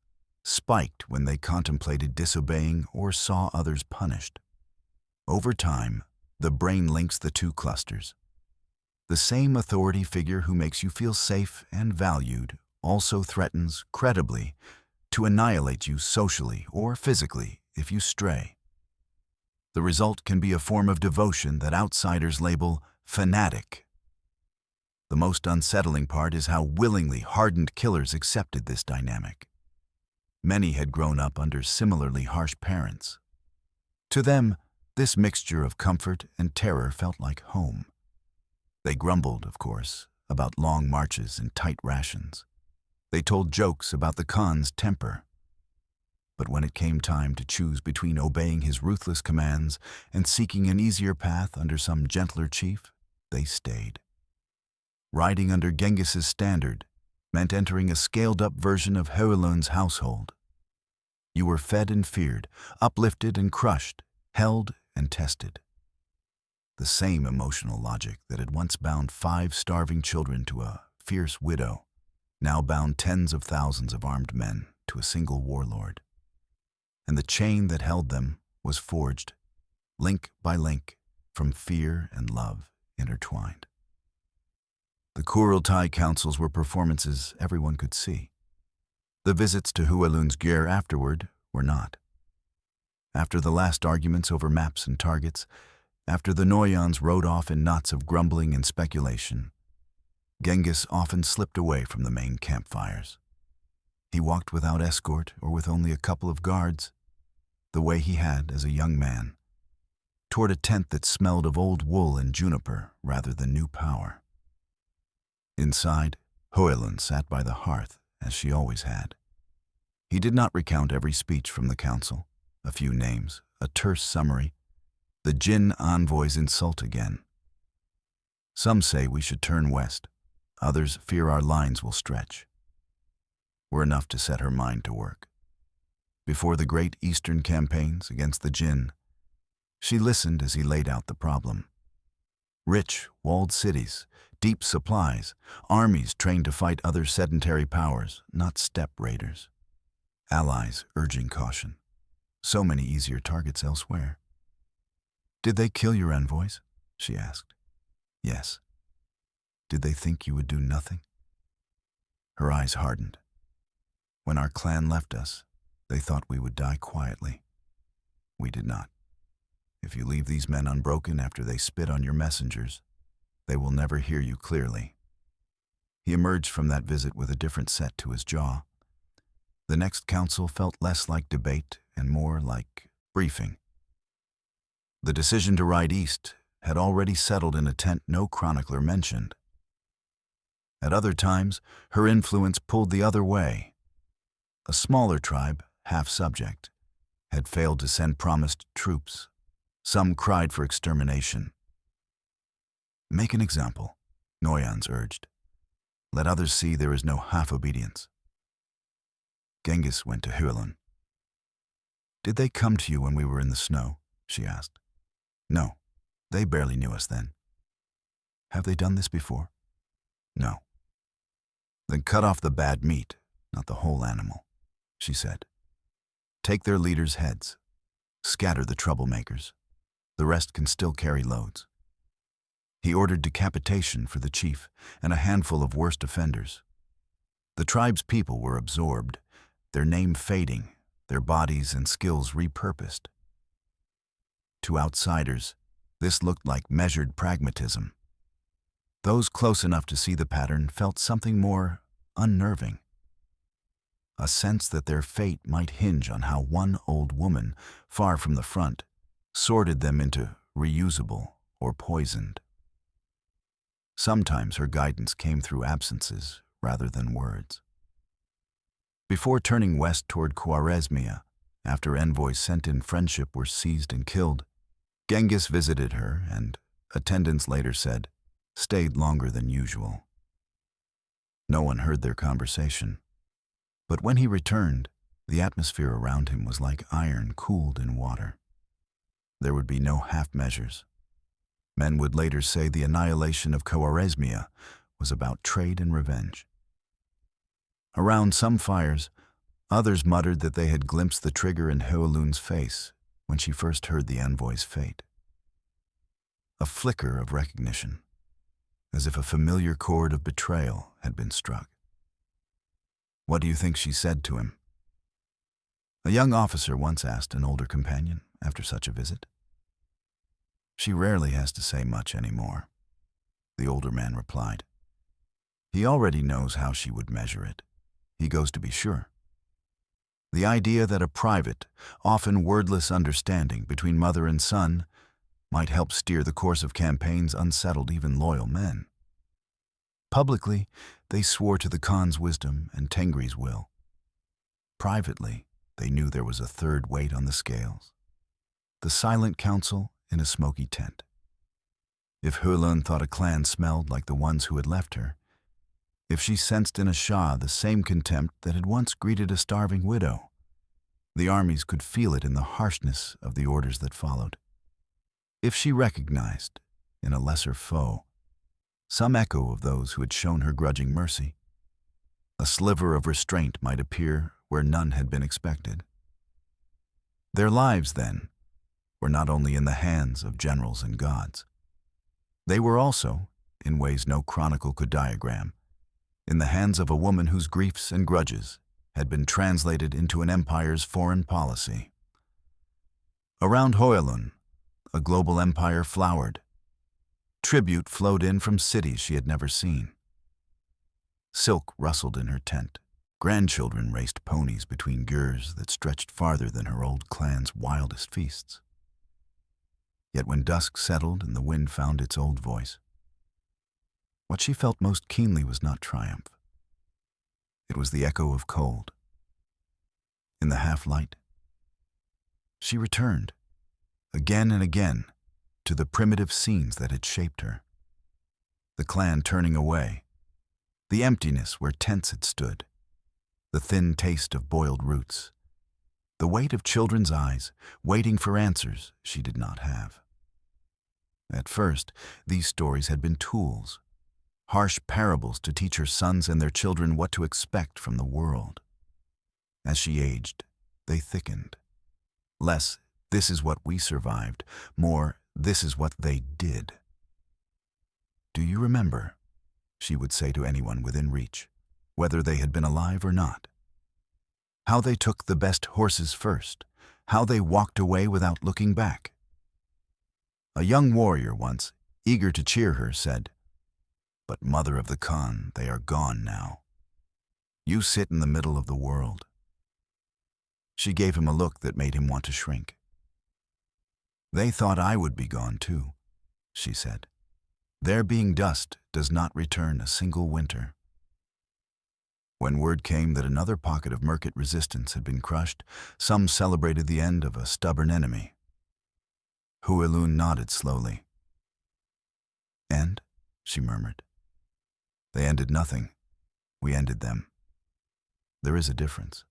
spiked when they contemplated disobeying or saw others punished. Over time, the brain links the two clusters. The same authority figure who makes you feel safe and valued also threatens, credibly, to annihilate you socially or physically if you stray. The result can be a form of devotion that outsiders label fanatic. The most unsettling part is how willingly hardened killers accepted this dynamic. Many had grown up under similarly harsh parents. To them, this mixture of comfort and terror felt like home. They grumbled, of course, about long marches and tight rations. They told jokes about the Khan's temper. But when it came time to choose between obeying his ruthless commands and seeking an easier path under some gentler chief, they stayed. Riding under Genghis's standard meant entering a scaled-up version of Höelun's household. You were fed and feared, uplifted and crushed, held and tested. The same emotional logic that had once bound 5 starving children to a fierce widow now bound tens of thousands of armed men to a single warlord. And the chain that held them was forged, link by link, from fear and love intertwined. The Kurultai councils were performances everyone could see. The visits to Höelun's gyre afterward were not. After the last arguments over maps and targets, after the Noyans rode off in knots of grumbling and speculation, Genghis often slipped away from the main campfires. He walked without escort or with only a couple of guards, the way he had as a young man, toward a tent that smelled of old wool and juniper rather than new power. Inside, HOELUN sat by the hearth, as she always had. He did not recount every speech from the council, a few names, a terse summary. The Jin envoy's insult again. Some say we should turn west. Others fear our lines will stretch. Were enough to set her mind to work. Before the great eastern campaigns against the Jin, she listened as he laid out the problem. Rich, walled cities, deep supplies, armies trained to fight other sedentary powers, not steppe raiders. Allies urging caution. So many easier targets elsewhere. "Did they kill your envoys?" she asked. "Yes." "Did they think you would do nothing?" Her eyes hardened. "When our clan left us, they thought we would die quietly. We did not. If you leave these men unbroken after they spit on your messengers, they will never hear you clearly." He emerged from that visit with a different set to his jaw. The next council felt less like debate and more like briefing. The decision to ride east had already settled in a tent no chronicler mentioned. At other times, her influence pulled the other way. A smaller tribe, half subject, had failed to send promised troops. Some cried for extermination. "Make an example," Noyans urged. "Let others see there is no half-obedience." Genghis went to Höelun. "Did they come to you when we were in the snow?" she asked. "No, they barely knew us then." "Have they done this before?" "No." "Then cut off the bad meat, not the whole animal," she said. "Take their leaders' heads. Scatter the troublemakers. The rest can still carry loads." He ordered decapitation for the chief and a handful of worst offenders. The tribe's people were absorbed, their name fading, their bodies and skills repurposed. To outsiders, this looked like measured pragmatism. Those close enough to see the pattern felt something more unnerving. A sense that their fate might hinge on how one old woman, far from the front, sorted them into reusable or poisoned. Sometimes her guidance came through absences rather than words. Before turning west toward Khwarezmia, after envoys sent in friendship were seized and killed, Genghis visited her and, attendants later said, stayed longer than usual. No one heard their conversation, but when he returned, the atmosphere around him was like iron cooled in water. There would be no half measures. Men would later say the annihilation of Khwarezmia was about trade and revenge. Around some fires, others muttered that they had glimpsed the trigger in Höelun's face when she first heard the envoy's fate. A flicker of recognition, as if a familiar chord of betrayal had been struck. "What do you think she said to him?" A young officer once asked an older companion after such a visit. "She rarely has to say much anymore," the older man replied. He already knows how she would measure it. He goes to be sure. The idea that a private, often wordless understanding between mother and son might help steer the course of campaigns unsettled even loyal men. Publicly, they swore to the Khan's wisdom and Tengri's will. Privately, they knew there was a third weight on the scales. The silent council in a smoky tent. If HOELUN thought a clan smelled like the ones who had left her, if she sensed in a Shah the same contempt that had once greeted a starving widow, the armies could feel it in the harshness of the orders that followed. If she recognized, in a lesser foe, some echo of those who had shown her grudging mercy, a sliver of restraint might appear where none had been expected. Their lives, then, were not only in the hands of generals and gods. They were also, in ways no chronicle could diagram, in the hands of a woman whose griefs and grudges had been translated into an empire's foreign policy. Around HOELUN, a global empire flowered. Tribute flowed in from cities she had never seen. Silk rustled in her tent. Grandchildren raced ponies between gers that stretched farther than her old clan's wildest feasts. Yet when dusk settled and the wind found its old voice, what she felt most keenly was not triumph. It was the echo of cold. In the half-light, she returned, again and again, to the primitive scenes that had shaped her. The clan turning away, the emptiness where tents had stood, the thin taste of boiled roots, the weight of children's eyes, waiting for answers she did not have. At first, these stories had been tools, harsh parables to teach her sons and their children what to expect from the world. As she aged, they thickened. Less, this is what we survived, more, this is what they did. Do you remember? She would say to anyone within reach, whether they had been alive or not. How they took the best horses first, how they walked away without looking back. A young warrior once, eager to cheer her, said, "But mother of the Khan, they are gone now. You sit in the middle of the world." She gave him a look that made him want to shrink. "They thought I would be gone too," she said. "Their being dust does not return a single winter." When word came that another pocket of Merkit resistance had been crushed, some celebrated the end of a stubborn enemy. HOELUN nodded slowly. "And?" she murmured. "They ended nothing. We ended them. There is a difference."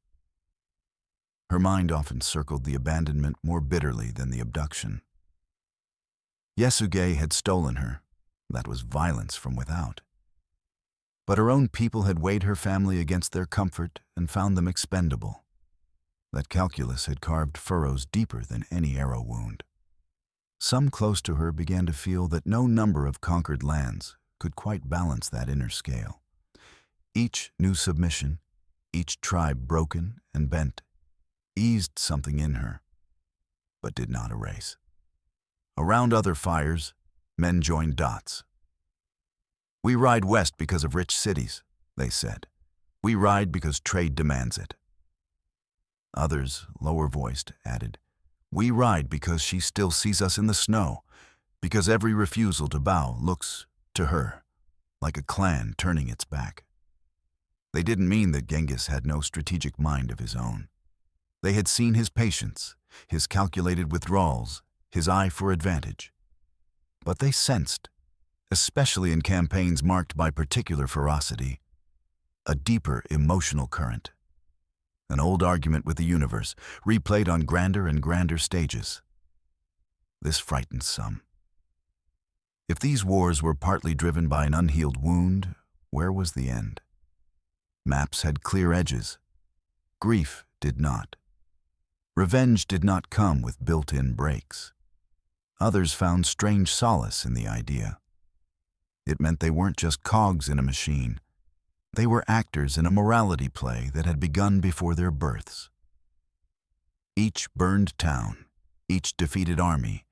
Her mind often circled the abandonment more bitterly than the abduction. Yasuge had stolen her. That was violence from without. But her own people had weighed her family against their comfort and found them expendable. That calculus had carved furrows deeper than any arrow wound. Some close to her began to feel that no number of conquered lands could quite balance that inner scale. Each new submission, each tribe broken and bent, eased something in her, but did not erase. Around other fires, men joined dots. "We ride west because of rich cities," they said. "We ride because trade demands it." Others, lower-voiced, added, "We ride because she still sees us in the snow, because every refusal to bow looks, to her, like a clan turning its back." They didn't mean that Genghis had no strategic mind of his own. They had seen his patience, his calculated withdrawals, his eye for advantage. But they sensed, especially in campaigns marked by particular ferocity, a deeper emotional current. An old argument with the universe, replayed on grander and grander stages. This frightened some. If these wars were partly driven by an unhealed wound, where was the end? Maps had clear edges. Grief did not. Revenge did not come with built-in breaks. Others found strange solace in the idea. It meant they weren't just cogs in a machine. They were actors in a morality play that had begun before their births. Each burned town, each defeated army,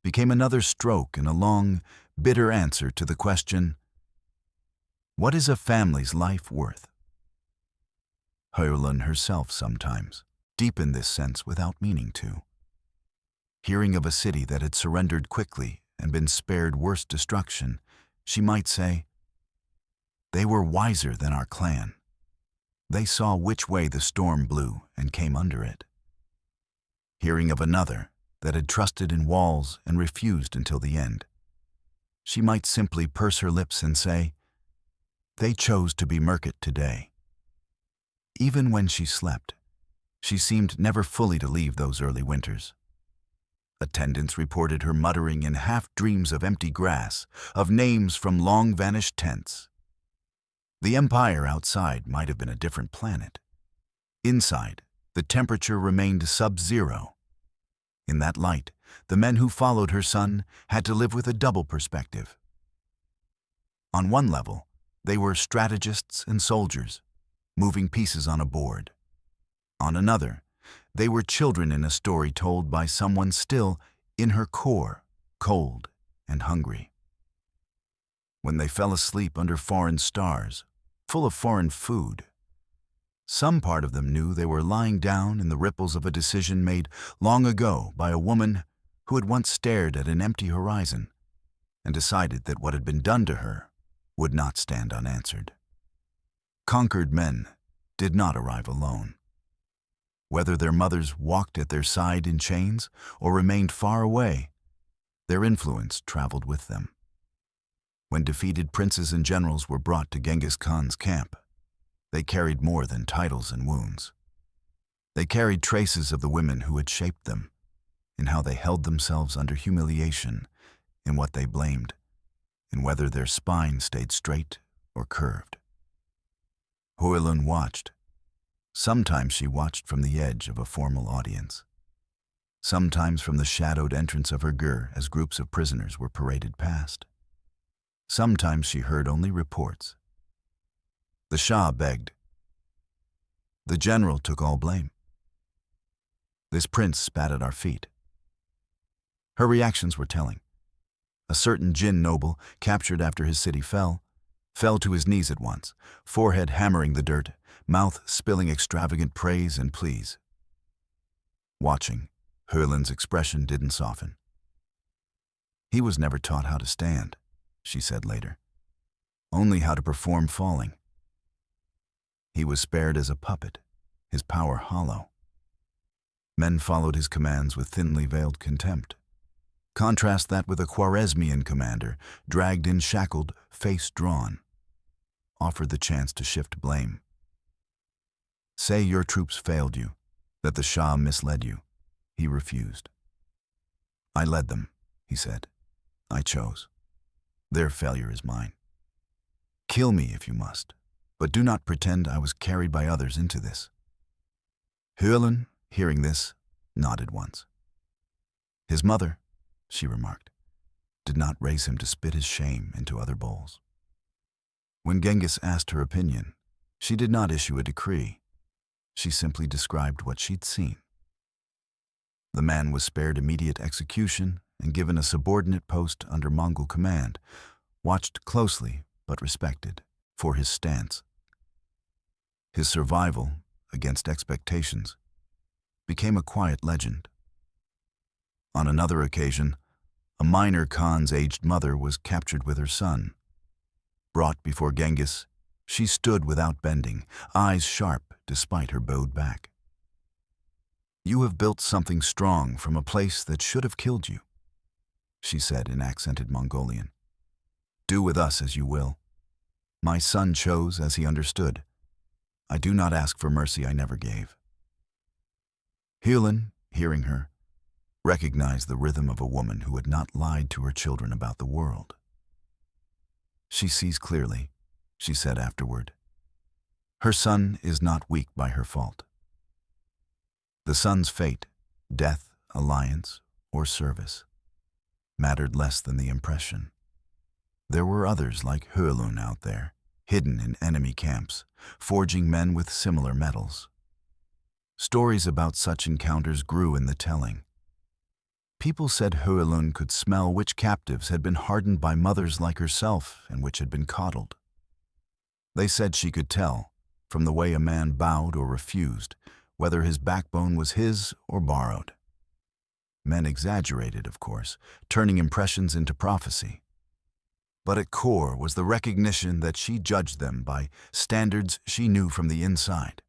became another stroke in a long, bitter answer to the question, What is a family's life worth? HOELUN herself sometimes, deep in this sense without meaning to. Hearing of a city that had surrendered quickly and been spared worse destruction, she might say, "They were wiser than our clan. They saw which way the storm blew and came under it." Hearing of another that had trusted in walls and refused until the end, she might simply purse her lips and say, "They chose to be Merkit today." Even when she slept, she seemed never fully to leave those early winters. Attendants reported her muttering in half-dreams of empty grass, of names from long-vanished tents. The empire outside might have been a different planet. Inside, the temperature remained sub-zero. In that light, the men who followed her son had to live with a double perspective. On one level, they were strategists and soldiers, moving pieces on a board. On another, they were children in a story told by someone still, in her core, cold and hungry. When they fell asleep under foreign stars, full of foreign food, some part of them knew they were lying down in the ripples of a decision made long ago by a woman who had once stared at an empty horizon and decided that what had been done to her would not stand unanswered. Conquered men did not arrive alone. Whether their mothers walked at their side in chains or remained far away, their influence traveled with them. When defeated princes and generals were brought to Genghis Khan's camp, they carried more than titles and wounds. They carried traces of the women who had shaped them, in how they held themselves under humiliation, in what they blamed, in whether their spine stayed straight or curved. HOELUN watched. Sometimes she watched from the edge of a formal audience. Sometimes from the shadowed entrance of her gur as groups of prisoners were paraded past. Sometimes she heard only reports. The Shah begged. The general took all blame. This prince spat at our feet. Her reactions were telling. A certain Jin noble, captured after his city fell to his knees at once, forehead hammering the dirt, mouth spilling extravagant praise and pleas. Watching, HOELUN's expression didn't soften. "He was never taught how to stand," she said later. "Only how to perform falling. He was spared as a puppet, his power hollow. Men followed his commands with thinly veiled contempt. Contrast that with a Khwarezmian commander, dragged in shackled, face drawn. Offered the chance to shift blame. Say your troops failed you, that the Shah misled you. He refused. I led them, he said. I chose. Their failure is mine. Kill me if you must, but do not pretend I was carried by others into this." HOELUN, hearing this, nodded once. "His mother," she remarked, "did not raise him to spit his shame into other bowls." When Genghis asked her opinion, she did not issue a decree. She simply described what she'd seen. The man was spared immediate execution and given a subordinate post under Mongol command, watched closely but respected for his stance. His survival, against expectations, became a quiet legend. On another occasion, a minor Khan's aged mother was captured with her son. Brought before Genghis, she stood without bending, eyes sharp despite her bowed back. "You have built something strong from a place that should have killed you," she said in accented Mongolian. "Do with us as you will. My son chose as he understood. I do not ask for mercy I never gave." HOELUN, hearing her, recognized the rhythm of a woman who had not lied to her children about the world. "She sees clearly," she said afterward. "Her son is not weak by her fault. The son's fate, death, alliance, or service, mattered less than the impression. There were others like HOELUN out there, hidden in enemy camps, forging men with similar metals. Stories about such encounters grew in the telling. People said HOELUN could smell which captives had been hardened by mothers like herself and which had been coddled. They said she could tell, from the way a man bowed or refused, whether his backbone was his or borrowed. Men exaggerated, of course, turning impressions into prophecy. But at core was the recognition that she judged them by standards she knew from the inside.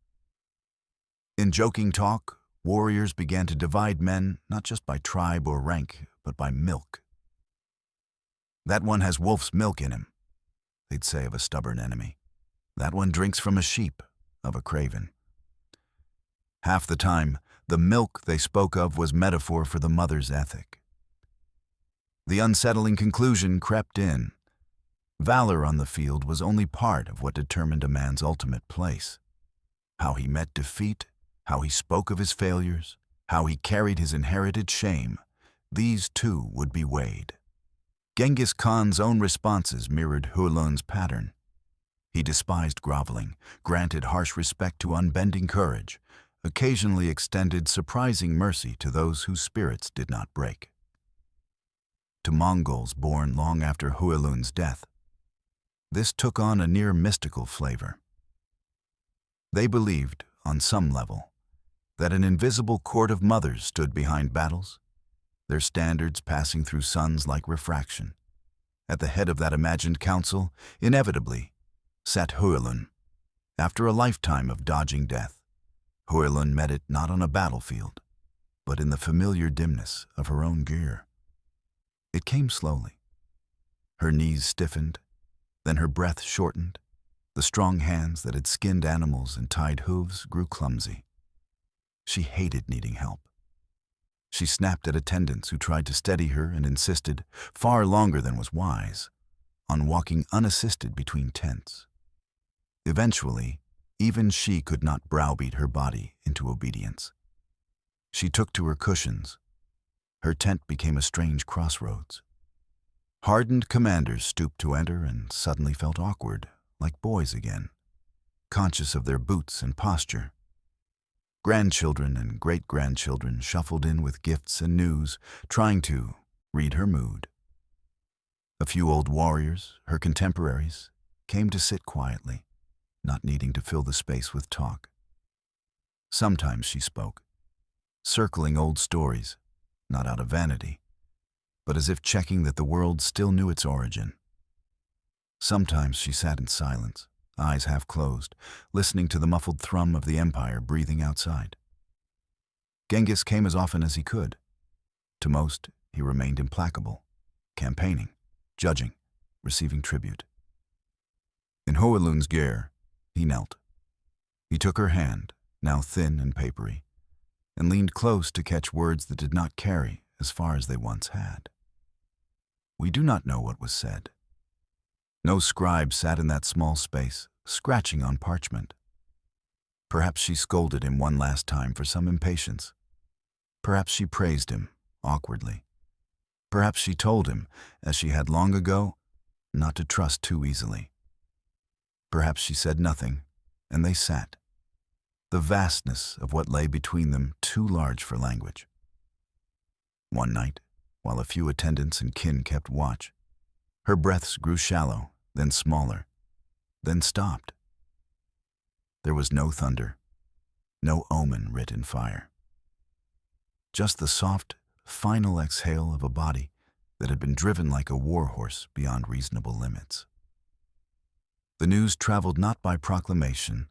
In joking talk, warriors began to divide men not just by tribe or rank, but by milk. "That one has wolf's milk in him," they'd say of a stubborn enemy. "That one drinks from a sheep," of a craven. Half the time, the milk they spoke of was metaphor for the mother's ethic. The unsettling conclusion crept in. Valor on the field was only part of what determined a man's ultimate place. How he met defeat, how he spoke of his failures, how he carried his inherited shame, these too would be weighed. Genghis Khan's own responses mirrored HOELUN's pattern. He despised groveling, granted harsh respect to unbending courage, occasionally extended surprising mercy to those whose spirits did not break. To Mongols born long after HOELUN's death, this took on a near mystical flavor. They believed, on some level, that an invisible court of mothers stood behind battles, their standards passing through suns like refraction. At the head of that imagined council, inevitably, sat HOELUN. After a lifetime of dodging death, HOELUN met it not on a battlefield, but in the familiar dimness of her own gear. It came slowly. Her knees stiffened, then her breath shortened. The strong hands that had skinned animals and tied hooves grew clumsy. She hated needing help. She snapped at attendants who tried to steady her and insisted, far longer than was wise, on walking unassisted between tents. Eventually, even she could not browbeat her body into obedience. She took to her cushions. Her tent became a strange crossroads. Hardened commanders stooped to enter and suddenly felt awkward, like boys again, conscious of their boots and posture. Grandchildren and great-grandchildren shuffled in with gifts and news, trying to read her mood. A few old warriors, her contemporaries, came to sit quietly, not needing to fill the space with talk. Sometimes she spoke, circling old stories, not out of vanity, but as if checking that the world still knew its origin. Sometimes she sat in silence, eyes half closed, listening to the muffled thrum of the empire breathing outside. Genghis came as often as he could. To most, he remained implacable, campaigning, judging, receiving tribute. In HOELUN's gear, he knelt. He took her hand, now thin and papery, and leaned close to catch words that did not carry as far as they once had. We do not know what was said. No scribe sat in that small space, scratching on parchment. Perhaps she scolded him one last time for some impatience. Perhaps she praised him, awkwardly. Perhaps she told him, as she had long ago, not to trust too easily. Perhaps she said nothing, and they sat, the vastness of what lay between them too large for language. One night, while a few attendants and kin kept watch, her breaths grew shallow, then smaller, then stopped. There was no thunder, no omen writ in fire. Just the soft, final exhale of a body that had been driven like a war horse beyond reasonable limits. The news traveled not by proclamation,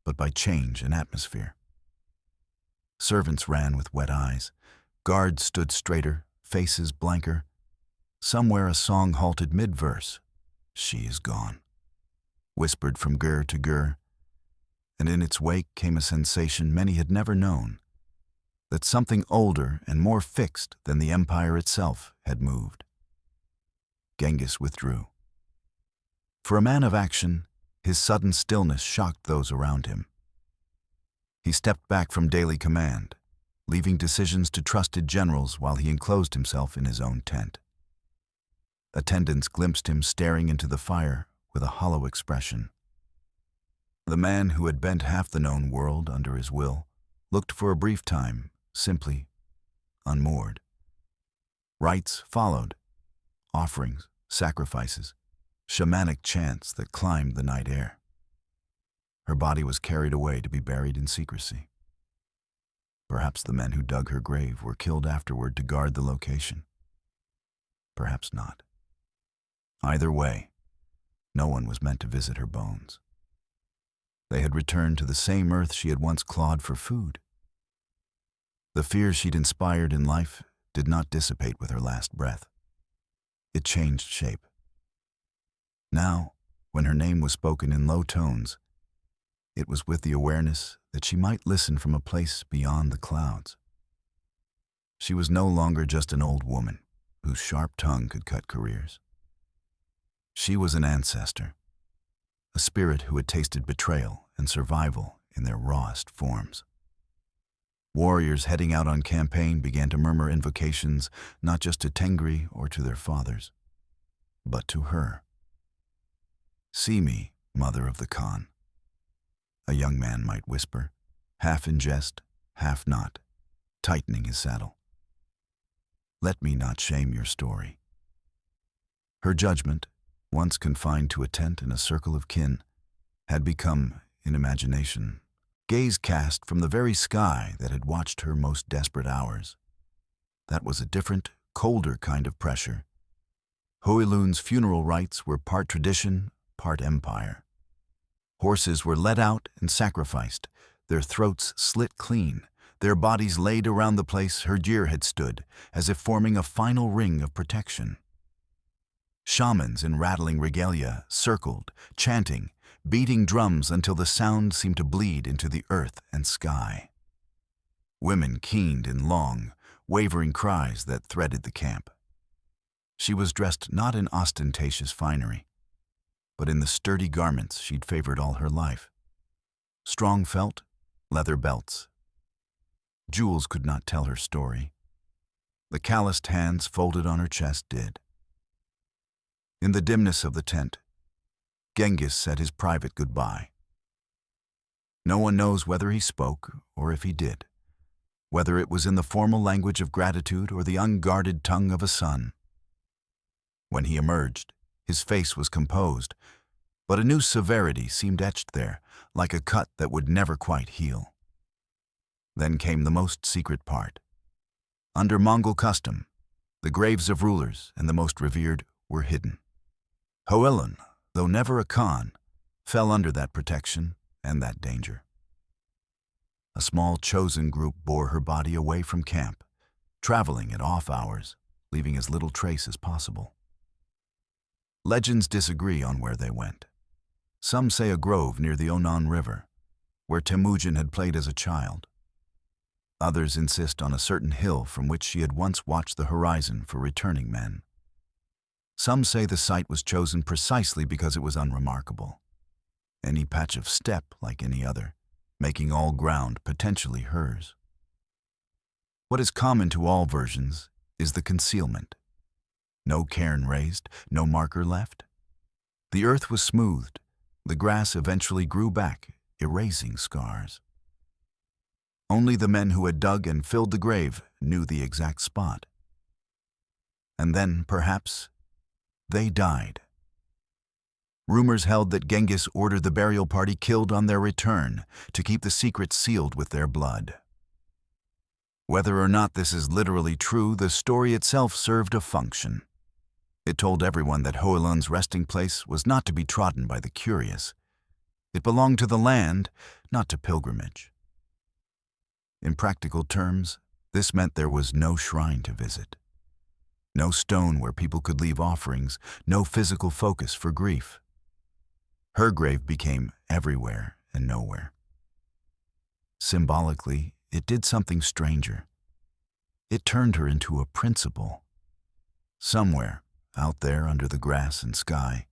but by change in atmosphere. Servants ran with wet eyes, guards stood straighter, faces blanker. Somewhere a song halted mid-verse. "She is gone," whispered from gur to gur, and in its wake came a sensation many had never known, that something older and more fixed than the empire itself had moved. Genghis withdrew. For a man of action, his sudden stillness shocked those around him. He stepped back from daily command, leaving decisions to trusted generals while he enclosed himself in his own tent. Attendants glimpsed him staring into the fire with a hollow expression. The man who had bent half the known world under his will looked for a brief time, simply unmoored. Rites followed, offerings, sacrifices, shamanic chants that climbed the night air. Her body was carried away to be buried in secrecy. Perhaps the men who dug her grave were killed afterward to guard the location. Perhaps not. Either way, no one was meant to visit her bones. They had returned to the same earth she had once clawed for food. The fear she'd inspired in life did not dissipate with her last breath. It changed shape. Now, when her name was spoken in low tones, it was with the awareness that she might listen from a place beyond the clouds. She was no longer just an old woman whose sharp tongue could cut careers. She was an ancestor, a spirit who had tasted betrayal and survival in their rawest forms. Warriors heading out on campaign began to murmur invocations not just to Tengri or to their fathers, but to her. "See me, mother of the Khan," a young man might whisper, half in jest, half not, tightening his saddle. "Let me not shame your story." Her judgment, once confined to a tent in a circle of kin, had become, in imagination, gaze cast from the very sky that had watched her most desperate hours. That was a different, colder kind of pressure. HOELUN's funeral rites were part tradition, part empire. Horses were led out and sacrificed, their throats slit clean, their bodies laid around the place her deer had stood, as if forming a final ring of protection. Shamans in rattling regalia circled, chanting, beating drums until the sound seemed to bleed into the earth and sky. Women keened in long, wavering cries that threaded the camp. She was dressed not in ostentatious finery, but in the sturdy garments she'd favored all her life. Strong felt, leather belts. Jewels could not tell her story. The calloused hands folded on her chest did. In the dimness of the tent, Genghis said his private goodbye. No one knows whether he spoke or if he did, whether it was in the formal language of gratitude or the unguarded tongue of a son. When he emerged, his face was composed, but a new severity seemed etched there, like a cut that would never quite heal. Then came the most secret part. Under Mongol custom, the graves of rulers and the most revered were hidden. HOELUN, though never a Khan, fell under that protection and that danger. A small chosen group bore her body away from camp, traveling at off hours, leaving as little trace as possible. Legends disagree on where they went. Some say a grove near the Höelun River, where Temujin had played as a child. Others insist on a certain hill from which she had once watched the horizon for returning men. Some say the site was chosen precisely because it was unremarkable. Any patch of steppe like any other, making all ground potentially hers. What is common to all versions is the concealment. No cairn raised, no marker left. The earth was smoothed. The grass eventually grew back, erasing scars. Only the men who had dug and filled the grave knew the exact spot. And then, perhaps, they died. Rumors held that Genghis ordered the burial party killed on their return to keep the secret sealed with their blood. Whether or not this is literally true, the story itself served a function. It told everyone that HOELUN's resting place was not to be trodden by the curious. It belonged to the land, not to pilgrimage. In practical terms, this meant there was no shrine to visit. No stone where people could leave offerings, no physical focus for grief. Her grave became everywhere and nowhere. Symbolically, it did something stranger. It turned her into a principle. Somewhere, out there under the grass and sky,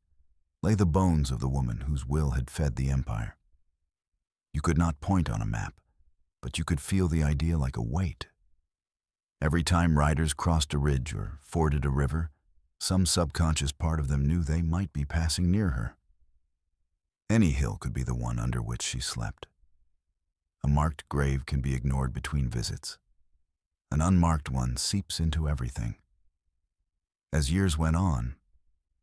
lay the bones of the woman whose will had fed the empire. You could not point on a map, but you could feel the idea like a weight. Every time riders crossed a ridge or forded a river, some subconscious part of them knew they might be passing near her. Any hill could be the one under which she slept. A marked grave can be ignored between visits. An unmarked one seeps into everything. As years went on,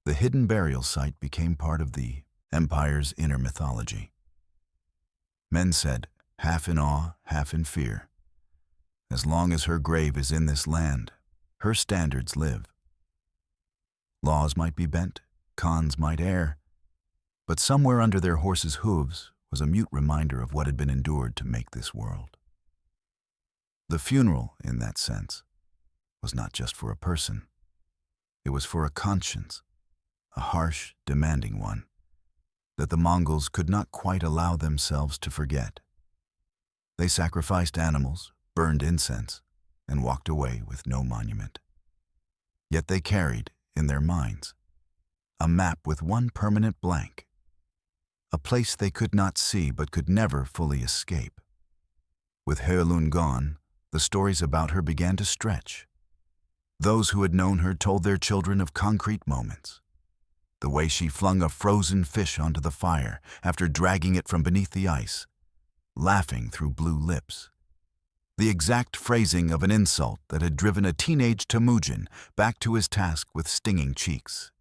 the hidden burial site became part of the empire's inner mythology. Men said, half in awe, half in fear, "As long as her grave is in this land, her standards live." Laws might be bent, khans might err, but somewhere under their horses' hooves was a mute reminder of what had been endured to make this world. The funeral, in that sense, was not just for a person. It was for a conscience, a harsh, demanding one, that the Mongols could not quite allow themselves to forget. They sacrificed animals, burned incense, and walked away with no monument. Yet they carried, in their minds, a map with one permanent blank, a place they could not see but could never fully escape. With Höelun gone, the stories about her began to stretch. Those who had known her told their children of concrete moments. The way she flung a frozen fish onto the fire after dragging it from beneath the ice, laughing through blue lips. The exact phrasing of an insult that had driven a teenage Temujin back to his task with stinging cheeks.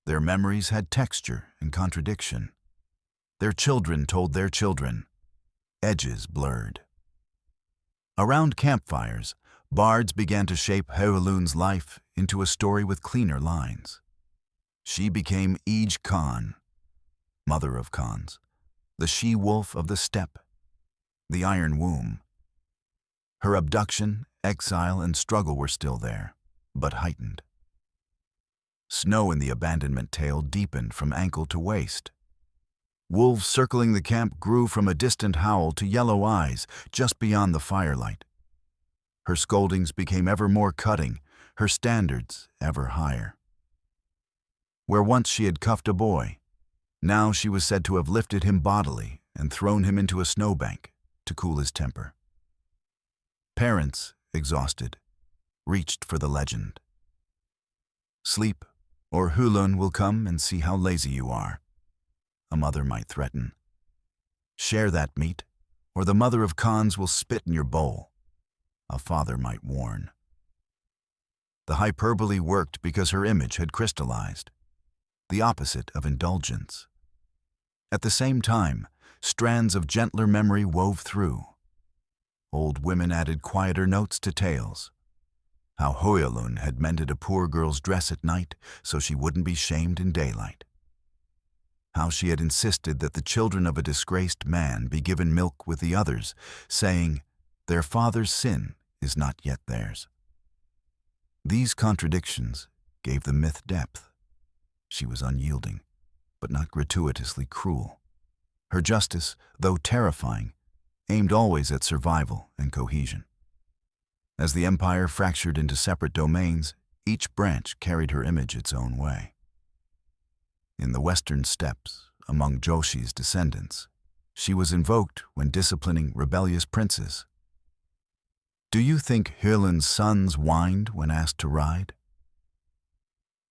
Their memories had texture and contradiction. Their children told their children, edges blurred. Around campfires, bards began to shape Höelun's life into a story with cleaner lines. She became Khan, mother of Khans, the she-wolf of the steppe, the iron womb. Her abduction, exile, and struggle were still there, but heightened. Snow in the abandonment tale deepened from ankle to waist. Wolves circling the camp grew from a distant howl to yellow eyes just beyond the firelight. Her scoldings became ever more cutting, her standards ever higher. Where once she had cuffed a boy, now she was said to have lifted him bodily and thrown him into a snowbank to cool his temper. Parents, exhausted, reached for the legend. "Sleep, or HOELUN will come and see how lazy you are," a mother might threaten. "Share that meat, or the mother of Khans will spit in your bowl," a father might warn. The hyperbole worked because her image had crystallized, the opposite of indulgence. At the same time, strands of gentler memory wove through. Old women added quieter notes to tales. How HOELUN had mended a poor girl's dress at night so she wouldn't be shamed in daylight. How she had insisted that the children of a disgraced man be given milk with the others, saying, "Their father's sin is not yet theirs." These contradictions gave the myth depth. She was unyielding, but not gratuitously cruel. Her justice, though terrifying, aimed always at survival and cohesion. As the empire fractured into separate domains, each branch carried her image its own way. In the western steppes, among Joshi's descendants, she was invoked when disciplining rebellious princes. Do you think Höelun's sons whined when asked to ride?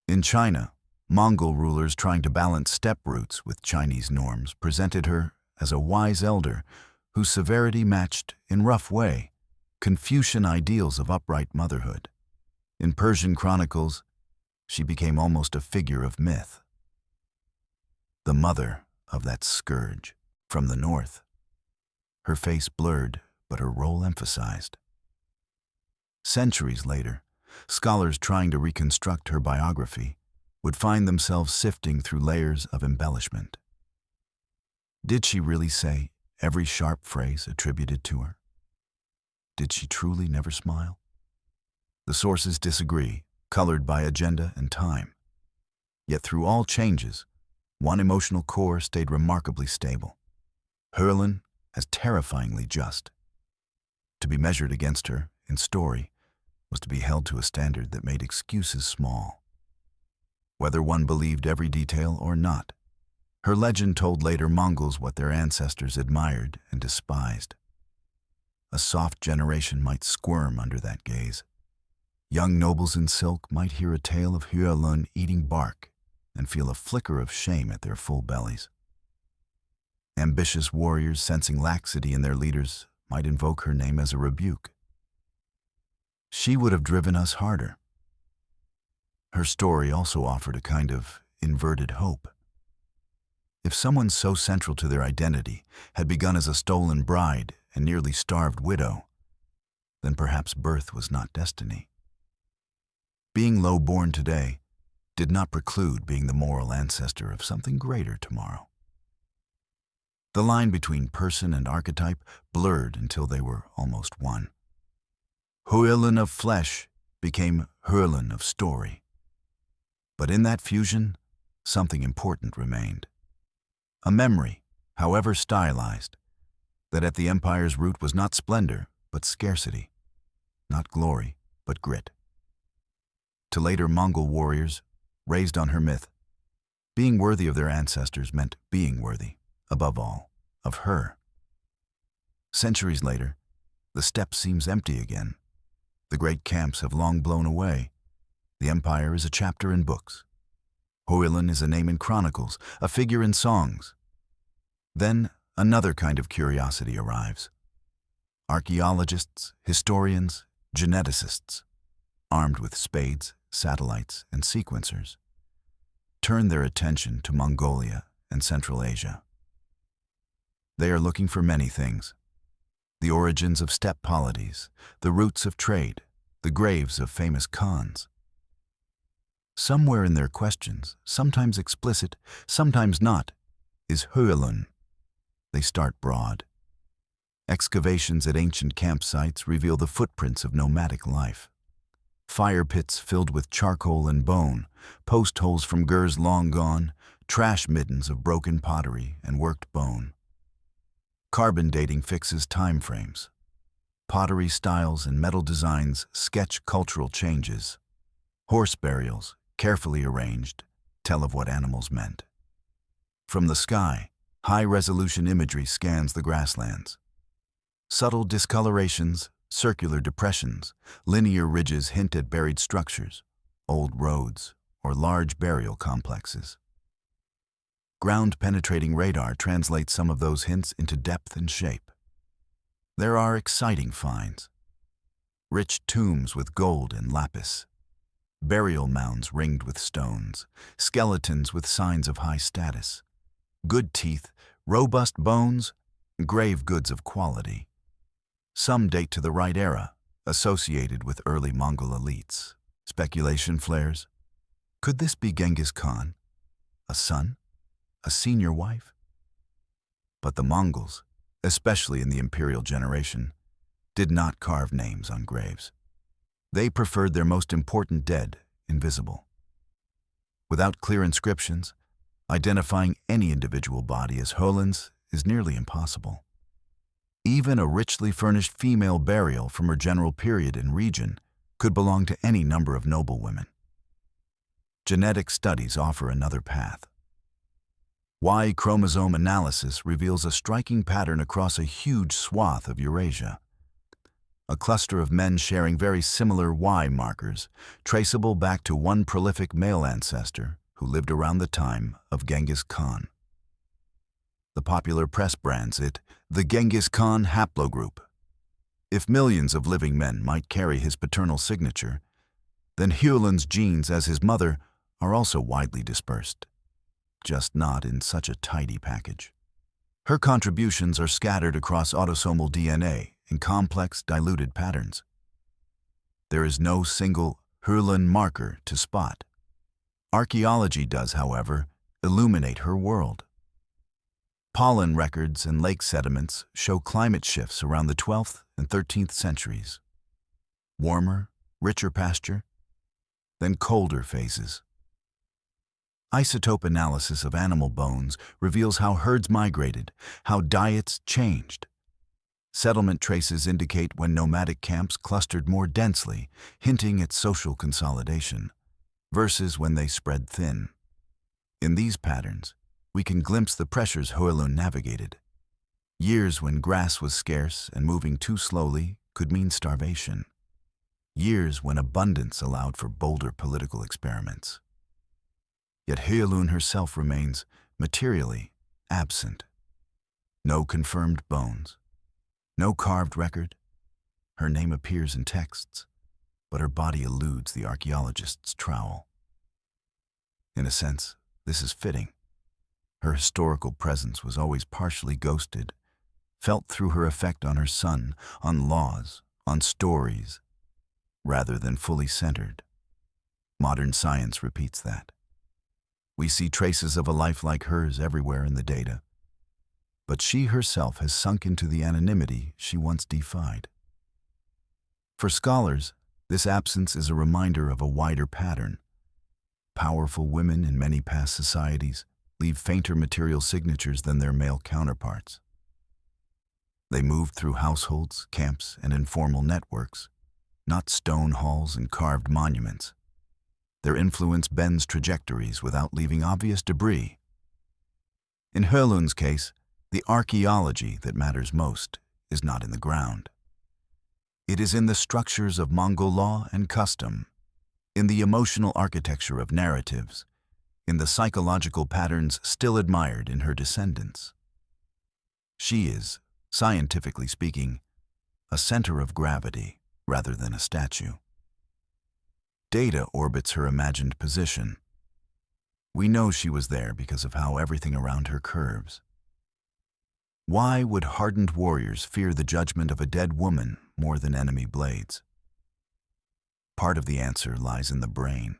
In China, Mongol rulers trying to balance steppe roots with Chinese norms presented her as a wise elder whose severity matched, in rough way, Confucian ideals of upright motherhood. In Persian chronicles, she became almost a figure of myth. The mother of that scourge from the north. Her face blurred, but her role emphasized. Centuries later, scholars trying to reconstruct her biography would find themselves sifting through layers of embellishment. Did she really say every sharp phrase attributed to her? Did she truly never smile? The sources disagree, colored by agenda and time. Yet through all changes, one emotional core stayed remarkably stable. HOELUN as terrifyingly just. To be measured against her, in story, was to be held to a standard that made excuses small. Whether one believed every detail or not, her legend told later Mongols what their ancestors admired and despised. A soft generation might squirm under that gaze. Young nobles in silk might hear a tale of HOELUN eating bark and feel a flicker of shame at their full bellies. Ambitious warriors sensing laxity in their leaders might invoke her name as a rebuke. She would have driven us harder. Her story also offered a kind of inverted hope. If someone so central to their identity had begun as a stolen bride and nearly starved widow, then perhaps birth was not destiny. Being low-born today did not preclude being the moral ancestor of something greater tomorrow. The line between person and archetype blurred until they were almost one. HOELUN of flesh became HOELUN of story. But in that fusion, something important remained. A memory, however stylized, that at the empire's root was not splendor, but scarcity, not glory, but grit. To later Mongol warriors, raised on her myth, being worthy of their ancestors meant being worthy, above all, of her. Centuries later, the steppe seems empty again. The great camps have long blown away. The empire is a chapter in books. HOELUN is a name in chronicles, a figure in songs. Then another kind of curiosity arrives. Archaeologists, historians, geneticists, armed with spades, satellites, and sequencers, turn their attention to Mongolia and Central Asia. They are looking for many things: the origins of steppe polities, the roots of trade, the graves of famous Khans. Somewhere in their questions, sometimes explicit, sometimes not, is HOELUN. They start broad. Excavations at ancient campsites reveal the footprints of nomadic life. Fire pits filled with charcoal and bone, post holes from gurs long gone, trash middens of broken pottery and worked bone. Carbon dating fixes time frames. Pottery styles and metal designs sketch cultural changes. Horse burials, carefully arranged, tell of what animals meant. From the sky, high-resolution imagery scans the grasslands. Subtle discolorations, circular depressions, linear ridges hint at buried structures, old roads, or large burial complexes. Ground-penetrating radar translates some of those hints into depth and shape. There are exciting finds. Rich tombs with gold and lapis, burial mounds ringed with stones, skeletons with signs of high status, good teeth, robust bones, grave goods of quality. Some date to the right era, associated with early Mongol elites. Speculation flares. Could this be Genghis Khan? A son? A senior wife? But the Mongols, especially in the imperial generation, did not carve names on graves. They preferred their most important dead invisible. Without clear inscriptions, identifying any individual body as HOELUN's is nearly impossible. Even a richly furnished female burial from her general period and region could belong to any number of noblewomen. Genetic studies offer another path. Y chromosome analysis reveals a striking pattern across a huge swath of Eurasia. A cluster of men sharing very similar Y markers, traceable back to one prolific male ancestor who lived around the time of Genghis Khan. The popular press brands it the Genghis Khan haplogroup. If millions of living men might carry his paternal signature, then HOELUN's genes as his mother are also widely dispersed, just not in such a tidy package. Her contributions are scattered across autosomal DNA in complex, diluted patterns. There is no single HOELUN marker to spot. Archaeology does, however, illuminate her world. Pollen records and lake sediments show climate shifts around the 12th and 13th centuries. Warmer, richer pasture, then colder phases. Isotope analysis of animal bones reveals how herds migrated, how diets changed. Settlement traces indicate when nomadic camps clustered more densely, hinting at social consolidation, versus when they spread thin. In these patterns, we can glimpse the pressures HOELUN navigated. Years when grass was scarce and moving too slowly could mean starvation. Years when abundance allowed for bolder political experiments. Yet HOELUN herself remains materially absent. No confirmed bones, no carved record. Her name appears in texts, but her body eludes the archaeologist's trowel. In a sense, this is fitting. Her historical presence was always partially ghosted, felt through her effect on her son, on laws, on stories, rather than fully centered. Modern science repeats that. We see traces of a life like hers everywhere in the data, but she herself has sunk into the anonymity she once defied. For scholars, this absence is a reminder of a wider pattern. Powerful women in many past societies leave fainter material signatures than their male counterparts. They moved through households, camps, and informal networks, not stone halls and carved monuments. Their influence bends trajectories without leaving obvious debris. In Höelun's case, the archaeology that matters most is not in the ground. It is in the structures of Mongol law and custom, in the emotional architecture of narratives, in the psychological patterns still admired in her descendants. She is, scientifically speaking, a center of gravity rather than a statue. Data orbits her imagined position. We know she was there because of how everything around her curves. Why would hardened warriors fear the judgment of a dead woman more than enemy blades? Part of the answer lies in the brain.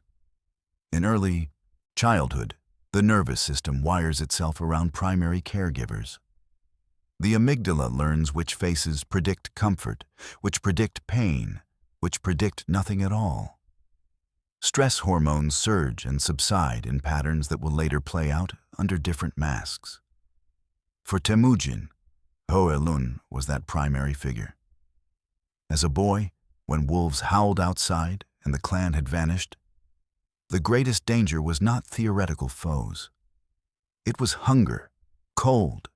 In early childhood, the nervous system wires itself around primary caregivers. The amygdala learns which faces predict comfort, which predict pain, which predict nothing at all. Stress hormones surge and subside in patterns that will later play out under different masks. For Temujin, HOELUN was that primary figure. As a boy, when wolves howled outside and the clan had vanished, the greatest danger was not theoretical foes. It was hunger, cold,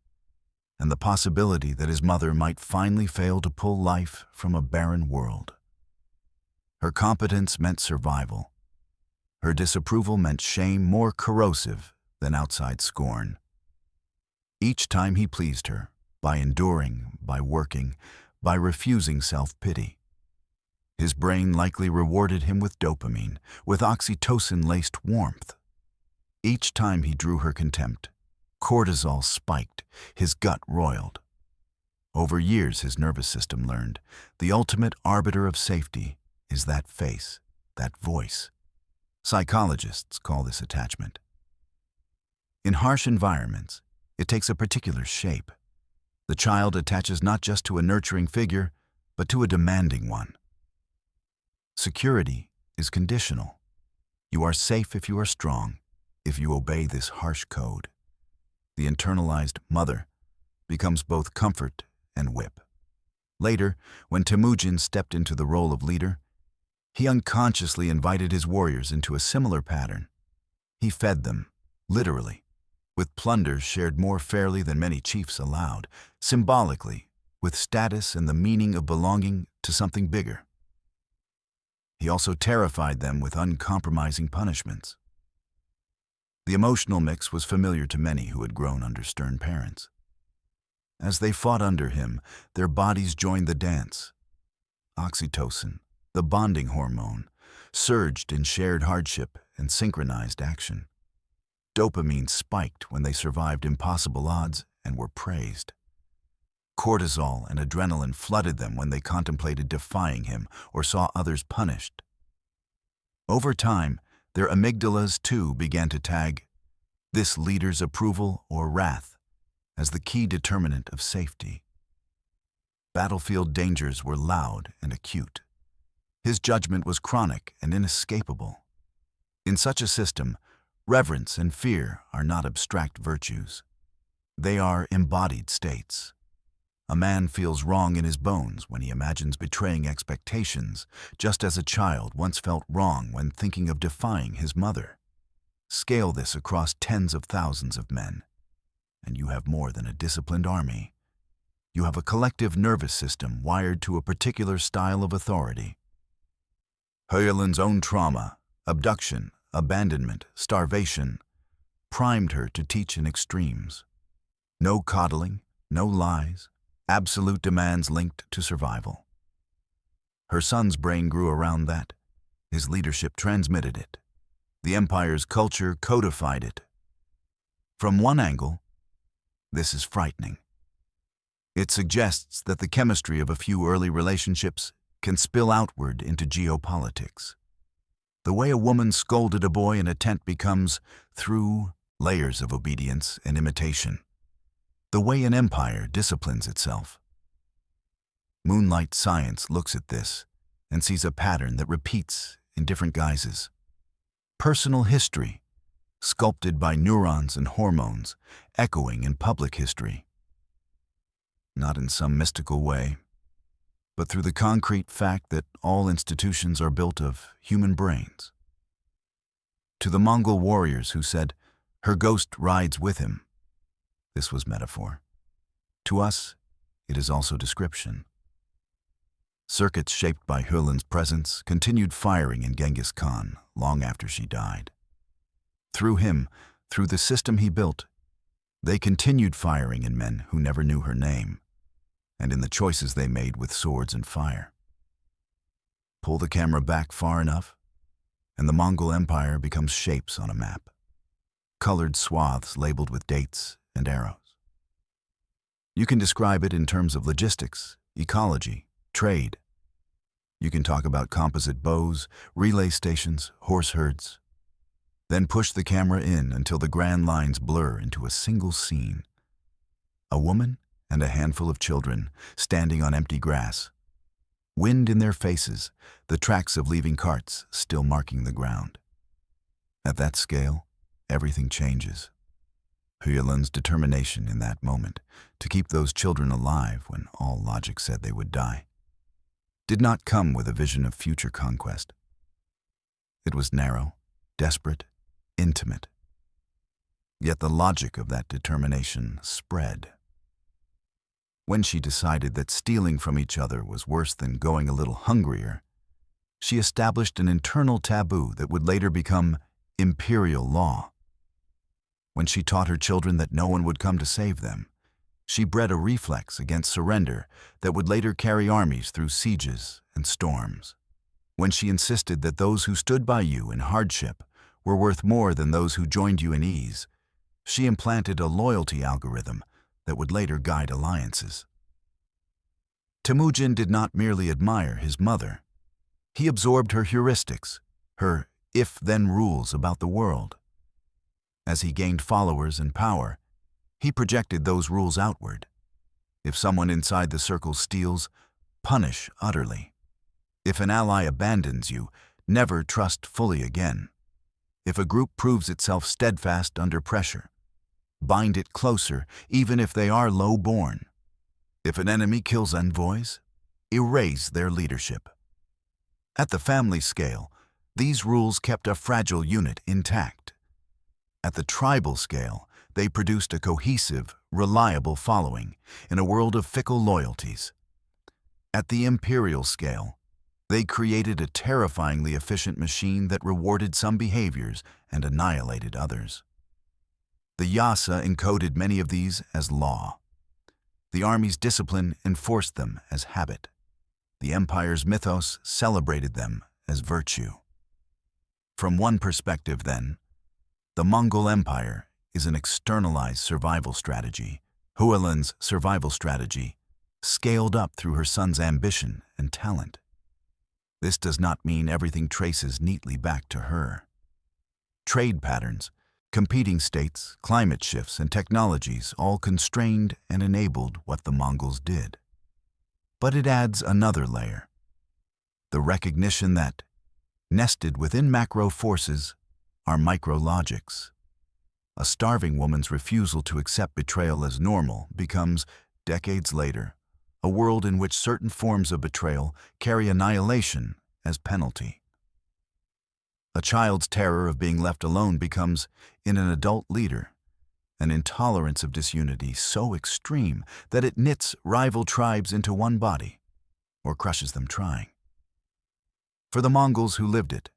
and the possibility that his mother might finally fail to pull life from a barren world. Her competence meant survival. Her disapproval meant shame more corrosive than outside scorn. Each time he pleased her, by enduring, by working, by refusing self-pity. His brain likely rewarded him with dopamine, with oxytocin-laced warmth. Each time he drew her contempt, cortisol spiked, his gut roiled. Over years, his nervous system learned the ultimate arbiter of safety is that face, that voice. Psychologists call this attachment. In harsh environments, it takes a particular shape. The child attaches not just to a nurturing figure, but to a demanding one. Security is conditional. You are safe if you are strong, if you obey this harsh code. The internalized mother becomes both comfort and whip. Later, when Temujin stepped into the role of leader, he unconsciously invited his warriors into a similar pattern. He fed them, literally, with plunder shared more fairly than many chiefs allowed, symbolically, with status and the meaning of belonging to something bigger. He also terrified them with uncompromising punishments. The emotional mix was familiar to many who had grown under stern parents. As they fought under him, their bodies joined the dance. Oxytocin, the bonding hormone, surged in shared hardship and synchronized action. Dopamine spiked when they survived impossible odds and were praised. Cortisol and adrenaline flooded them when they contemplated defying him or saw others punished. Over time, their amygdalas too began to tag this leader's approval or wrath as the key determinant of safety. Battlefield dangers were loud and acute. His judgment was chronic and inescapable. In such a system, reverence and fear are not abstract virtues. They are embodied states. A man feels wrong in his bones when he imagines betraying expectations, just as a child once felt wrong when thinking of defying his mother. Scale this across tens of thousands of men, and you have more than a disciplined army. You have a collective nervous system wired to a particular style of authority. Höelun's own trauma, abduction, abandonment, starvation, primed her to teach in extremes. No coddling, no lies, absolute demands linked to survival. Her son's brain grew around that. His leadership transmitted it. The empire's culture codified it. From one angle, this is frightening. It suggests that the chemistry of a few early relationships can spill outward into geopolitics. The way a woman scolded a boy in a tent becomes, through layers of obedience and imitation, the way an empire disciplines itself. Moonlight Science looks at this and sees a pattern that repeats in different guises. Personal history, sculpted by neurons and hormones, echoing in public history. Not in some mystical way, but through the concrete fact that all institutions are built of human brains. To the Mongol warriors who said, "Her ghost rides with him," this was metaphor. To us, it is also description. Circuits shaped by HOELUN's presence continued firing in Genghis Khan long after she died. Through him, through the system he built, they continued firing in men who never knew her name, and in the choices they made with swords and fire. Pull the camera back far enough, and the Mongol Empire becomes shapes on a map, colored swaths labeled with dates and arrows. You can describe it in terms of logistics, ecology, trade. You can talk about composite bows, relay stations, horse herds. Then push the camera in until the grand lines blur into a single scene. A woman and a handful of children standing on empty grass. Wind in their faces, the tracks of leaving carts still marking the ground. At that scale, everything changes. HOELUN's determination in that moment to keep those children alive when all logic said they would die did not come with a vision of future conquest. It was narrow, desperate, intimate. Yet the logic of that determination spread. When she decided that stealing from each other was worse than going a little hungrier, she established an internal taboo that would later become imperial law. When she taught her children that no one would come to save them, she bred a reflex against surrender that would later carry armies through sieges and storms. When she insisted that those who stood by you in hardship were worth more than those who joined you in ease, she implanted a loyalty algorithm that would later guide alliances. Temujin did not merely admire his mother. He absorbed her heuristics, her if-then rules about the world. As he gained followers and power, he projected those rules outward. If someone inside the circle steals, punish utterly. If an ally abandons you, never trust fully again. If a group proves itself steadfast under pressure, bind it closer even if they are low-born. If an enemy kills envoys, erase their leadership. At the family scale, these rules kept a fragile unit intact. At the tribal scale, they produced a cohesive, reliable following in a world of fickle loyalties. At the imperial scale, they created a terrifyingly efficient machine that rewarded some behaviors and annihilated others. The Yasa encoded many of these as law. The army's discipline enforced them as habit. The empire's mythos celebrated them as virtue. From one perspective, then, the Mongol Empire is an externalized survival strategy, HOELUN's survival strategy, scaled up through her son's ambition and talent. This does not mean everything traces neatly back to her. Trade patterns, competing states, climate shifts, and technologies all constrained and enabled what the Mongols did. But it adds another layer, the recognition that, nested within macro forces, are micro logics. A starving woman's refusal to accept betrayal as normal becomes, decades later, a world in which certain forms of betrayal carry annihilation as penalty. A child's terror of being left alone becomes, in an adult leader, an intolerance of disunity so extreme that it knits rival tribes into one body, or crushes them trying. For the Mongols who lived it,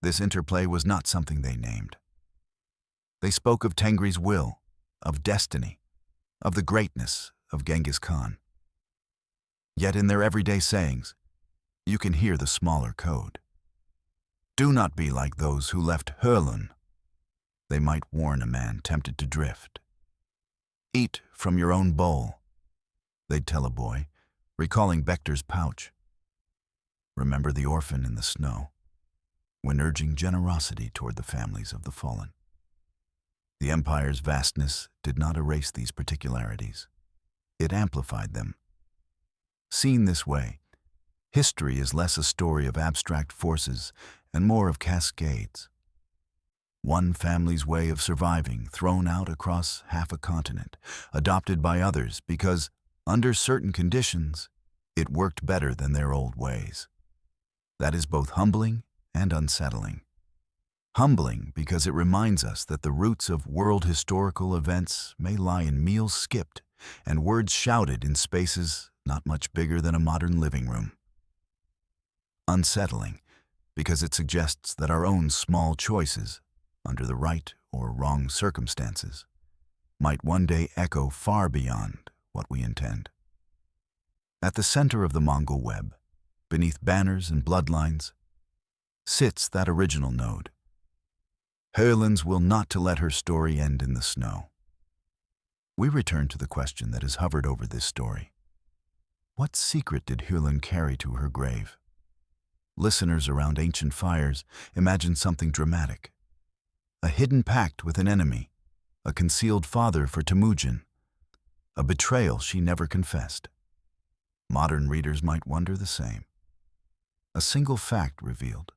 this interplay was not something they named. They spoke of Tengri's will, of destiny, of the greatness of Genghis Khan. Yet in their everyday sayings, you can hear the smaller code. Do not be like those who left HOELUN. They might warn a man tempted to drift. "Eat from your own bowl," they'd tell a boy, recalling Bector's pouch. Remember the orphan in the snow, when urging generosity toward the families of the fallen. The empire's vastness did not erase these particularities. It amplified them. Seen this way, history is less a story of abstract forces and more of cascades. One family's way of surviving thrown out across half a continent, adopted by others because, under certain conditions, it worked better than their old ways. That is both humbling and unsettling. Humbling because it reminds us that the roots of world historical events may lie in meals skipped and words shouted in spaces not much bigger than a modern living room. Unsettling because it suggests that our own small choices, under the right or wrong circumstances, might one day echo far beyond what we intend. At the center of the Mongol web, beneath banners and bloodlines, sits that original node. Höelun's will not to let her story end in the snow. We return to the question that has hovered over this story. What secret did Höelun carry to her grave? Listeners around ancient fires imagine something dramatic. A hidden pact with an enemy, a concealed father for Temujin, a betrayal she never confessed. Modern readers might wonder the same. A single fact revealed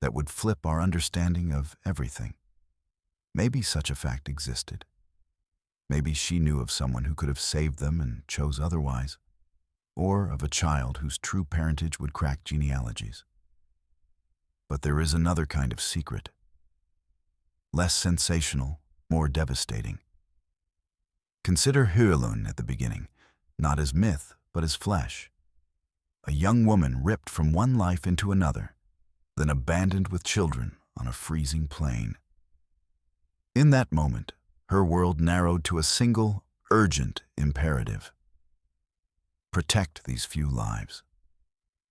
that would flip our understanding of everything. Maybe such a fact existed. Maybe she knew of someone who could have saved them and chose otherwise, or of a child whose true parentage would crack genealogies. But there is another kind of secret, less sensational, more devastating. Consider Höelun at the beginning, not as myth, but as flesh. A young woman ripped from one life into another, then abandoned with children on a freezing plain. In that moment, her world narrowed to a single, urgent imperative. Protect these few lives.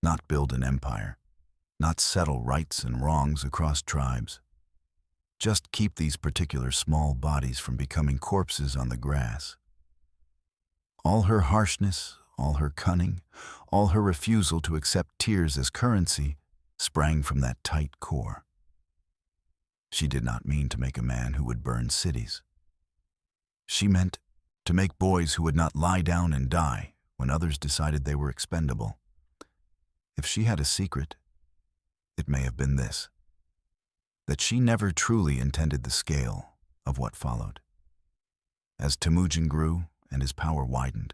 Not build an empire. Not settle rights and wrongs across tribes. Just keep these particular small bodies from becoming corpses on the grass. All her harshness, all her cunning, all her refusal to accept tears as currency sprang from that tight core. She did not mean to make a man who would burn cities. She meant to make boys who would not lie down and die when others decided they were expendable. If she had a secret, it may have been this: that she never truly intended the scale of what followed. As Temujin grew and his power widened,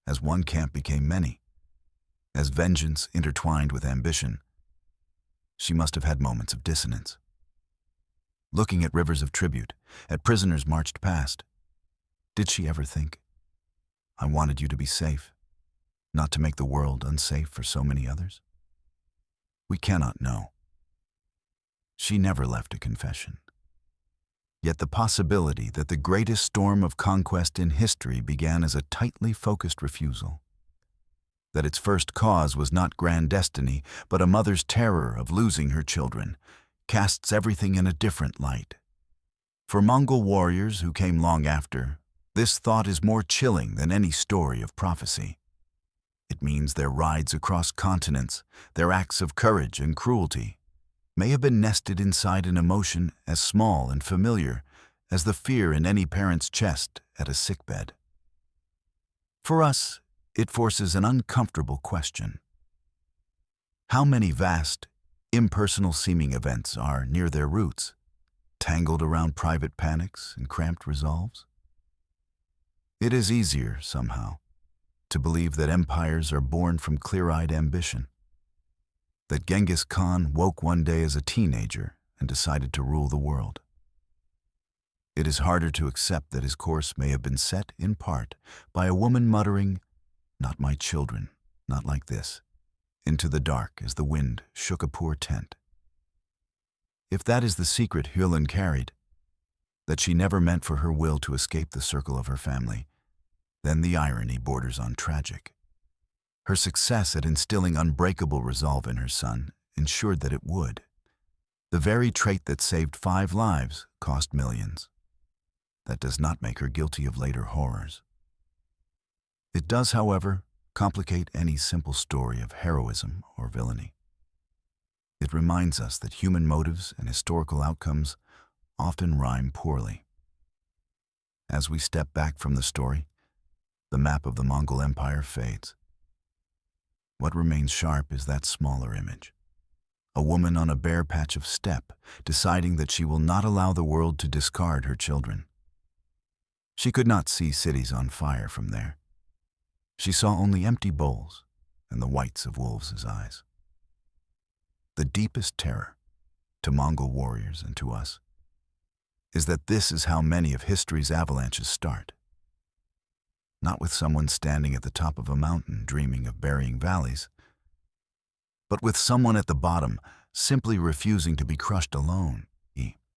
as one camp became many, as vengeance intertwined with ambition, she must have had moments of dissonance. Looking at rivers of tribute, at prisoners marched past, did she ever think, "I wanted you to be safe, not to make the world unsafe for so many others"? We cannot know. She never left a confession. Yet the possibility that the greatest storm of conquest in history began as a tightly focused refusal, that its first cause was not grand destiny, but a mother's terror of losing her children, casts everything in a different light. For Mongol warriors who came long after, this thought is more chilling than any story of prophecy. It means their rides across continents, their acts of courage and cruelty, may have been nested inside an emotion as small and familiar as the fear in any parent's chest at a sickbed. For us, it forces an uncomfortable question. How many vast, impersonal-seeming events are near their roots, tangled around private panics and cramped resolves? It is easier, somehow, to believe that empires are born from clear-eyed ambition, that Genghis Khan woke one day as a teenager and decided to rule the world. It is harder to accept that his course may have been set, in part, by a woman muttering, "Not my children, not like this," into the dark as the wind shook a poor tent. If that is the secret Höelun carried, that she never meant for her will to escape the circle of her family, then the irony borders on tragic. Her success at instilling unbreakable resolve in her son ensured that it would. The very trait that saved 5 lives cost millions. That does not make her guilty of later horrors. It does, however, complicate any simple story of heroism or villainy. It reminds us that human motives and historical outcomes often rhyme poorly. As we step back from the story, the map of the Mongol Empire fades. What remains sharp is that smaller image. A woman on a bare patch of steppe, deciding that she will not allow the world to discard her children. She could not see cities on fire from there. She saw only empty bowls and the whites of wolves' eyes. The deepest terror, to Mongol warriors and to us, is that this is how many of history's avalanches start. Not with someone standing at the top of a mountain dreaming of burying valleys, but with someone at the bottom simply refusing to be crushed alone.